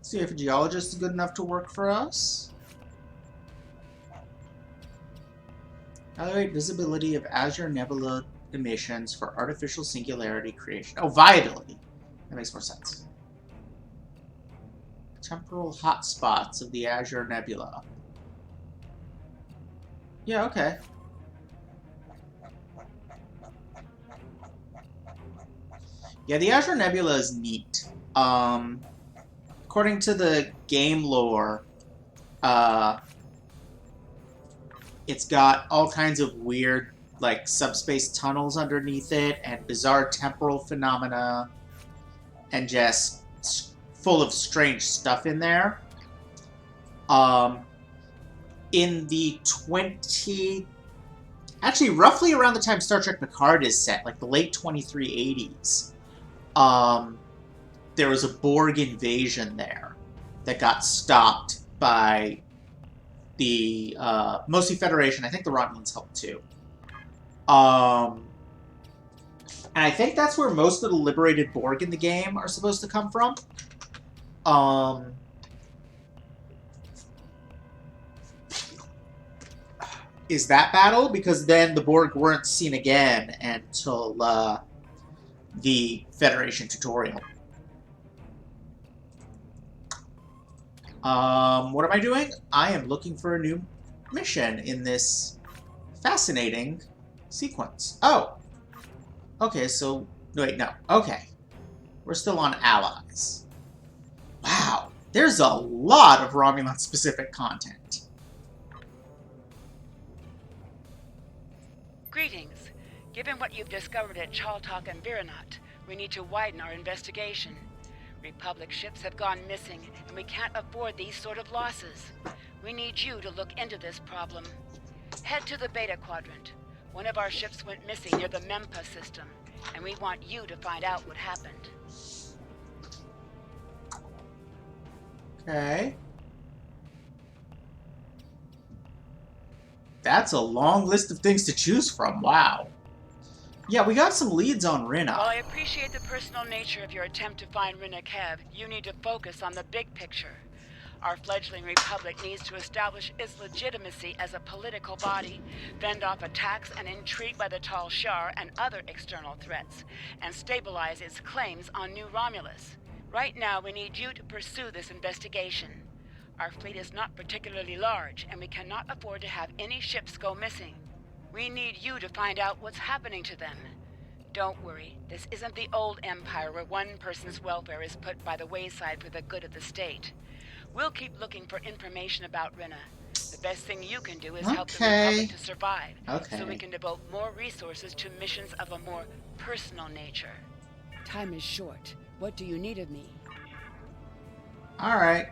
See if a geologist is good enough to work for us. Evaluate visibility of Azure Nebula emissions for artificial singularity creation. Oh, viability. That makes more sense. Temporal hotspots of the Azure Nebula. Yeah, okay. Yeah, the Azure Nebula is neat. According to the game lore, it's got all kinds of weird, like, subspace tunnels underneath it, and bizarre temporal phenomena, and just full of strange stuff in there. In the actually, roughly around the time Star Trek Picard is set, like the late 2380s, there was a Borg invasion there that got stopped by the, mostly Federation. I think the Romulans helped too. And I think that's where most of the liberated Borg in the game are supposed to come from. Is that battle? Because then the Borg weren't seen again until the Federation tutorial. What am I doing? I am looking for a new mission in this fascinating sequence. Oh! Okay, so... Wait, no. Okay. We're still on Allies. Wow. There's a lot of Romulan-specific content. Greetings. Given what you've discovered at Chaltok and Viranot, we need to widen our investigation. Republic ships have gone missing, and we can't afford these sort of losses. We need you to look into this problem. Head to the Beta Quadrant. One of our ships went missing near the Mempa system, and we want you to find out what happened. Okay. That's a long list of things to choose from. Wow. Yeah, we got some leads on Rina. While I appreciate the personal nature of your attempt to find Rina Kev, you need to focus on the big picture. Our fledgling republic needs to establish its legitimacy as a political body, fend off attacks and intrigue by the Tal Shar and other external threats, and stabilize its claims on New Romulus. Right now, we need you to pursue this investigation. Our fleet is not particularly large, and we cannot afford to have any ships go missing. We need you to find out what's happening to them. Don't worry, this isn't the old Empire where one person's welfare is put by the wayside for the good of the state. We'll keep looking for information about Rina. The best thing you can do is help the Republic to survive, so we can devote more resources to missions of a more personal nature. Time is short. What do you need of me? Alright.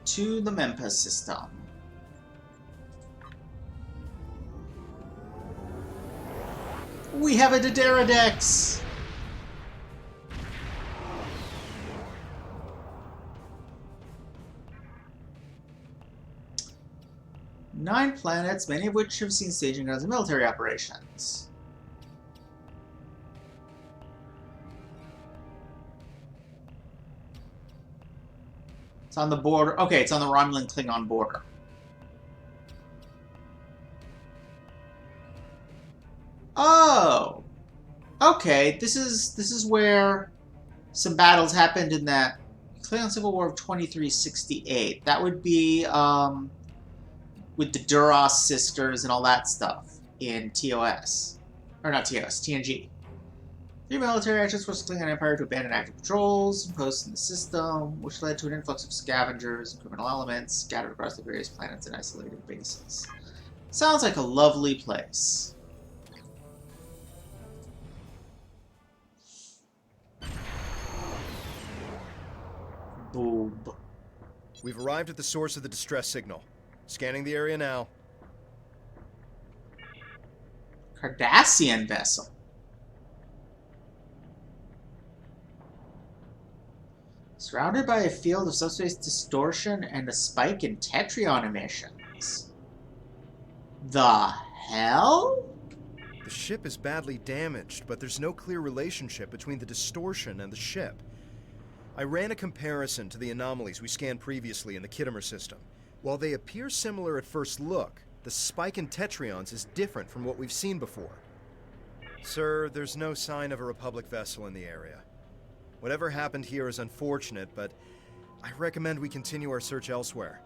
To the Mempa system. We have a Dideradex! 9 planets, many of which have seen staging grounds and military operations. It's on the border. Okay, it's on the Romulan-Klingon border. Oh! Okay, this is where some battles happened in that Klingon Civil War of 2368. That would be, with the Duras sisters and all that stuff in TOS. Or not TOS, TNG. 3 military actions forced the Klingon Empire to abandon active patrols and posts in the system, which led to an influx of scavengers and criminal elements scattered across the various planets and isolated bases. Sounds like a lovely place. Boob. We've arrived at the source of the distress signal. Scanning the area now. Cardassian vessel. Surrounded by a field of subspace distortion and a spike in Tetrion emissions. The hell? The ship is badly damaged, but there's no clear relationship between the distortion and the ship. I ran a comparison to the anomalies we scanned previously in the Kittimer system. While they appear similar at first look, the spike in Tetrions is different from what we've seen before. Sir, there's no sign of a Republic vessel in the area. Whatever happened here is unfortunate, but I recommend we continue our search elsewhere.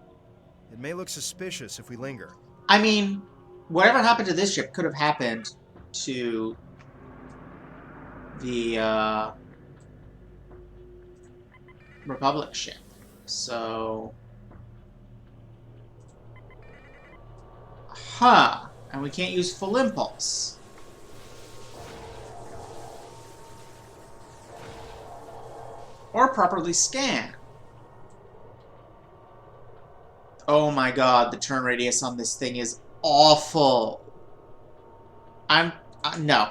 It may look suspicious if we linger. I mean, whatever happened to this ship could have happened to the Republic ship. So... Huh. And we can't use full impulse. Or properly scan. Oh my god, the turn radius on this thing is awful. No.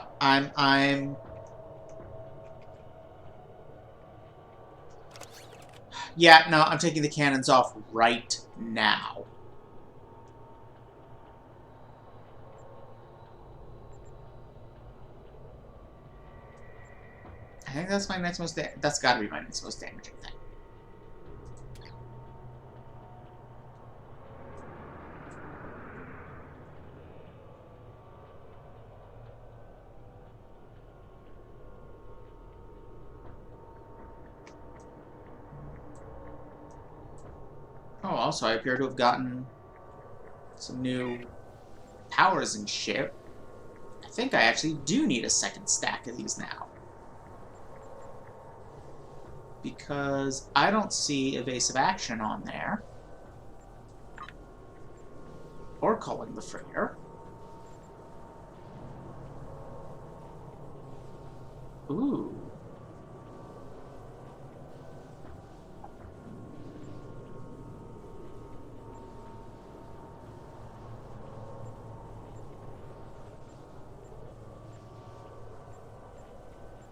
Yeah, no, I'm taking the cannons off right now. I think that's my next most... That's gotta be my next most damaging thing. Oh, also, I appear to have gotten some new powers and shit. I think I actually do need a second stack of these now. Because I don't see evasive action on there. Or calling the freighter. Ooh.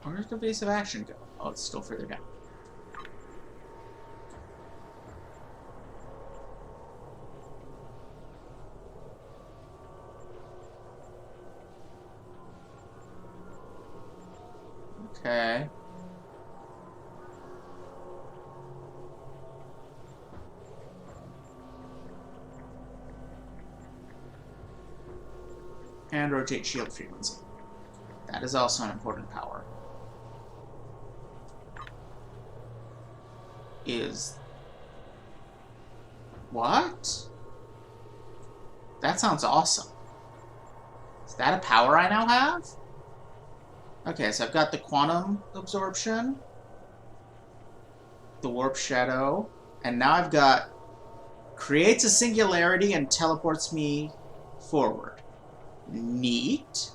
Where's the evasive action go? Oh, it's still further down. Okay. And rotate shield frequency. That is also an important power. What? That sounds awesome. Is that a power I now have? Okay, so I've got the quantum absorption, the warp shadow, and now I've got creates a singularity and teleports me forward. Neat.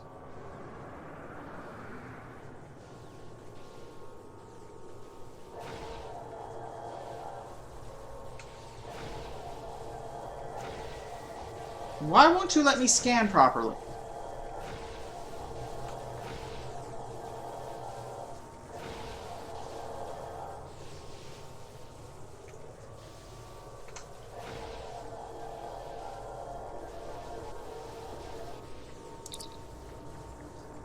Why won't you let me scan properly?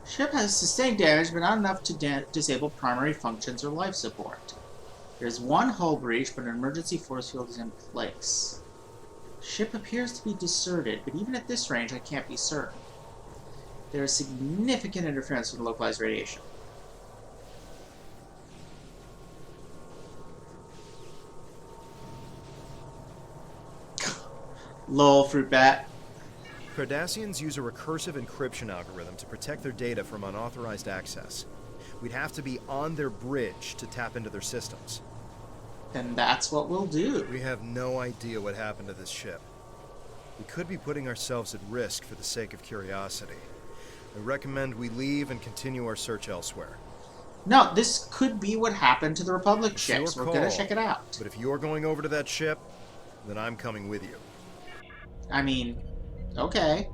Ship has sustained damage, but not enough to disable primary functions or life support. There's one hull breach, but an emergency force field is in place. Ship appears to be deserted, but even at this range, I can't be certain. There is significant interference from localized radiation. Lol, fruit bat. Cardassians use a recursive encryption algorithm to protect their data from unauthorized access. We'd have to be on their bridge to tap into their systems. Then that's what we'll do. We have no idea what happened to this ship. We could be putting ourselves at risk for the sake of curiosity. I recommend we leave and continue our search elsewhere. No, this could be what happened to the Republic ships. We're gonna check it out. But if you're going over to that ship, then I'm coming with you. I mean, okay.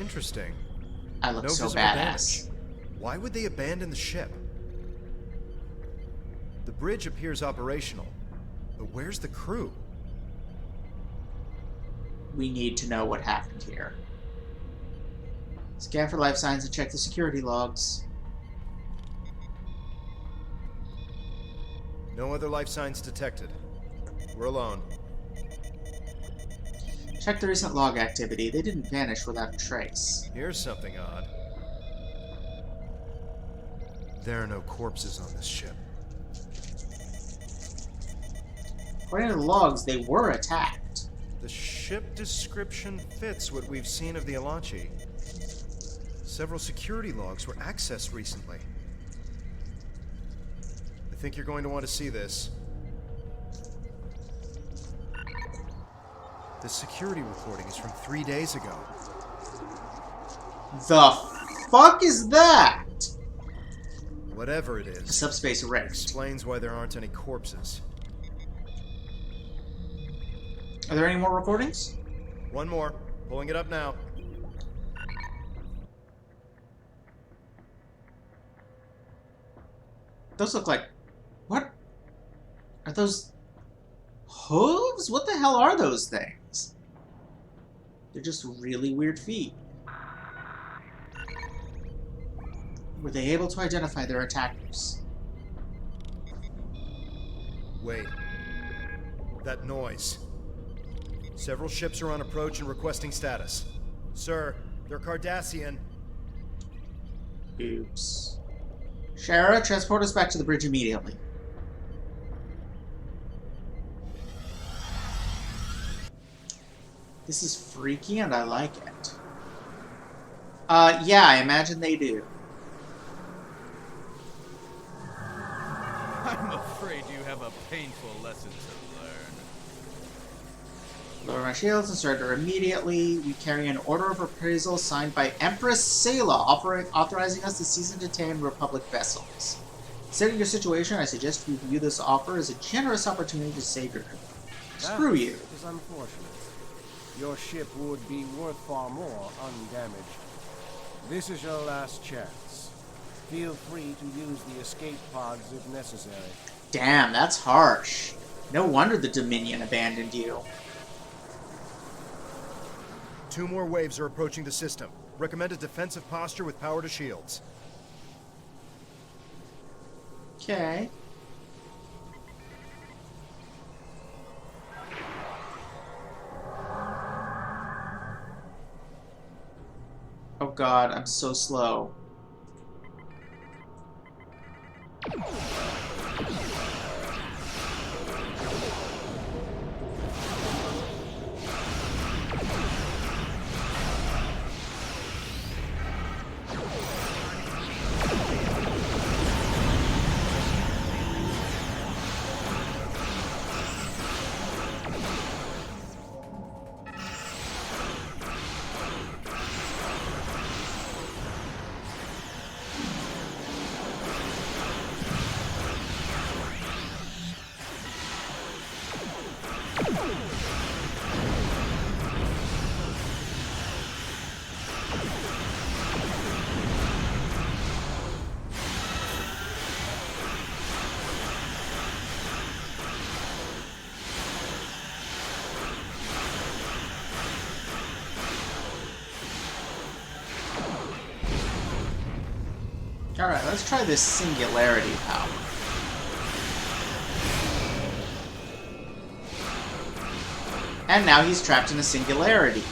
Interesting. I look no so visible badass. Damage. Why would they abandon the ship? The bridge appears operational, but where's the crew? We need to know what happened here. Scan for life signs and check the security logs. No other life signs detected. We're alone. Check the recent log activity. They didn't vanish without a trace. Here's something odd. There are no corpses on this ship. According to the logs, they were attacked. The ship description fits what we've seen of the Alachi. Several security logs were accessed recently. think you're going to want to see this. The security recording is from 3 days ago. The fuck is that? Whatever it is, Subspace rift. Explains why there aren't any corpses. Are there any more recordings? One more. Pulling it up now. Those look like... What? Are those... hooves? What the hell are those things? They're just really weird feet. Were they able to identify their attackers? Wait. That noise. Several ships are on approach and requesting status. Sir, they're Cardassian. Oops. Shara, transport us back to the bridge immediately. This is freaky and I like it. Yeah, I imagine they do. I'm afraid you have a painful lesson to learn. Lower my shields and surrender immediately. We carry an order of appraisal signed by Empress Sayla, authorizing us to seize and detain Republic vessels. Considering your situation, I suggest we view this offer as a generous opportunity to save your crew. Screw you. It is unfortunate. Your ship would be worth far more undamaged. This is your last chance. Feel free to use the escape pods if necessary. Damn, that's harsh. No wonder the Dominion abandoned you. 2 more waves are approaching the system. Recommend a defensive posture with power to shields. Okay. Oh god, I'm so slow. Alright, let's try this singularity power. And now he's trapped in a singularity.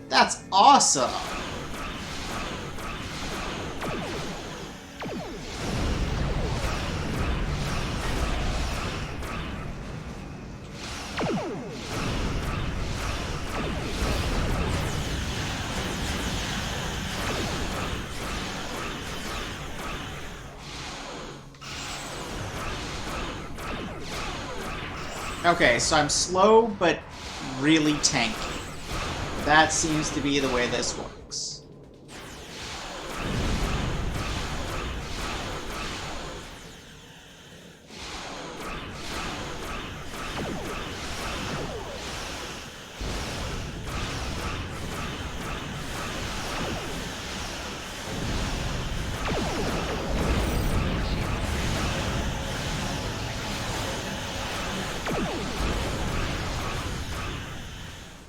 That's awesome! Okay, so I'm slow, but really tanky. That seems to be the way this works.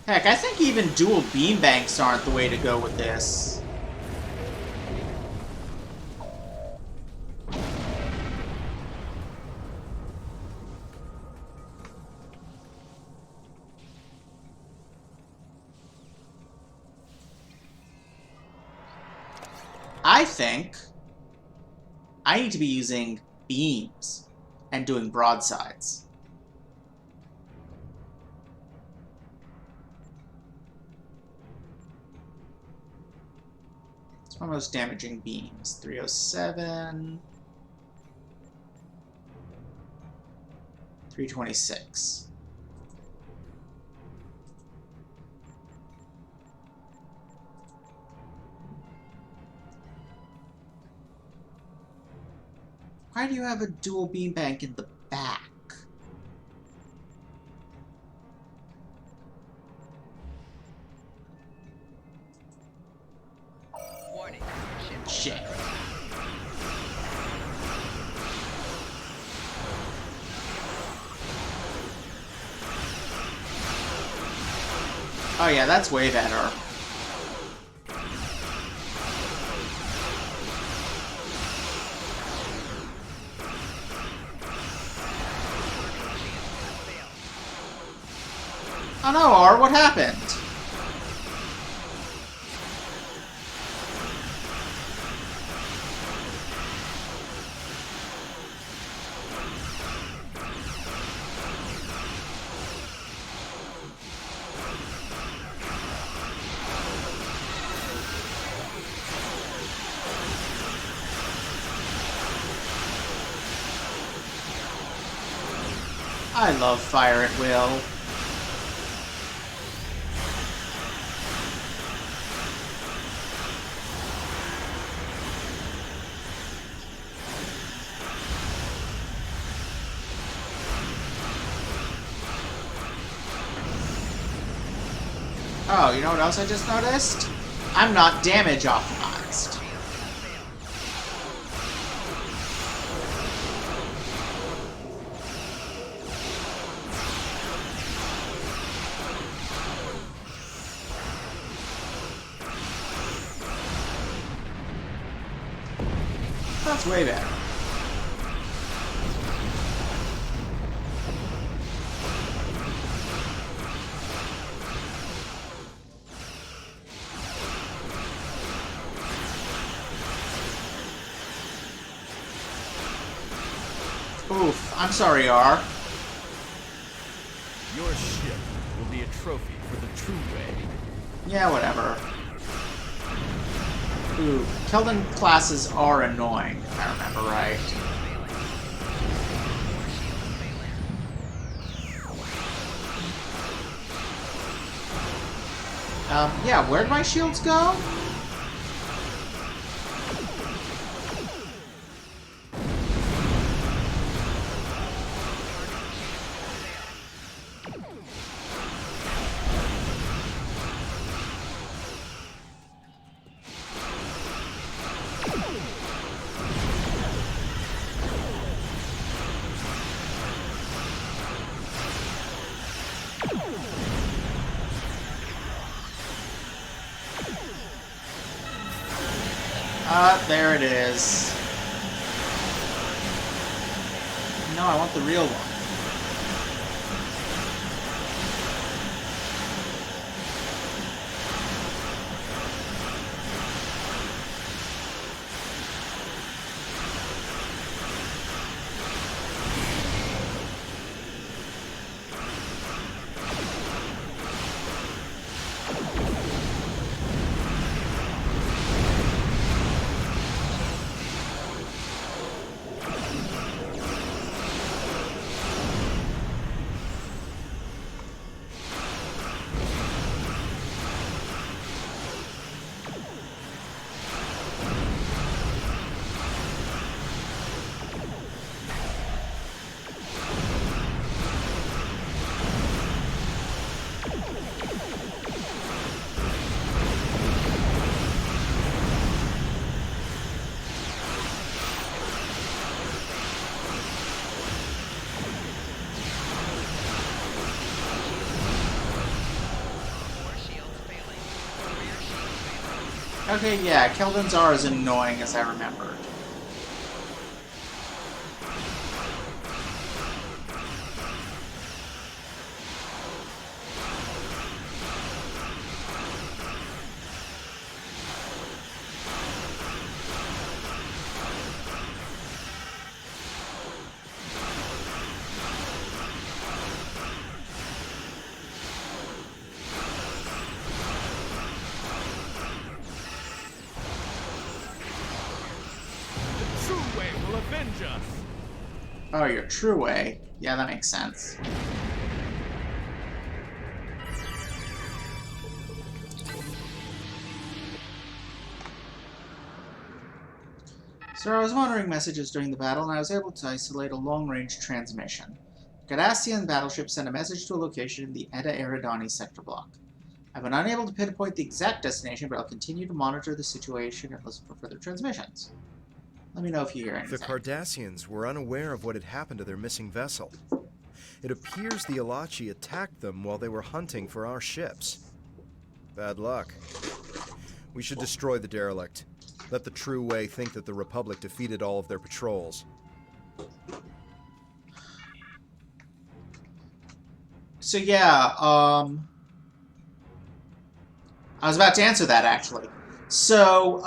Heck, I think even dual beam banks aren't the way to go with this. I think I need to be using beams and doing broadsides. It's my most damaging beams. 307. 326. Why do you have a dual beam bank in the back? Warning. Shit. Oh yeah, that's way better. Oh no, R, what happened? I love fire at will. Oh, you know what else I just noticed? I'm not damage optimized. That's way better. Oof, I'm sorry, R. Your ship will be a trophy for the true way. Yeah, whatever. Ooh, Keldon classes are annoying, if I remember right. Yeah, where'd my shields go? There it is. No, I want the real one. Okay, yeah, Keldon's are as annoying as I remembered. Oh, your true way. Yeah, that makes sense. Sir, I was monitoring messages during the battle, and I was able to isolate a long-range transmission. The Cardassian battleship sent a message to a location in the Eta Eridani sector block. I've been unable to pinpoint the exact destination, but I'll continue to monitor the situation and listen for further transmissions. Let me know if you hear anything. The Cardassians were unaware of what had happened to their missing vessel. It appears the Alachi attacked them while they were hunting for our ships. Bad luck. We should destroy the derelict. Let the True Way think that the Republic defeated all of their patrols. So yeah, I was about to answer that, actually. So,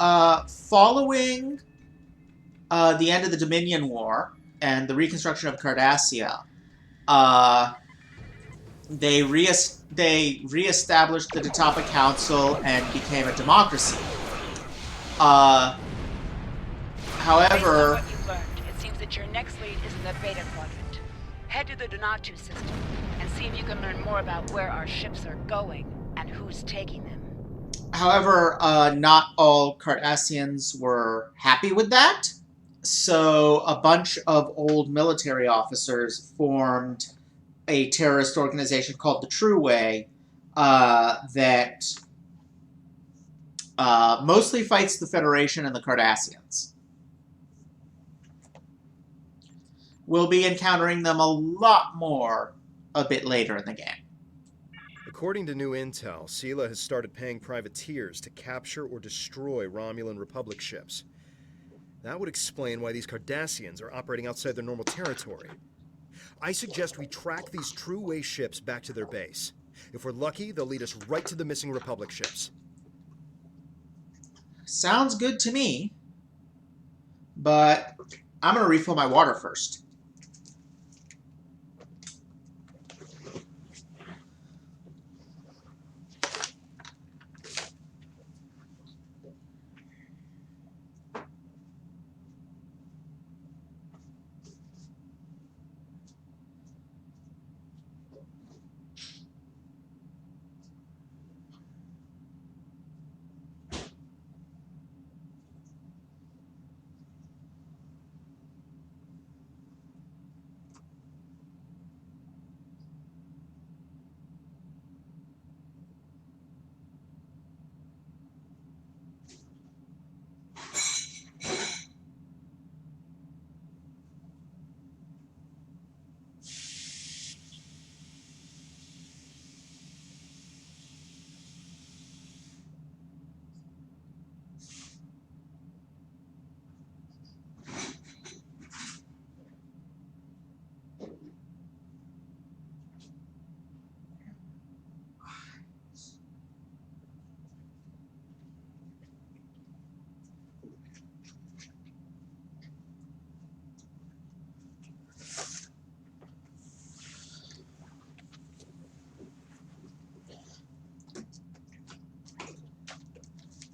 following the end of the Dominion War and the reconstruction of Cardassia, they reestablished the Tatapa Council and became a democracy. However, based on what you've learned, it seems that your next lead is in the Beta Quadrant. Head to the Donatu system and see if you can learn more about where our ships are going and who's taking them. However, not all Cardassians were happy with that. So a bunch of old military officers formed a terrorist organization called the True Way that mostly fights the Federation and the Cardassians. We'll be encountering them a lot more a bit later in the game. According to new intel, Sela has started paying privateers to capture or destroy Romulan Republic ships. That would explain why these Cardassians are operating outside their normal territory. I suggest we track these True Way ships back to their base. If we're lucky, they'll lead us right to the missing Republic ships. Sounds good to me, but I'm going to refill my water first.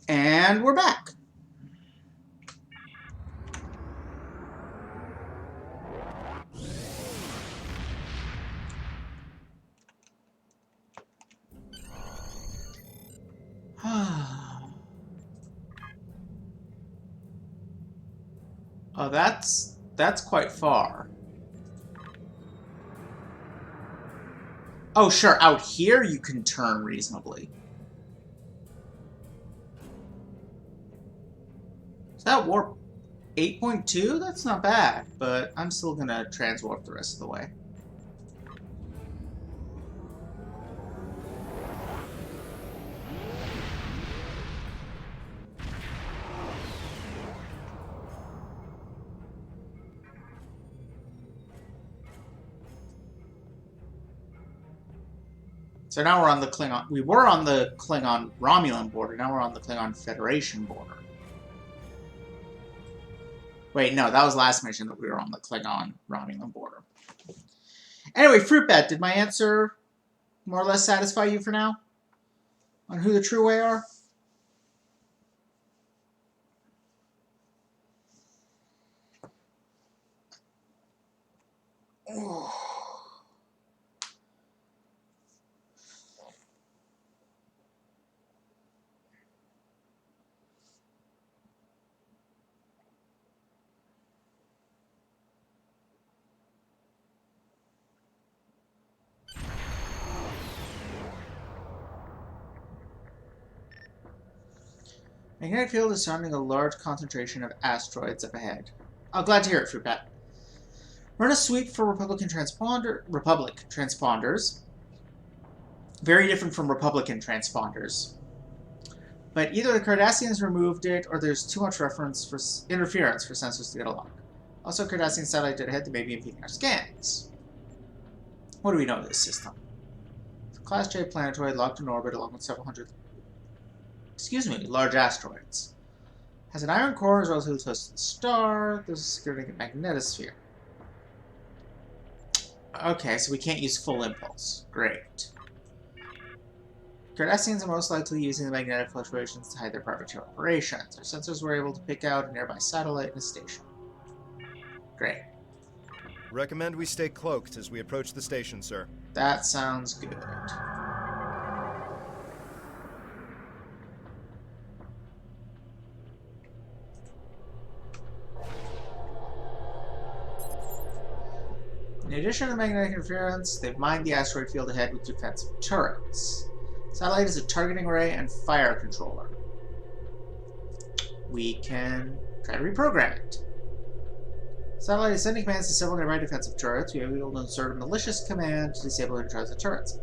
And we're back. Oh, that's quite far. Oh, sure, out here you can turn reasonably. Is that warp 8.2? That's not bad, but I'm still gonna transwarp the rest of the way. So now we're on the Klingon... We were on the Klingon Romulan border, now we're on the Klingon Federation border. Wait, no, that was last mission that we were on the Klingon Romulan border. Anyway, Fruit Bat, did my answer more or less satisfy you for now? On who the True Way are? Magnetic field is surrounding a large concentration of asteroids up ahead. Oh, glad to hear it, Fruitbat. Run a sweep for Republic transponders. Very different from Republican transponders. But either the Cardassians removed it, or there's too much interference for sensors to get along. Also, Cardassian satellite dead ahead that may be impeding our scans. What do we know of this system? It's a Class J planetoid locked in orbit along with several hundred large asteroids. Has an iron core as well as close to the star. There's a security magnetosphere. Okay, so we can't use full impulse. Great. Cardassians are most likely using the magnetic fluctuations to hide their privateer operations. Our sensors were able to pick out a nearby satellite and a station. Great. Recommend we stay cloaked as we approach the station, sir. That sounds good. In addition to the magnetic interference, they've mined the asteroid field ahead with defensive turrets. Satellite is a targeting array and fire controller. We can try to reprogram it. Satellite is sending commands to several nearby defensive turrets. We will be able to insert a malicious command to disable and charge the turrets.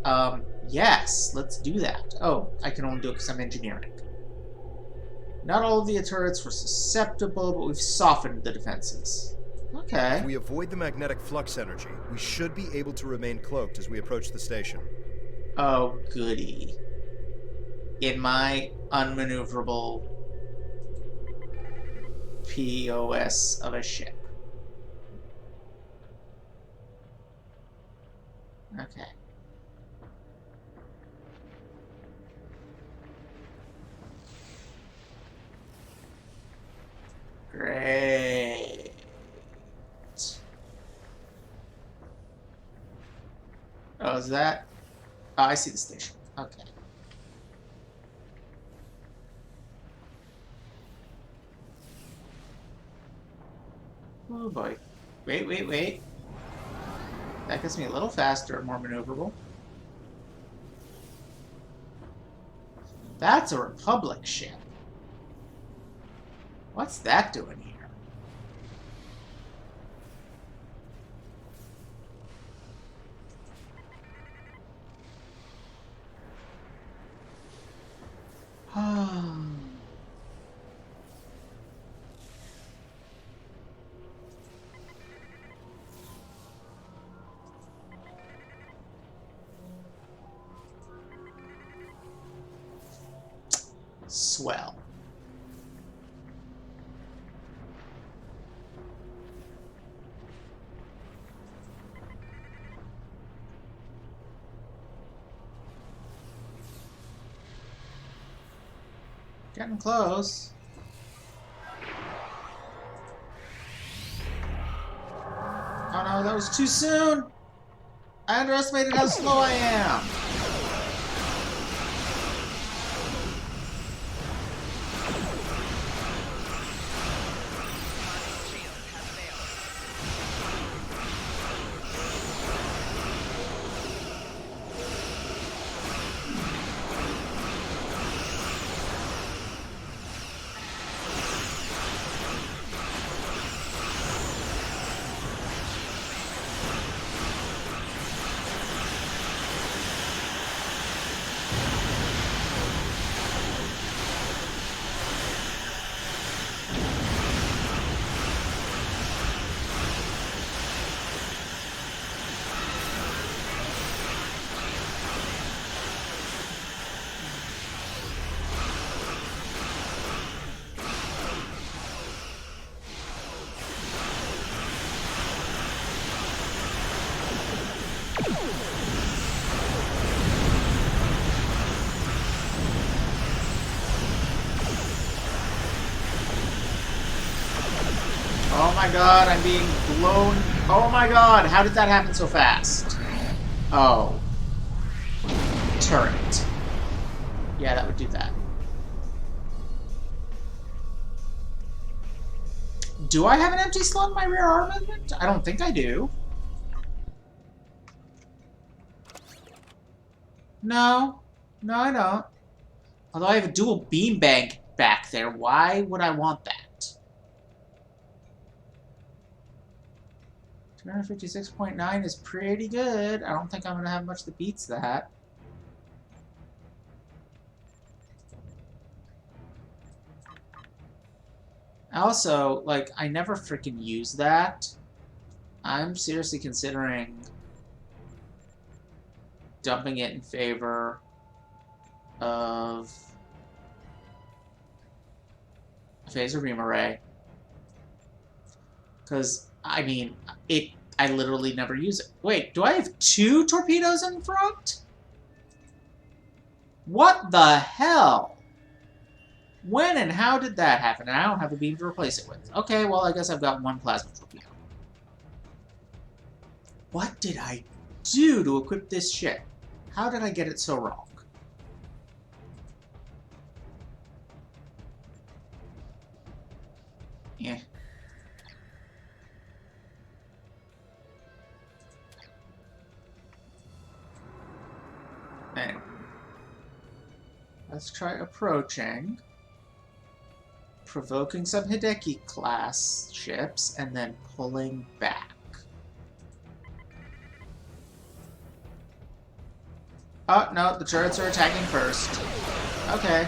Yes, let's do that. Oh, I can only do it because I'm engineering. Not all of the turrets were susceptible, but we've softened the defenses. Okay. If we avoid the magnetic flux energy, we should be able to remain cloaked as we approach the station. Oh, goody. In my unmaneuverable POS of a ship. Okay. Great. Oh, is that? Oh, I see the station. Okay. Oh boy. Wait. That gets me a little faster, more maneuverable. That's a Republic ship. What's that doing here? Swell. Getting close. Oh no, that was too soon! I underestimated how slow I am! Oh my god, I'm being blown Oh my god, how did that happen so fast? Oh. Turret. Yeah, that would do that. Do I have an empty slot in my rear armament? I don't think I do. No. No, I don't. Although I have a dual beanbag back there, why would I want that? 256.9 is pretty good. I don't think I'm going to have much that beats that. Also, like, I never freaking use that. I'm seriously considering dumping it in favor of Phaser Beam Array. Because, I mean, I literally never use it. Wait, do I have 2 torpedoes in front? What the hell? When and how did that happen? And I don't have a beam to replace it with. Okay, well, I guess I've got 1 plasma torpedo. What did I do to equip this ship? How did I get it so wrong? Yeah. Anyway. Let's try approaching, provoking some Hideki-class ships, and then pulling back. Oh, no, the turrets are attacking first. Okay.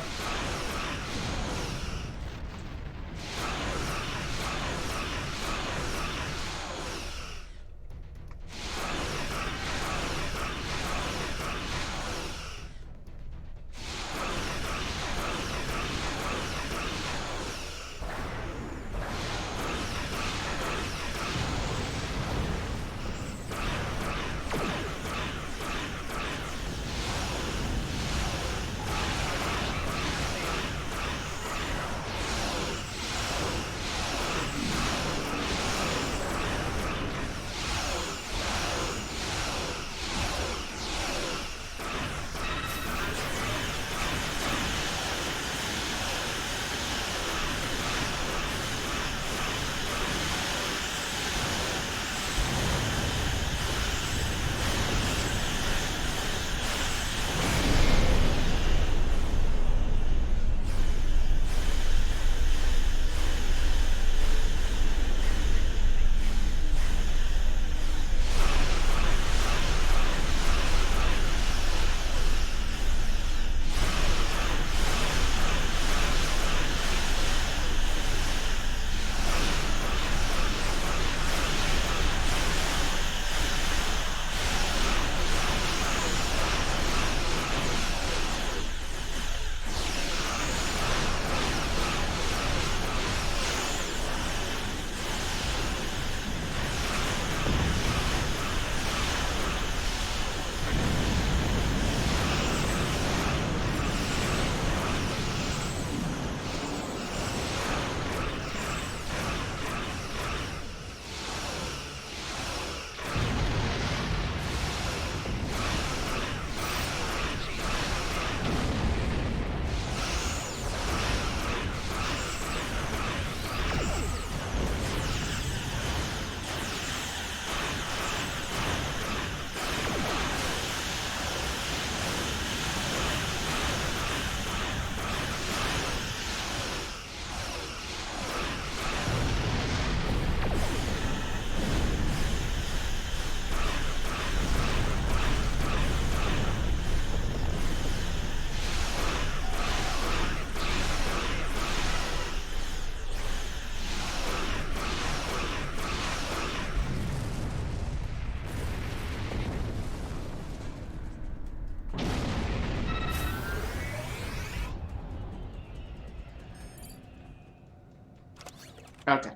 Okay.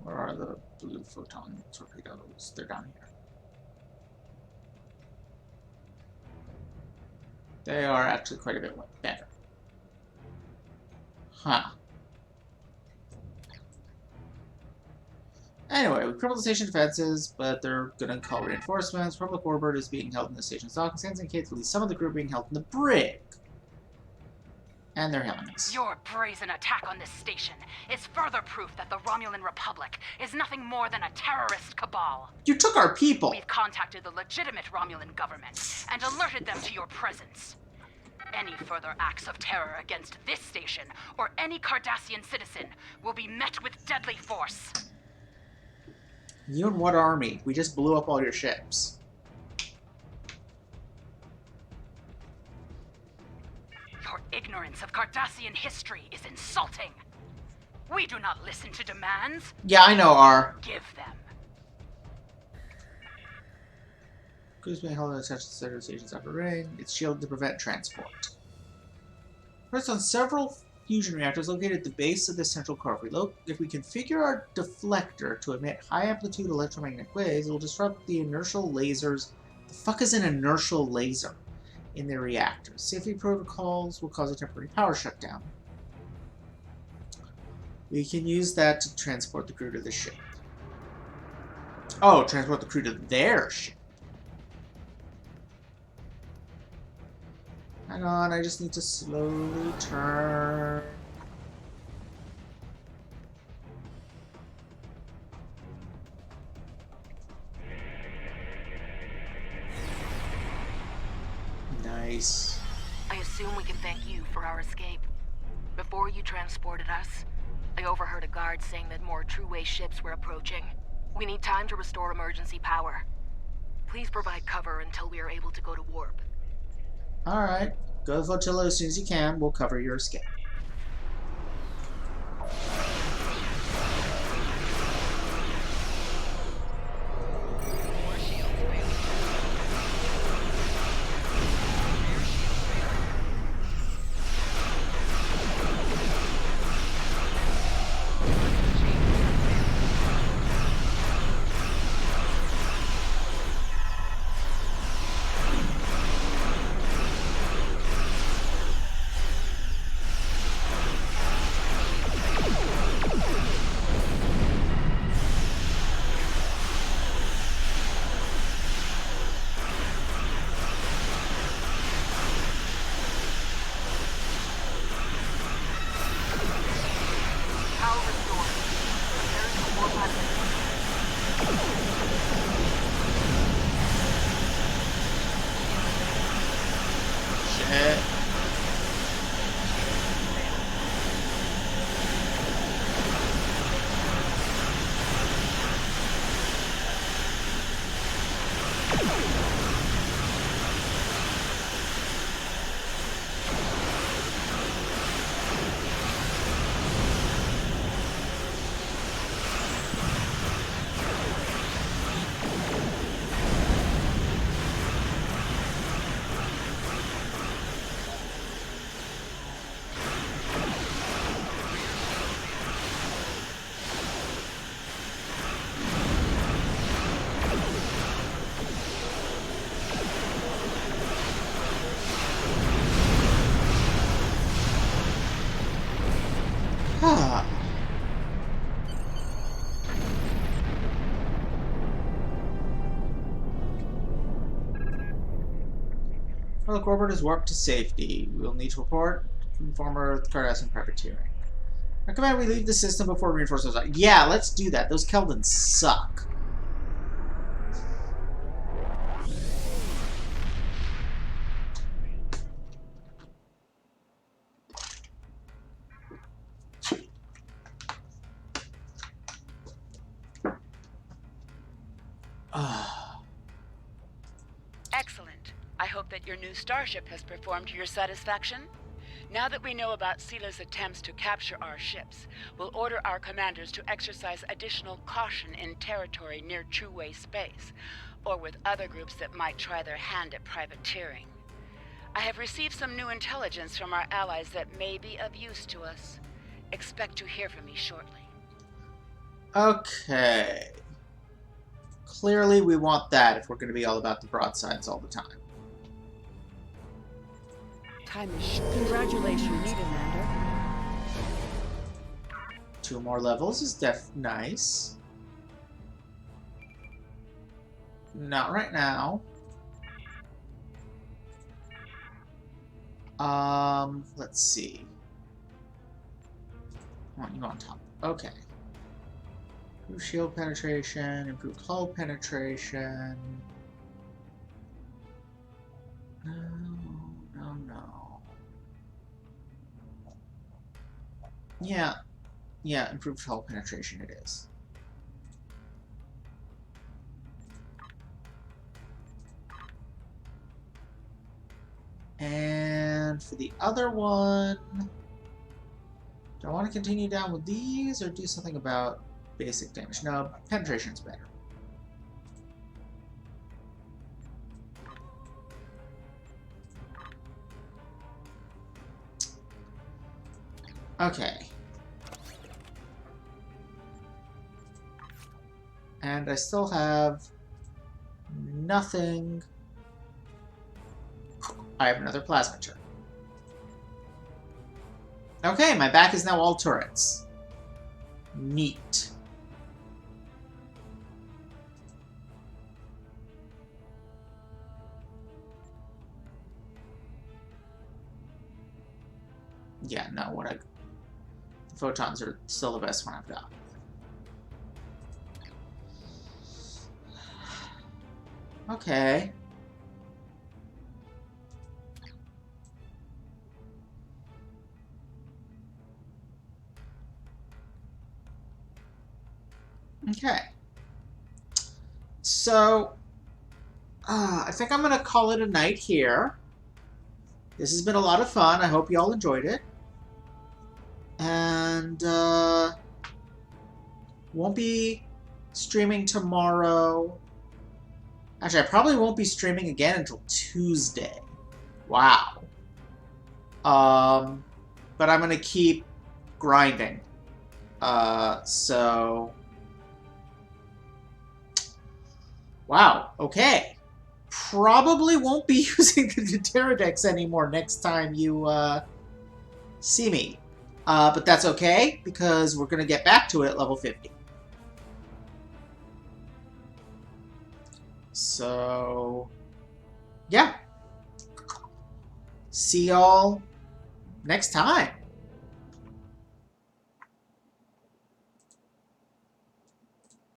Where are the blue photon torpedoes? They're down here. They are actually quite a bit better. Huh. Anyway, we crippled the station defenses, but they're gonna call reinforcements. Public Warbird is being held in the station's docking stands and indicates at least some of the crew being held in the brig. And they're hailing us. Your brazen attack on this station is further proof that the Romulan Republic is nothing more than a terrorist cabal. You took our people! We've contacted the legitimate Romulan government and alerted them to your presence. Any further acts of terror against this station or any Cardassian citizen will be met with deadly force. You and what army? We just blew up all your ships. Your ignorance of Cardassian history is insulting. We do not listen to demands. Yeah, I know, R. Give them. Crews being held in such stations upper ring. It's shielded to prevent transport. Rests on several fusion reactors located at the base of the central core. If we configure our deflector to emit high-amplitude electromagnetic waves, it will disrupt the inertial lasers. The fuck is an inertial laser? In their reactors. Safety protocols will cause a temporary power shutdown. We can use that to transport the crew to the ship. Oh, transport the crew to their ship. Hang on, I just need to slowly turn. Nice. I assume we can thank you for our escape. Before you transported us, I overheard a guard saying that more True-Way ships were approaching. We need time to restore emergency power. Please provide cover until we are able to go to warp. Alright. Go to flotilla as soon as you can. We'll cover your escape. Public Orbit is warped to safety. We will need to report from former Cardassian privateering. I recommend we leave the system before reinforcements. Yeah, let's do that. Those Keldons suck. Excellent. I hope that your new starship has performed to your satisfaction. Now that we know about Sila's attempts to capture our ships, we'll order our commanders to exercise additional caution in territory near True-Way space, or with other groups that might try their hand at privateering. I have received some new intelligence from our allies that may be of use to us. Expect to hear from me shortly. Okay. Clearly we want that if we're going to be all about the broadsides all the time. Time is short. Congratulations, Commander. 2 more levels is nice. Not right now. Let's see. I want you on top. Okay. Improve shield penetration, improved hull penetration. No, no, no. Yeah, improved hull penetration it is. And for the other one, do I want to continue down with these or do something about basic damage? No, penetration's better. Okay. And I still have nothing. I have another plasma turret. Okay, my back is now all turrets. Neat. Yeah, no, the photons are still the best one I've got. Okay. Okay. So, I think I'm going to call it a night here. This has been a lot of fun. I hope you all enjoyed it. And, won't be streaming tomorrow. Actually, I probably won't be streaming again until Tuesday. Wow. But I'm going to keep grinding. So... Wow, okay. Probably won't be using the Pterodex anymore next time you see me. But that's okay, because we're going to get back to it at level 50. So, yeah. See y'all next time.